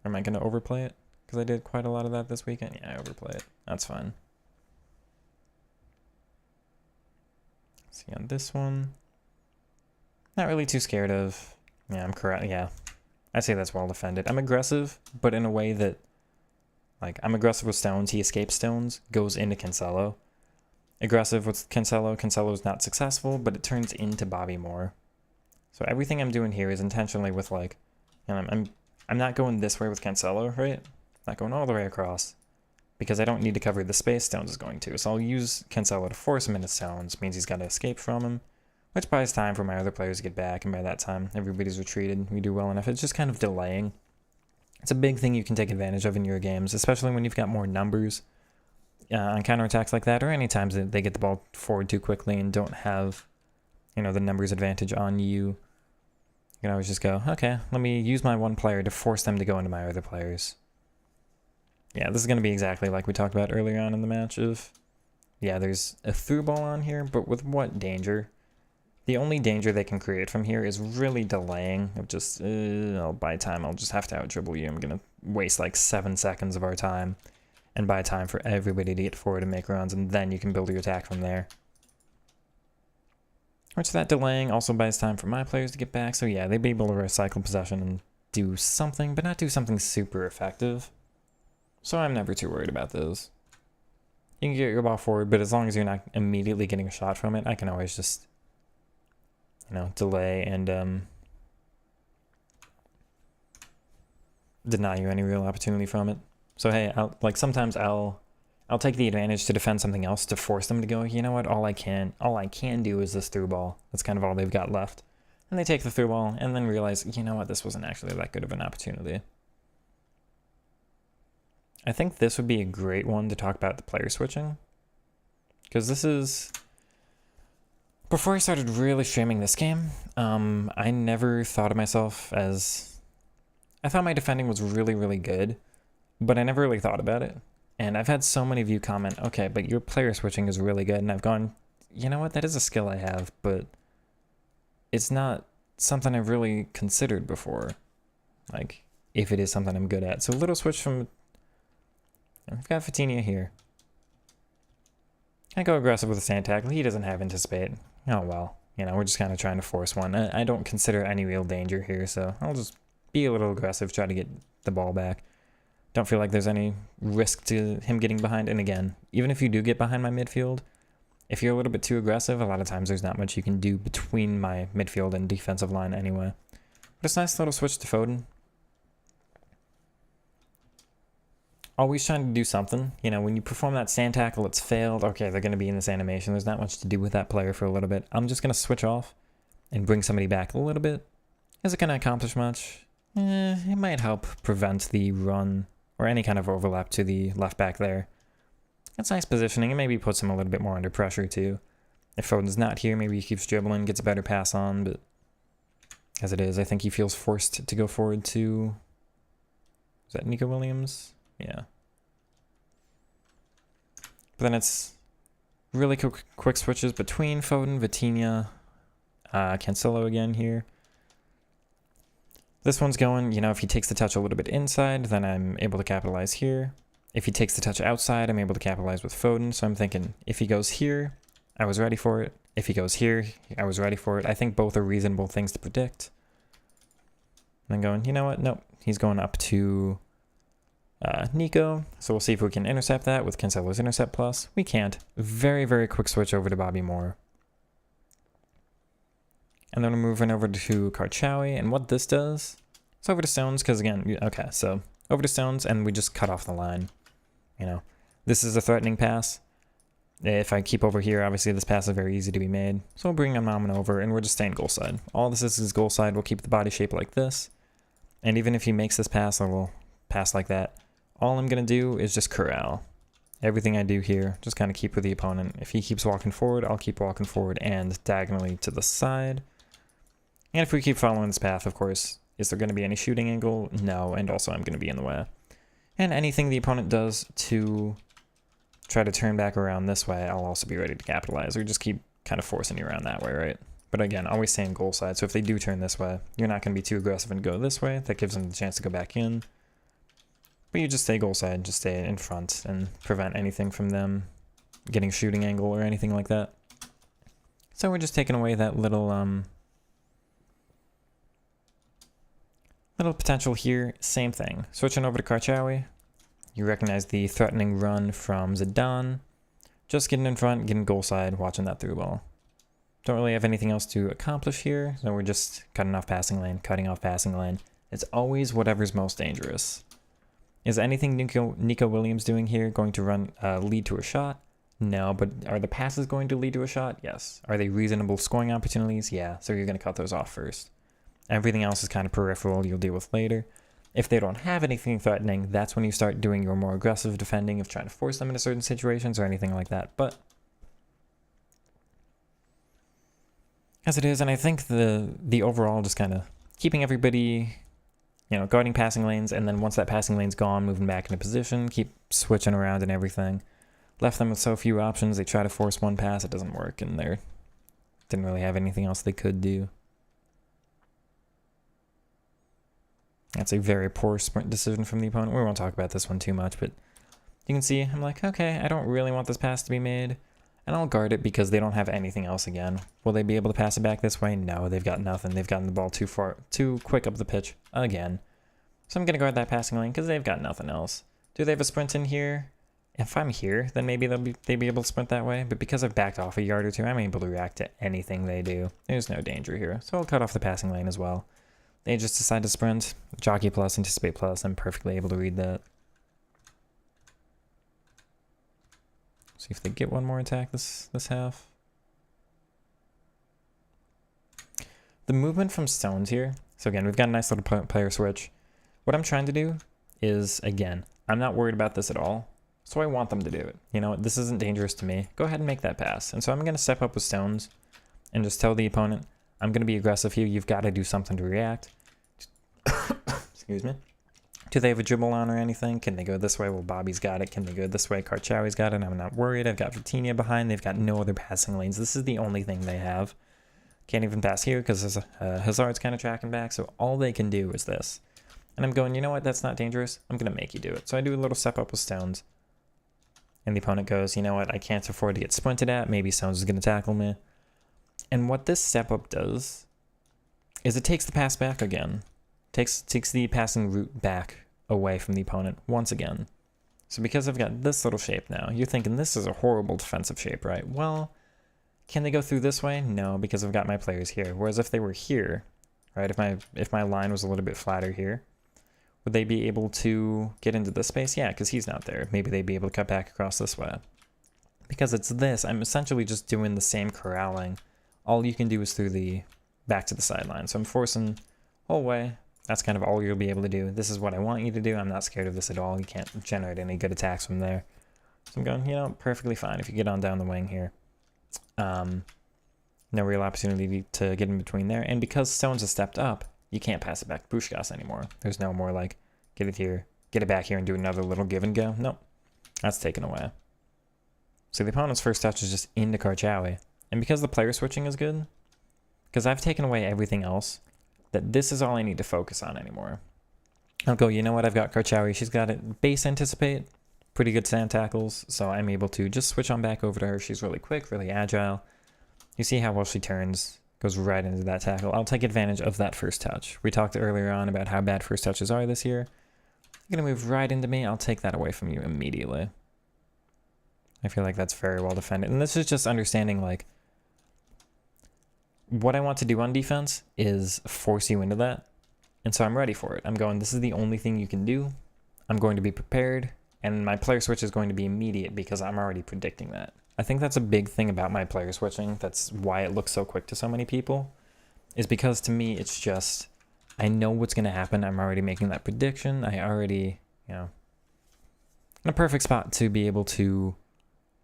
Or am I going to overplay it? Because I did quite a lot of that this weekend. Yeah, I overplay it. That's fine. Let's see on this one. Not really too scared of. Yeah, I'm correct. Yeah, I say that's well defended. I'm aggressive, but in a way that, like, I'm aggressive with Stones. He escapes Stones, goes into Cancelo. Aggressive with Cancelo. Cancelo's not successful, but it turns into Bobby Moore. So everything I'm doing here is intentionally with, like, you know, I'm not going this way with Cancelo, right? Not going all the way across, because I don't need to cover the space Stones is going to. So I'll use Cancelo to force him into Stones. Means he's got to escape from him, which buys time for my other players to get back, and by that time, everybody's retreated. We do well enough. It's just kind of delaying. It's a big thing you can take advantage of in your games, especially when you've got more numbers on counterattacks like that, or any times that they get the ball forward too quickly and don't have, you know, the numbers advantage on you. You can always just go, okay, let me use my one player to force them to go into my other players. Yeah, this is going to be exactly like we talked about earlier on in the match of, yeah, there's a through ball on here, but with what danger? The only danger they can create from here is really delaying of just, I'll buy time, I'll just have to out-dribble you. I'm going to waste like 7 seconds of our time and buy time for everybody to get forward and make runs, and then you can build your attack from there. Which that delaying also buys time for my players to get back, so yeah, they'd be able to recycle possession and do something, but not do something super effective. So I'm never too worried about those. You can get your ball forward, but as long as you're not immediately getting a shot from it, I can always just, you know, delay and deny you any real opportunity from it. So hey, sometimes I'll take the advantage to defend something else to force them to go, you know what, all I can do is this through ball. That's kind of all they've got left. And they take the through ball and then realize, you know what, this wasn't actually that good of an opportunity. I think this would be a great one to talk about the player switching. Because this is, Before I started really streaming this game, I never thought of myself as... I thought my defending was really, really good, but I never really thought about it. And I've had so many of you comment, okay, but your player switching is really good, and I've gone, you know what, that is a skill I have, but it's not something I've really considered before. Like, if it is something I'm good at. So a little switch from... I've got Vitinha here. I go aggressive with a sand tackle. He doesn't have anticipate. Oh well. You know, we're just kind of trying to force one. I don't consider any real danger here, so I'll just be a little aggressive, try to get the ball back. Don't feel like there's any risk to him getting behind. And again, even if you do get behind my midfield, if you're a little bit too aggressive, a lot of times there's not much you can do between my midfield and defensive line anyway. But it's a nice little switch to Foden. Always trying to do something. You know, when you perform that sand tackle, it's failed. Okay, they're going to be in this animation. There's not much to do with that player for a little bit. I'm just going to switch off and bring somebody back a little bit. Is it going to accomplish much? It might help prevent the run or any kind of overlap to the left back there. That's nice positioning. It maybe puts him a little bit more under pressure too. If Foden's not here, maybe he keeps dribbling, gets a better pass on, but as it is, I think he feels forced to go forward to... Is that Nico Williams? Yeah. But then it's really quick switches between Foden, Vitinha, Cancelo again here. This one's going, you know, if he takes the touch a little bit inside, then I'm able to capitalize here. If he takes the touch outside, I'm able to capitalize with Foden. So I'm thinking, if he goes here, I was ready for it. If he goes here, I was ready for it. I think both are reasonable things to predict. And then going, you know what? Nope. He's going up to Nico. So we'll see if we can intercept that with Cancelo's intercept plus. We can't. Very, very quick switch over to Bobby Moore. And then we're moving over to Karchawi. And what this does, it's over to Stones, because again, okay, so over to Stones, and we just cut off the line. You know, this is a threatening pass. If I keep over here, obviously this pass is very easy to be made. So we'll bring Amman over, and we're just staying goal side. All this is goal side. We'll keep the body shape like this. And even if he makes this pass, or we'll pass like that, all I'm going to do is just corral. Everything I do here, just kind of keep with the opponent. If he keeps walking forward, I'll keep walking forward and diagonally to the side. And if we keep following this path, of course, is there going to be any shooting angle? No, and also I'm going to be in the way. And anything the opponent does to try to turn back around this way, I'll also be ready to capitalize. Or just keep kind of forcing you around that way, right? But again, always staying goal side. So if they do turn this way, you're not going to be too aggressive and go this way. That gives them the chance to go back in. But you just stay goal side, just stay in front and prevent anything from them getting a shooting angle or anything like that. So we're just taking away that little potential here. Same thing. Switching over to Karchawi. You recognize the threatening run from Zidane. Just getting in front, getting goal side, watching that through ball. Don't really have anything else to accomplish here, so we're just cutting off passing lane, cutting off passing lane. It's always whatever's most dangerous. Is anything Nico Williams doing here going to run lead to a shot? No, but are the passes going to lead to a shot? Yes. Are they reasonable scoring opportunities? Yeah, so you're going to cut those off first. Everything else is kind of peripheral, you'll deal with later. If they don't have anything threatening, that's when you start doing your more aggressive defending of trying to force them into certain situations or anything like that. But as it is, and I think the overall just kind of keeping everybody, you know, guarding passing lanes, and then once that passing lane's gone, moving back into position, keep switching around and everything. Left them with so few options, they try to force one pass, it doesn't work, and they didn't really have anything else they could do. That's a very poor sprint decision from the opponent. We won't talk about this one too much, but you can see I'm like, okay, I don't really want this pass to be made, and I'll guard it because they don't have anything else again. Will they be able to pass it back this way? No, they've got nothing. They've gotten the ball too quick up the pitch again. So I'm going to guard that passing lane because they've got nothing else. Do they have a sprint in here? If I'm here, then maybe they'd be able to sprint that way, but because I've backed off a yard or two, I'm able to react to anything they do. There's no danger here, so I'll cut off the passing lane as well. They just decide to sprint, jockey plus, anticipate plus. I'm perfectly able to read that. See if they get one more attack this half. The movement from Stones here. So again, we've got a nice little player switch. What I'm trying to do is, again, I'm not worried about this at all. So I want them to do it. You know, this isn't dangerous to me. Go ahead and make that pass. And so I'm going to step up with Stones. and just tell the opponent, I'm going to be aggressive here. You've got to do something to react. Excuse me. Do they have a dribble on or anything? Can they go this way? Well, Bobby's got it. Can they go this way? Karchawi's got it. I'm not worried. I've got Vitinha behind. They've got no other passing lanes. This is the only thing they have. Can't even pass here because Hazard's kind of tracking back. So all they can do is this. And I'm going, you know what? That's not dangerous. I'm going to make you do it. So I do a little step up with Stones. And the opponent goes, you know what? I can't afford to get sprinted at. Maybe Stones is going to tackle me. And what this step up does is it takes the pass back again. Takes the passing route back away from the opponent once again. So because I've got this little shape now, you're thinking this is a horrible defensive shape, right? Well, can they go through this way? No, because I've got my players here. Whereas if they were here, right, if my line was a little bit flatter here, would they be able to get into this space? Yeah, because he's not there. Maybe they'd be able to cut back across this way. Because it's this, I'm essentially just doing the same corralling. All you can do is through the back to the sideline. So I'm forcing whole way. That's kind of all you'll be able to do. This is what I want you to do. I'm not scared of this at all. You can't generate any good attacks from there. So I'm going, you know, perfectly fine if you get on down the wing here. No real opportunity to get in between there. And because Stones has stepped up, you can't pass it back to Puskás anymore. There's no more like, get it here, get it back here and do another little give and go. Nope, that's taken away. So the opponent's first touch is just into Karchawi. And because the player switching is good, because I've taken away everything else, that this is all I need to focus on anymore. I'll go, you know what, I've got Karchawi, she's got it base anticipate, pretty good stand tackles, so I'm able to just switch on back over to her. She's really quick, really agile. You see how well she turns, goes right into that tackle. I'll take advantage of that first touch. We talked earlier on about how bad first touches are this year. You're gonna move right into me, I'll take that away from you immediately. I feel like that's very well defended. And this is just understanding like, what I want to do on defense is force you into that. And so I'm ready for it. I'm going, this is the only thing you can do. I'm going to be prepared. And my player switch is going to be immediate because I'm already predicting that. I think that's a big thing about my player switching. That's why it looks so quick to so many people. Is because to me, it's just, I know what's going to happen. I'm already making that prediction. I already, you know, in a perfect spot to be able to,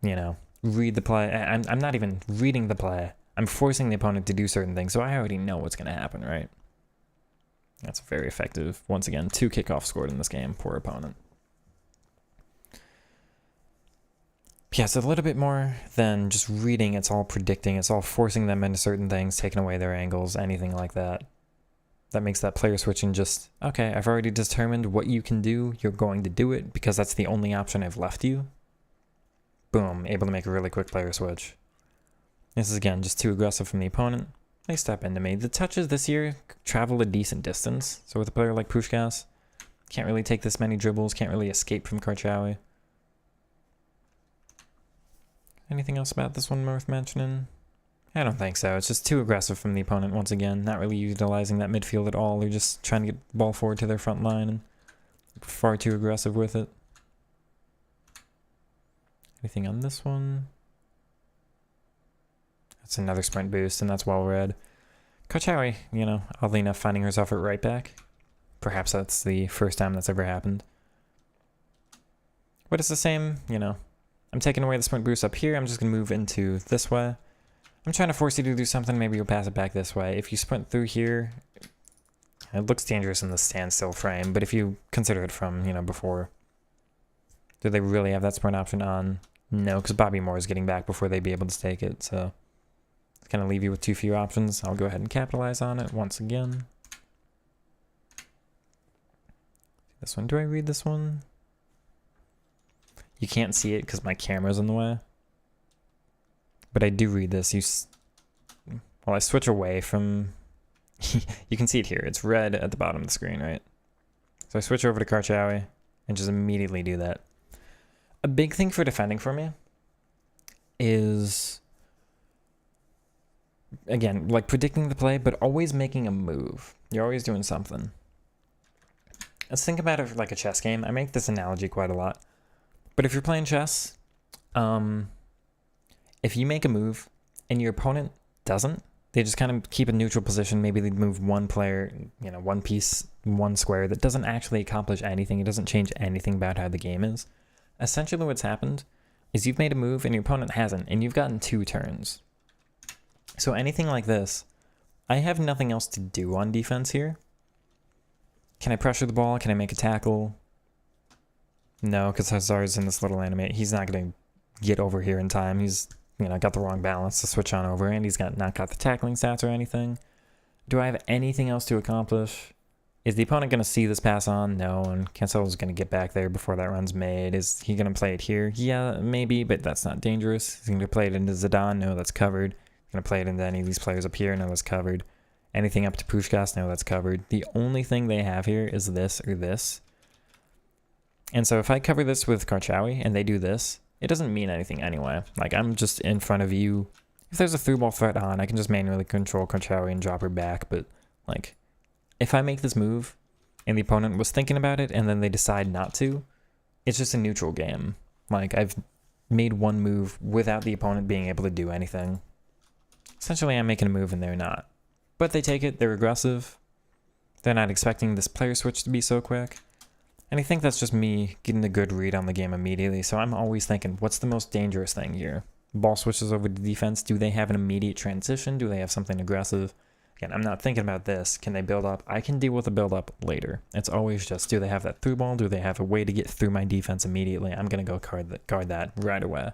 you know, read the play. I'm not even reading the play. I'm forcing the opponent to do certain things, so I already know what's going to happen, right? That's very effective. Once again, 2 kickoffs scored in this game. Poor opponent. Yeah, it's a little bit more than just reading. It's all predicting. It's all forcing them into certain things, taking away their angles, anything like that. That makes that player switching just, okay, I've already determined what you can do. You're going to do it because that's the only option I've left you. Boom, able to make a really quick player switch. This is, again, just too aggressive from the opponent. They step into me. The touches this year travel a decent distance. So with a player like Puskás, can't really take this many dribbles, can't really escape from Karchawi. Anything else about this one worth mentioning? I don't think so. It's just too aggressive from the opponent once again. Not really utilizing that midfield at all. They're just trying to get the ball forward to their front line and far too aggressive with it. Anything on this one? That's another sprint boost, and that's well read. Karchawi, you know, oddly enough, finding herself at right back. Perhaps that's the first time that's ever happened. But it's the same, you know. I'm taking away the sprint boost up here. I'm just going to move into this way. I'm trying to force you to do something. Maybe you'll pass it back this way. If you sprint through here, it looks dangerous in the standstill frame. But if you consider it from, you know, before, do they really have that sprint option on? No, because Bobby Moore is getting back before they'd be able to take it. So kind of leave you with too few options. I'll go ahead and capitalize on it once again. This one, do I read this one? You can't see it because my camera's in the way. But I do read this. Well, I switch away from... you can see it here. It's red at the bottom of the screen, right? So I switch over to Karchawi and just immediately do that. A big thing for defending for me is... again, like predicting the play, but always making a move. You're always doing something. Let's think about it like a chess game. I make this analogy quite a lot. But if you're playing chess, if you make a move and your opponent doesn't, they just kind of keep a neutral position. Maybe they move one player, you know, one piece, one square that doesn't actually accomplish anything. It doesn't change anything about how the game is. Essentially what's happened is you've made a move and your opponent hasn't, and you've gotten 2 turns. So anything like this, I have nothing else to do on defense here. Can I pressure the ball? Can I make a tackle? No, because Hazard's in this little animate. He's not going to get over here in time. He's, got the wrong balance to switch on over, and he's not got the tackling stats or anything. Do I have anything else to accomplish? Is the opponent going to see this pass on? No, and Cancelo's going to get back there before that run's made. Is he going to play it here? Yeah, maybe, but that's not dangerous. He's going to play it into Zidane? No, that's covered. He's going to play it into any of these players up here? No, that's covered. Anything up to Puskás? No, that's covered. The only thing they have here is this or this. And so if I cover this with Karchaoui and they do this, it doesn't mean anything anyway. Like, I'm just in front of you. If there's a through ball threat on, I can just manually control Karchaoui and drop her back. But, like, if I make this move and the opponent was thinking about it and then they decide not to, it's just a neutral game. Like, I've made one move without the opponent being able to do anything. Essentially, I'm making a move and they're not. But they take it, they're aggressive. They're not expecting this player switch to be so quick. And I think that's just me getting a good read on the game immediately. So I'm always thinking, what's the most dangerous thing here? Ball switches over to defense. Do they have an immediate transition? Do they have something aggressive? Again, I'm not thinking about this. Can they build up? I can deal with the build up later. It's always just, do they have that through ball? Do they have a way to get through my defense immediately? I'm going to go guard that right away.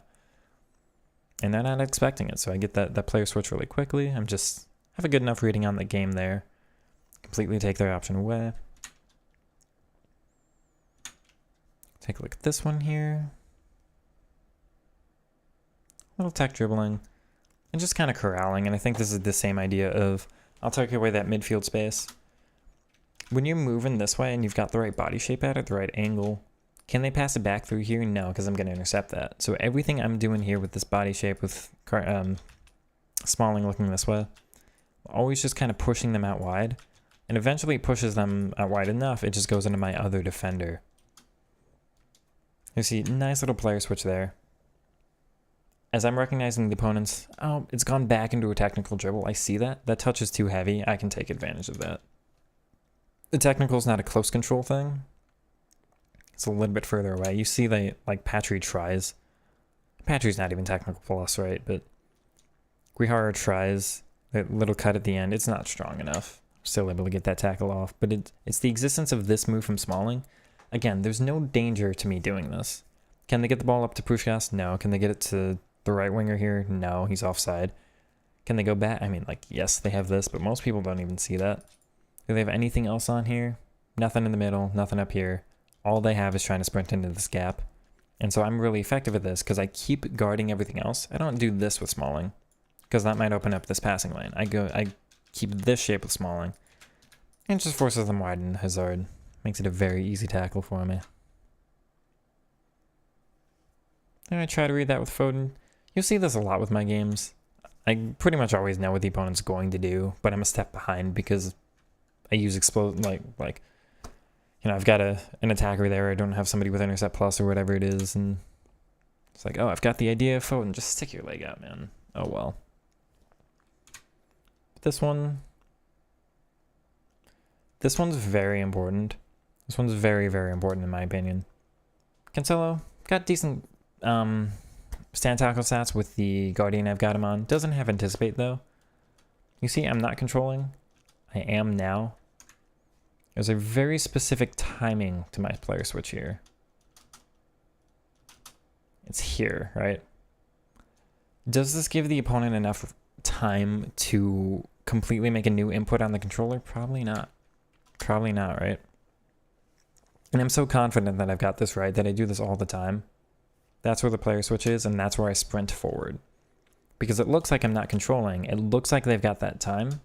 And they're not expecting it. So I get that player switch really quickly. I'm just have a good enough reading on the game there. Completely take their option away. Take a look at this one here. Little tech dribbling. And just kind of corralling. And I think this is the same idea of, I'll take away that midfield space. When you're moving this way and you've got the right body shape at it, the right angle, can they pass it back through here? No, because I'm going to intercept that. So everything I'm doing here with this body shape, with Smalling looking this way, always just kind of pushing them out wide. And eventually pushes them out wide enough, it just goes into my other defender. You see, nice little player switch there. As I'm recognizing the opponents, oh, it's gone back into a technical dribble. I see that. That touch is too heavy. I can take advantage of that. The technical is not a close control thing. It's a little bit further away. You see, Patry tries. Patry's not even technical plus, right? But Guihara tries. That little cut at the end. It's not strong enough. Still able to get that tackle off. But it's the existence of this move from Smalling. Again, there's no danger to me doing this. Can they get the ball up to Puskás? No. Can they get it to the right winger here? No, he's offside. Can they go back? I mean, yes, they have this, but most people don't even see that. Do they have anything else on here? Nothing in the middle, nothing up here. All they have is trying to sprint into this gap. And so I'm really effective at this because I keep guarding everything else. I don't do this with Smalling because that might open up this passing lane. I keep this shape with Smalling. And it just forces them wide into Hazard. Makes it a very easy tackle for me. And I try to read that with Foden. You'll see this a lot with my games. I pretty much always know what the opponent's going to do, but I'm a step behind because I use explode I've got an attacker there. I don't have somebody with intercept plus or whatever it is, and it's like, oh, I've got the idea, Foden. Just stick your leg out, man. Oh well. This one's very important. This one's very, very important in my opinion. Cancelo got decent stand tackle stats with the Guardian I've got him on. Doesn't have anticipate though. You see, I'm not controlling. I am now. There's a very specific timing to my player switch here. It's here, right? Does this give the opponent enough time to completely make a new input on the controller? Probably not. Probably not, right? And I'm so confident that I've got this right that I do this all the time. That's where the player switch is, and that's where I sprint forward. Because it looks like I'm not controlling. It looks like they've got that time.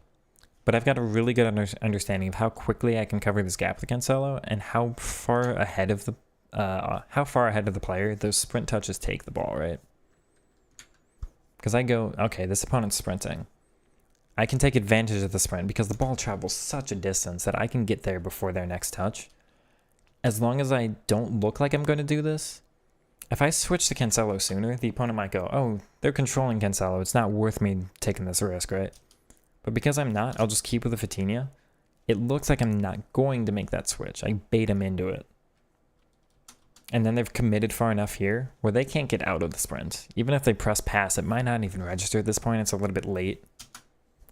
But I've got a really good understanding of how quickly I can cover this gap with Cancelo and how far ahead of the player those sprint touches take the ball, right? Because I go, okay, this opponent's sprinting. I can take advantage of the sprint because the ball travels such a distance that I can get there before their next touch. As long as I don't look like I'm going to do this, if I switch to Cancelo sooner, the opponent might go, oh, they're controlling Cancelo. It's not worth me taking this risk, right? But because I'm not, I'll just keep with the Vitinha. It looks like I'm not going to make that switch. I bait them into it. And then they've committed far enough here where they can't get out of the sprint. Even if they press pass, it might not even register at this point. It's a little bit late.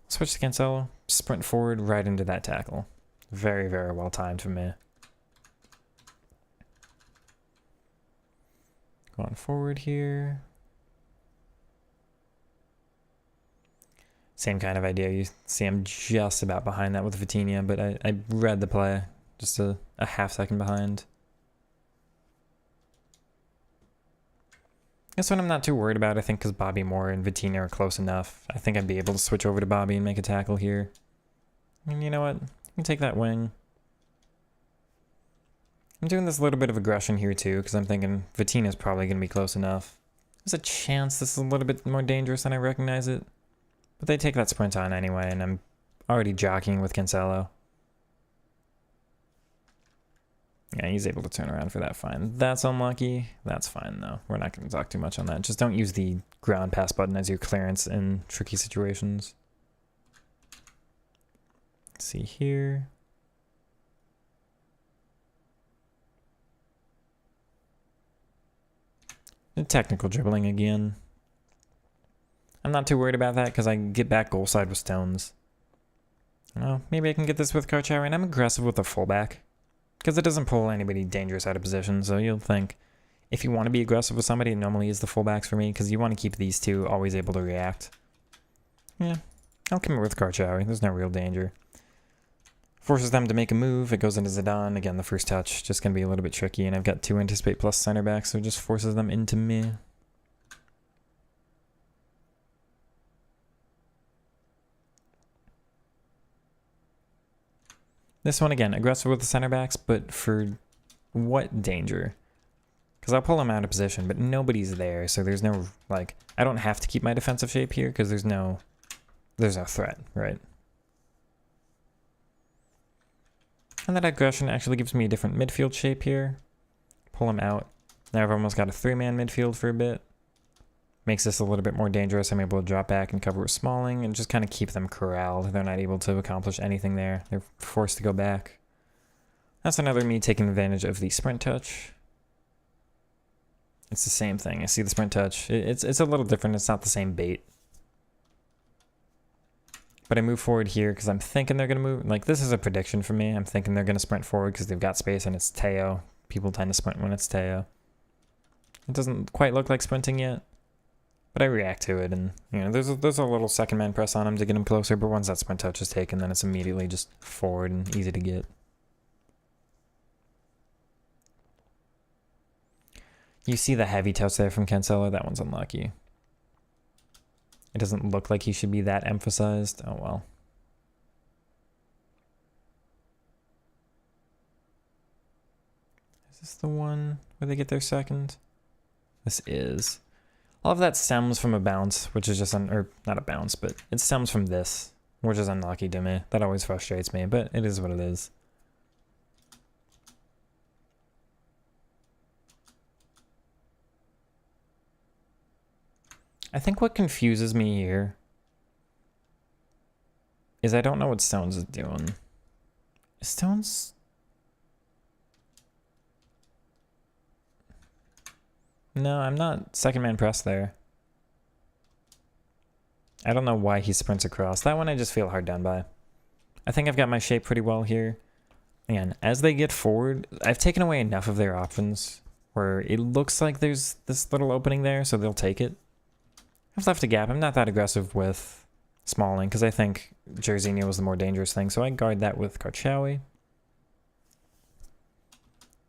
Switch to Cancelo, sprint forward right into that tackle. Very, very well timed for me. Going forward here. Same kind of idea. You see I'm just about behind that with Vitinha, but I read the play. Just a half second behind. This one I'm not too worried about, I think, because Bobby Moore and Vitinha are close enough. I think I'd be able to switch over to Bobby and make a tackle here. And you know what? You can take that wing. I'm doing this little bit of aggression here too, because I'm thinking Vitinha's probably going to be close enough. There's a chance this is a little bit more dangerous than I recognize it. But they take that sprint on anyway, and I'm already jockeying with Cancelo. Yeah, he's able to turn around for that fine. That's unlucky. That's fine, though. We're not going to talk too much on that. Just don't use the ground pass button as your clearance in tricky situations. Let's see here. The technical dribbling again. I'm not too worried about that because I can get back goal side with Stones. Well, maybe I can get this with Karchawi, and I'm aggressive with the fullback. Because it doesn't pull anybody dangerous out of position, so you'll think if you want to be aggressive with somebody, it normally is the fullbacks for me, because you want to keep these two always able to react. Yeah, I'll commit with Karchawi. There's no real danger. Forces them to make a move. It goes into Zidane. Again, the first touch, just going to be a little bit tricky, and I've got 2 anticipate plus center backs, so it just forces them into me. This one, again, aggressive with the center backs, but for what danger? Because I'll pull them out of position, but nobody's there, so there's no, like, I don't have to keep my defensive shape here because there's no threat, right? And that aggression actually gives me a different midfield shape here. Pull them out. Now I've almost got a 3-man midfield for a bit. Makes this a little bit more dangerous. I'm able to drop back and cover with Smalling and just kind of keep them corralled. They're not able to accomplish anything there. They're forced to go back. That's another me taking advantage of the sprint touch. It's the same thing. I see the sprint touch. It's a little different. It's not the same bait. But I move forward here because I'm thinking they're going to move. Like, this is a prediction for me. I'm thinking they're going to sprint forward because they've got space and it's Teo. People tend to sprint when it's Teo. It doesn't quite look like sprinting yet. But I react to it, and you know, there's a little second man press on him to get him closer, but once that sprint touch is taken, then it's immediately just forward and easy to get. You see the heavy touch there from Cancelo? That one's unlucky. It doesn't look like he should be that emphasized. Oh well. Is this the one where they get their second? This is. All of that stems from a bounce, which is just, or not a bounce, but it stems from this, which is unlucky to me. That always frustrates me, but it is what it is. I think what confuses me here is I don't know what Stones is doing. Stones... No, I'm not second man press there. I don't know why he sprints across. That one I just feel hard done by. I think I've got my shape pretty well here. Again, as they get forward, I've taken away enough of their options where it looks like there's this little opening there, so they'll take it. I've left a gap. I'm not that aggressive with Smalling because I think Jorginho was the more dangerous thing, so I guard that with Karchawi.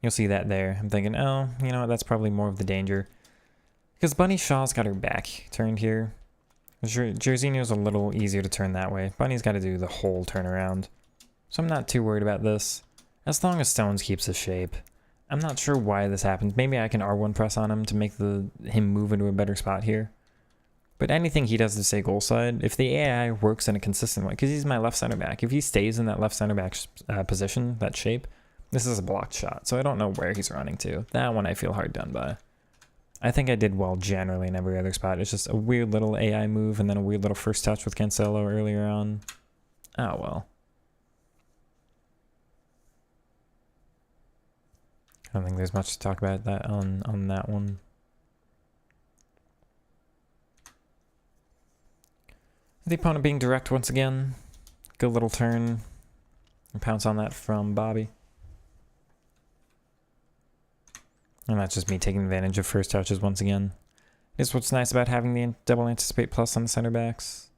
You'll see that there. I'm thinking, oh, you know what, that's probably more of the danger. Because Bunny Shaw's got her back turned here. Jorginho's a little easier to turn that way. Bunny's got to do the whole turnaround. So I'm not too worried about this. As long as Stones keeps his shape. I'm not sure why this happens. Maybe I can R1 press on him to make him move into a better spot here. But anything he does to stay goal side, if the AI works in a consistent way, because he's my left center back, if he stays in that left center back position, that shape, this is a blocked shot, so I don't know where he's running to. That one I feel hard done by. I think I did well generally in every other spot. It's just a weird little AI move and then a weird little first touch with Cancelo earlier on. Oh well. I don't think there's much to talk about that on that one. The opponent being direct once again. Good little turn. And pounce on that from Bobby. And that's just me taking advantage of first touches once again. This is what's nice about having the double anticipate plus on the center backs.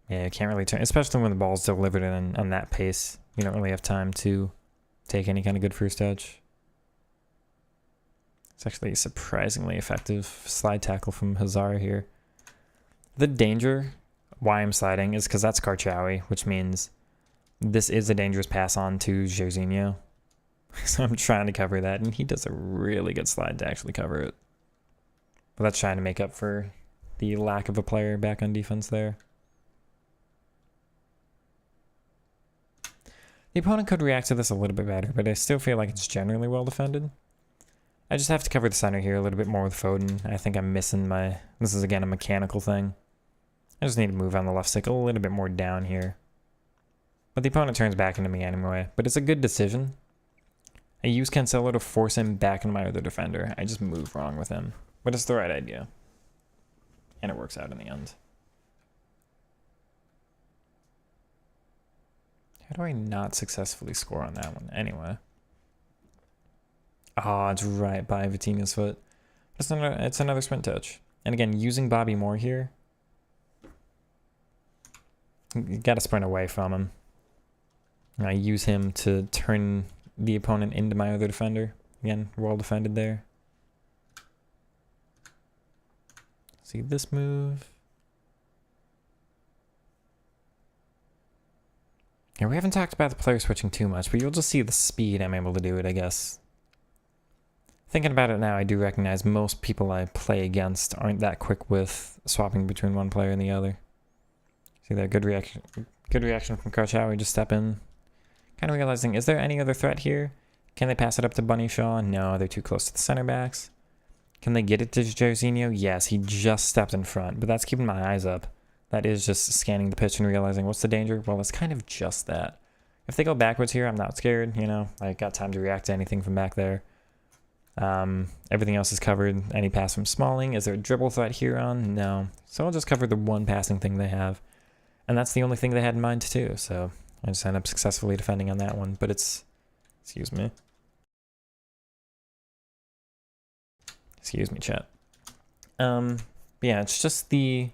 Yeah, you can't really turn, especially when the ball's delivered in on that pace. You don't really have time to take any kind of good first touch. It's actually a surprisingly effective slide tackle from Hazard here. The danger why I'm sliding is because that's Karchaoui, which means this is a dangerous pass on to Jairzinho. So I'm trying to cover that, and he does a really good slide to actually cover it. But that's trying to make up for the lack of a player back on defense there. The opponent could react to this a little bit better, but I still feel like it's generally well defended. I just have to cover the center here a little bit more with Foden. I think I'm missing my... This is, again, a mechanical thing. I just need to move on the left stick a little bit more down here. But the opponent turns back into me anyway. But it's a good decision. I use Cancelo to force him back into my other defender. I just move wrong with him. But it's the right idea. And it works out in the end. How do I not successfully score on that one? Anyway. Oh, it's right by Vitinha's foot. It's another sprint touch. And again, using Bobby Moore here. You gotta sprint away from him. And I use him to turn the opponent into my other defender. Again, well defended there. See this move. Yeah, we haven't talked about the player switching too much, but you'll just see the speed I'm able to do it, I guess. Thinking about it now, I do recognize most people I play against aren't that quick with swapping between one player and the other. See that good reaction from Karchaoui, just step in. Kind of realizing, is there any other threat here? Can they pass it up to Bunny Shaw? No, they're too close to the center backs. Can they get it to Jairzinho? Yes, he just stepped in front, but that's keeping my eyes up. That is just scanning the pitch and realizing what's the danger? Well, it's kind of just that. If they go backwards here, I'm not scared, you know. I got time to react to anything from back there. Everything else is covered. Any pass from Smalling. Is there a dribble threat here on? No. So I'll just cover the one passing thing they have. And that's the only thing they had in mind too. So I just end up successfully defending on that one. But it's... Excuse me. Excuse me, chat. Yeah, it's just the...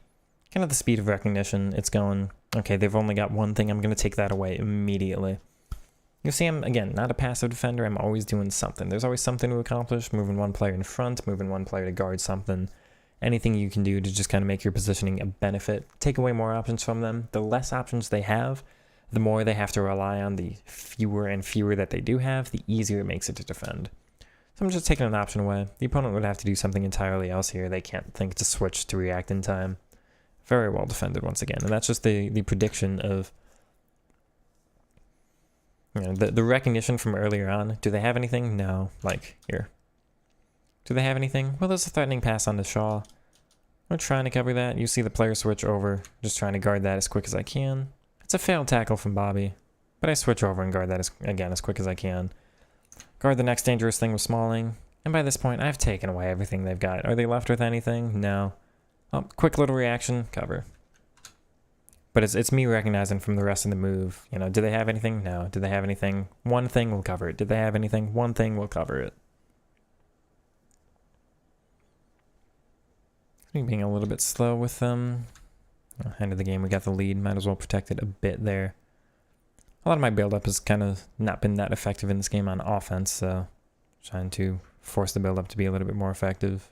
kind of the speed of recognition. It's going, okay, they've only got one thing. I'm going to take that away immediately. You see, I'm, again, not a passive defender. I'm always doing something. There's always something to accomplish. Moving one player in front, moving one player to guard something. Anything you can do to just kind of make your positioning a benefit. Take away more options from them. The less options they have, the more they have to rely on. The fewer and fewer that they do have, the easier it makes it to defend. So I'm just taking an option away. The opponent would have to do something entirely else here. They can't think to switch to react in time. Very well defended once again. And that's just the prediction of, you know, the recognition from earlier on. Do they have anything? No. Like, here. Do they have anything? Well, there's a threatening pass on to Shaw. We're trying to cover that. You see the player switch over. Just trying to guard that as quick as I can. It's a failed tackle from Bobby. But I switch over and guard that as quick as I can. Guard the next dangerous thing with Smalling. And by this point, I've taken away everything they've got. Are they left with anything? No. Oh, quick little reaction, cover. But it's me recognizing from the rest of the move. You know, do they have anything? No. Do they have anything? One thing will cover it. Did they have anything? One thing will cover it. Me being a little bit slow with them. End of the game, we got the lead. Might as well protect it a bit there. A lot of my build-up has kind of not been that effective in this game on offense, so trying to force the build-up to be a little bit more effective.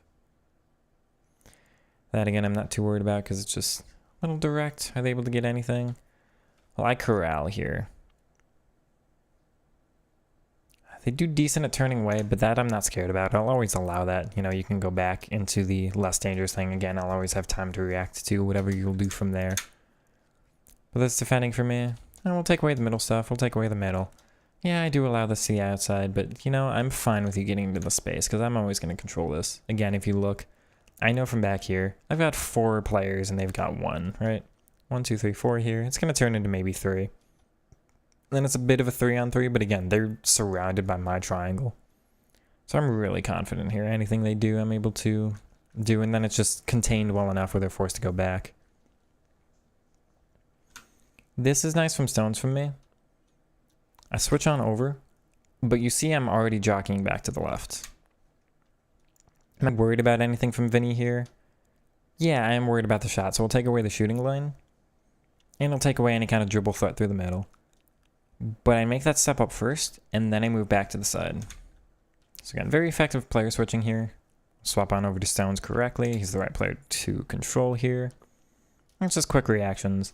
That, again, I'm not too worried about because it's just a little direct. Are they able to get anything? Well, I corral here. They do decent at turning away, but that I'm not scared about. I'll always allow that. You know, you can go back into the less dangerous thing. Again, I'll always have time to react to whatever you'll do from there. But that's defending for me. And we'll take away the middle stuff. We'll take away the middle. Yeah, I do allow this to the outside, but, you know, I'm fine with you getting into the space because I'm always going to control this. Again, if you look, I know from back here, I've got 4 players and they've got 1, right? 1, 2, 3, 4 here. It's going to turn into maybe 3. Then it's a bit of a 3-on-3, but again, they're surrounded by my triangle. So I'm really confident here. Anything they do, I'm able to do, and then it's just contained well enough where they're forced to go back. This is nice from stones from me. I switch on over, but you see I'm already jockeying back to the left. Am I worried about anything from Vinny here? Yeah, I am worried about the shot, so we'll take away the shooting lane. And I'll take away any kind of dribble threat through the middle. But I make that step up first, and then I move back to the side. So again, very effective player switching here. Swap on over to Stones correctly. He's the right player to control here. It's just quick reactions.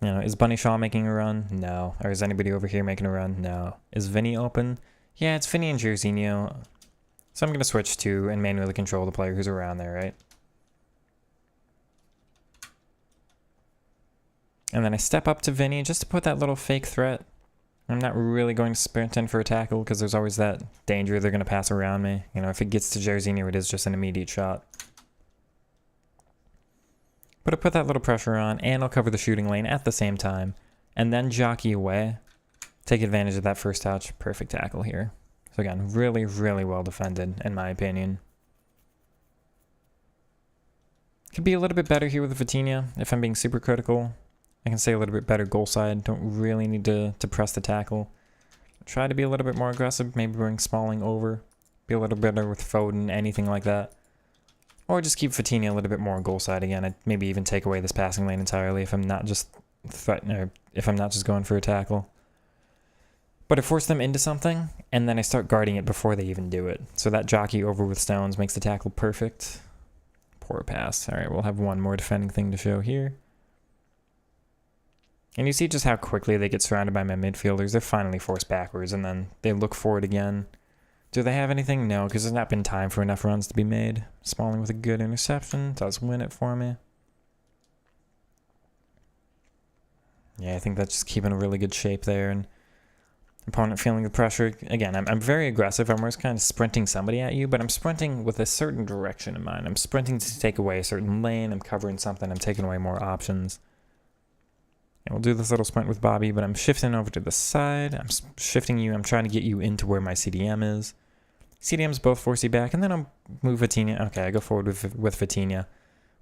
You know, is Bunny Shaw making a run? No. Or is anybody over here making a run? No. Is Vinny open? Yeah, it's Vinny and Jairzinho. So I'm going to switch to and manually control the player who's around there, right? And then I step up to Vinny just to put that little fake threat. I'm not really going to sprint in for a tackle because there's always that danger they're going to pass around me. You know, if it gets to Jairzinho, it is just an immediate shot. But I put that little pressure on, and I'll cover the shooting lane at the same time. And then jockey away. Take advantage of that first touch. Perfect tackle here. So again, really, really well defended, in my opinion. Could be a little bit better here with Vitinha, if I'm being super critical. I can say a little bit better goal side. Don't really need to press the tackle. Try to be a little bit more aggressive. Maybe bring Smalling over. Be a little better with Foden, anything like that. Or just keep Vitinha a little bit more goal side again. I'd maybe even take away this passing lane entirely if I'm not just threatening, or if I'm not just going for a tackle. But I force them into something, and then I start guarding it before they even do it. So that jockey over with Stones makes the tackle perfect. Poor pass. All right, we'll have one more defending thing to show here. And you see just how quickly they get surrounded by my midfielders. They're finally forced backwards, and then they look forward again. Do they have anything? No, because there's not been time for enough runs to be made. Smalling with a good interception does win it for me. Yeah, I think that's just keeping a really good shape there, and opponent feeling the pressure. Again, I'm very aggressive. I'm always kind of sprinting somebody at you, but I'm sprinting with a certain direction in mind. I'm sprinting to take away a certain lane. I'm covering something. I'm taking away more options. And we'll do this little sprint with Bobby, but I'm shifting over to the side. I'm shifting you. I'm trying to get you into where my CDM is. CDM's both force you back, and then I'll move Vitinha. Okay, I go forward with Vitinha.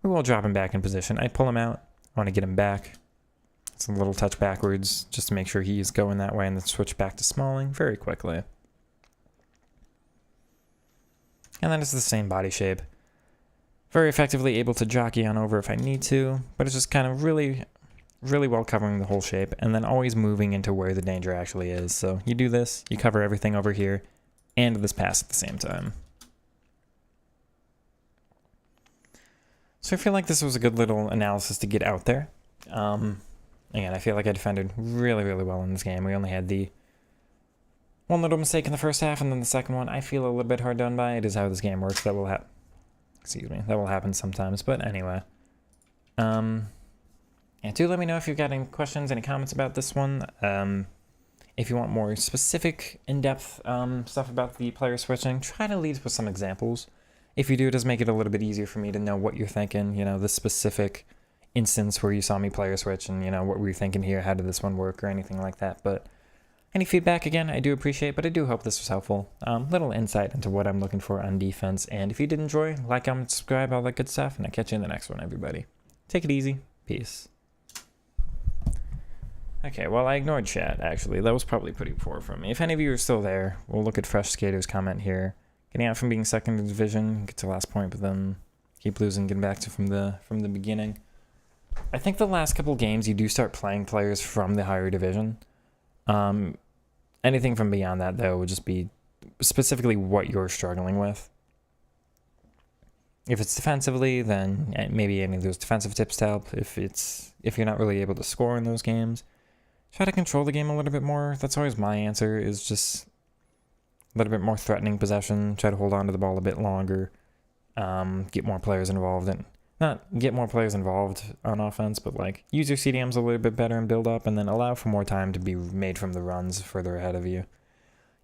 We will drop him back in position. I pull him out. I want to get him back. It's a little touch backwards just to make sure he's going that way, and then switch back to Smalling very quickly. And then it's the same body shape. Very effectively able to jockey on over if I need to, but it's just kind of really well covering the whole shape, and then always moving into where the danger actually is. So you do this, you cover everything over here, and this pass at the same time. So I feel like this was a good little analysis to get out there. Again, I feel like I defended really, really well in this game. We only had the one little mistake in the first half, and then the second one I feel a little bit hard done by. It is how this game works. That will that will happen sometimes. But anyway. Yeah, do let me know if you've got any questions, any comments about this one. If you want more specific, in-depth stuff about the player switching, try to lead with some examples. If you do, it does make it a little bit easier for me to know what you're thinking, you know, the specific instance where you saw me player switch and, you know, what were you thinking here, how did this one work, or anything like that. But any feedback, again, I do appreciate, but I do hope this was helpful. Little insight into what I'm looking for on defense. And if you did enjoy, like, comment, subscribe, all that good stuff, and I'll catch you in the next one, everybody. Take it easy. Peace. Okay, well, I ignored chat, actually. That was probably pretty poor from me. If any of you are still there, we'll look at Fresh Skater's comment here. Getting out from being second in the division, get to last point, but then keep losing, getting back to from the beginning. I think the last couple games, you do start playing players from the higher division. Anything from beyond that, though, would just be specifically what you're struggling with. If it's defensively, then maybe any of those defensive tips to help. If you're not really able to score in those games, try to control the game a little bit more. That's always my answer, is just a little bit more threatening possession. Try to hold on to the ball a bit longer. Get more players involved. And not get more players involved on offense, but like use your CDMs a little bit better and build up, and then allow for more time to be made from the runs further ahead of you.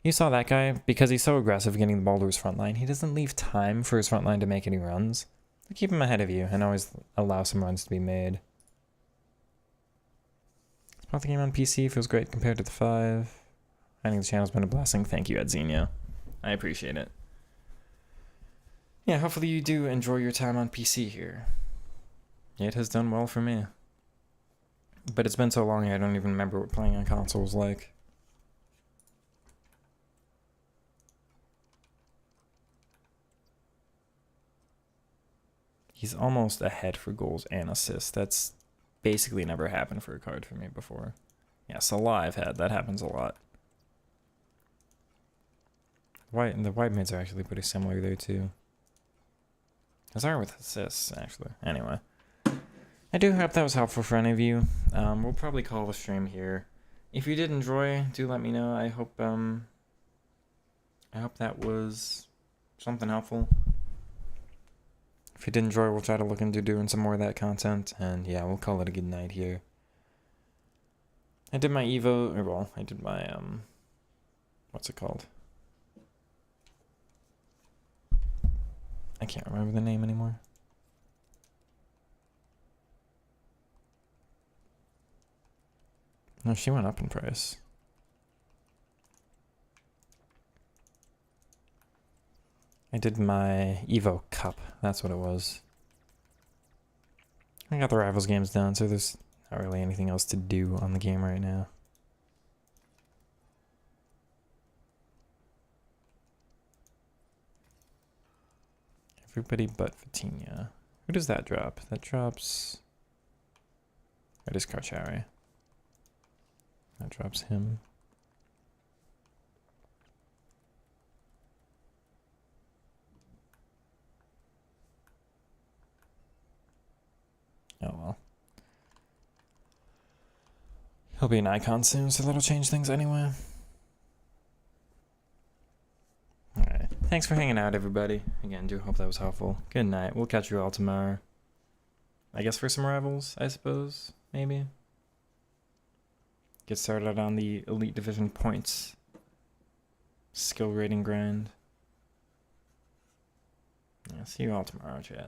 You saw that guy, because he's so aggressive getting the ball to his front line, he doesn't leave time for his front line to make any runs. So keep him ahead of you and always allow some runs to be made. Spot the game on PC feels great compared to the 5. I think the channel's been a blessing. Thank you, Edzinho. I appreciate it. Yeah, hopefully you do enjoy your time on PC here. It has done well for me. But it's been so long I don't even remember what playing on console was like. He's almost ahead for goals and assists. That's basically never happened for a card for me before. Yeah, Salah I've had. That happens a lot. The white mids are actually pretty similar there too. As are with assists, actually. Anyway. I do hope that was helpful for any of you. We'll probably call the stream here. If you did enjoy, do let me know. I hope that was something helpful. If you did enjoy, we'll try to look into doing some more of that content. And yeah, we'll call it a good night here. I did my Evo, or well, I did my, what's it called? I can't remember the name anymore. No, she went up in price. I did my Evo Cup. That's what it was. I got the Rivals games done, so there's not really anything else to do on the game right now. Everybody but Vitinha. Who does that drop? That drops... It is Karchari. That drops him. Oh well. He'll be an icon soon, so that'll change things anyway. Alright. Thanks for hanging out, everybody. Again, do hope that was helpful. Good night. We'll catch you all tomorrow. I guess for some Rivals, I suppose. Maybe. Get started on the Elite Division points. Skill rating grind. Yeah, see you all tomorrow, chat.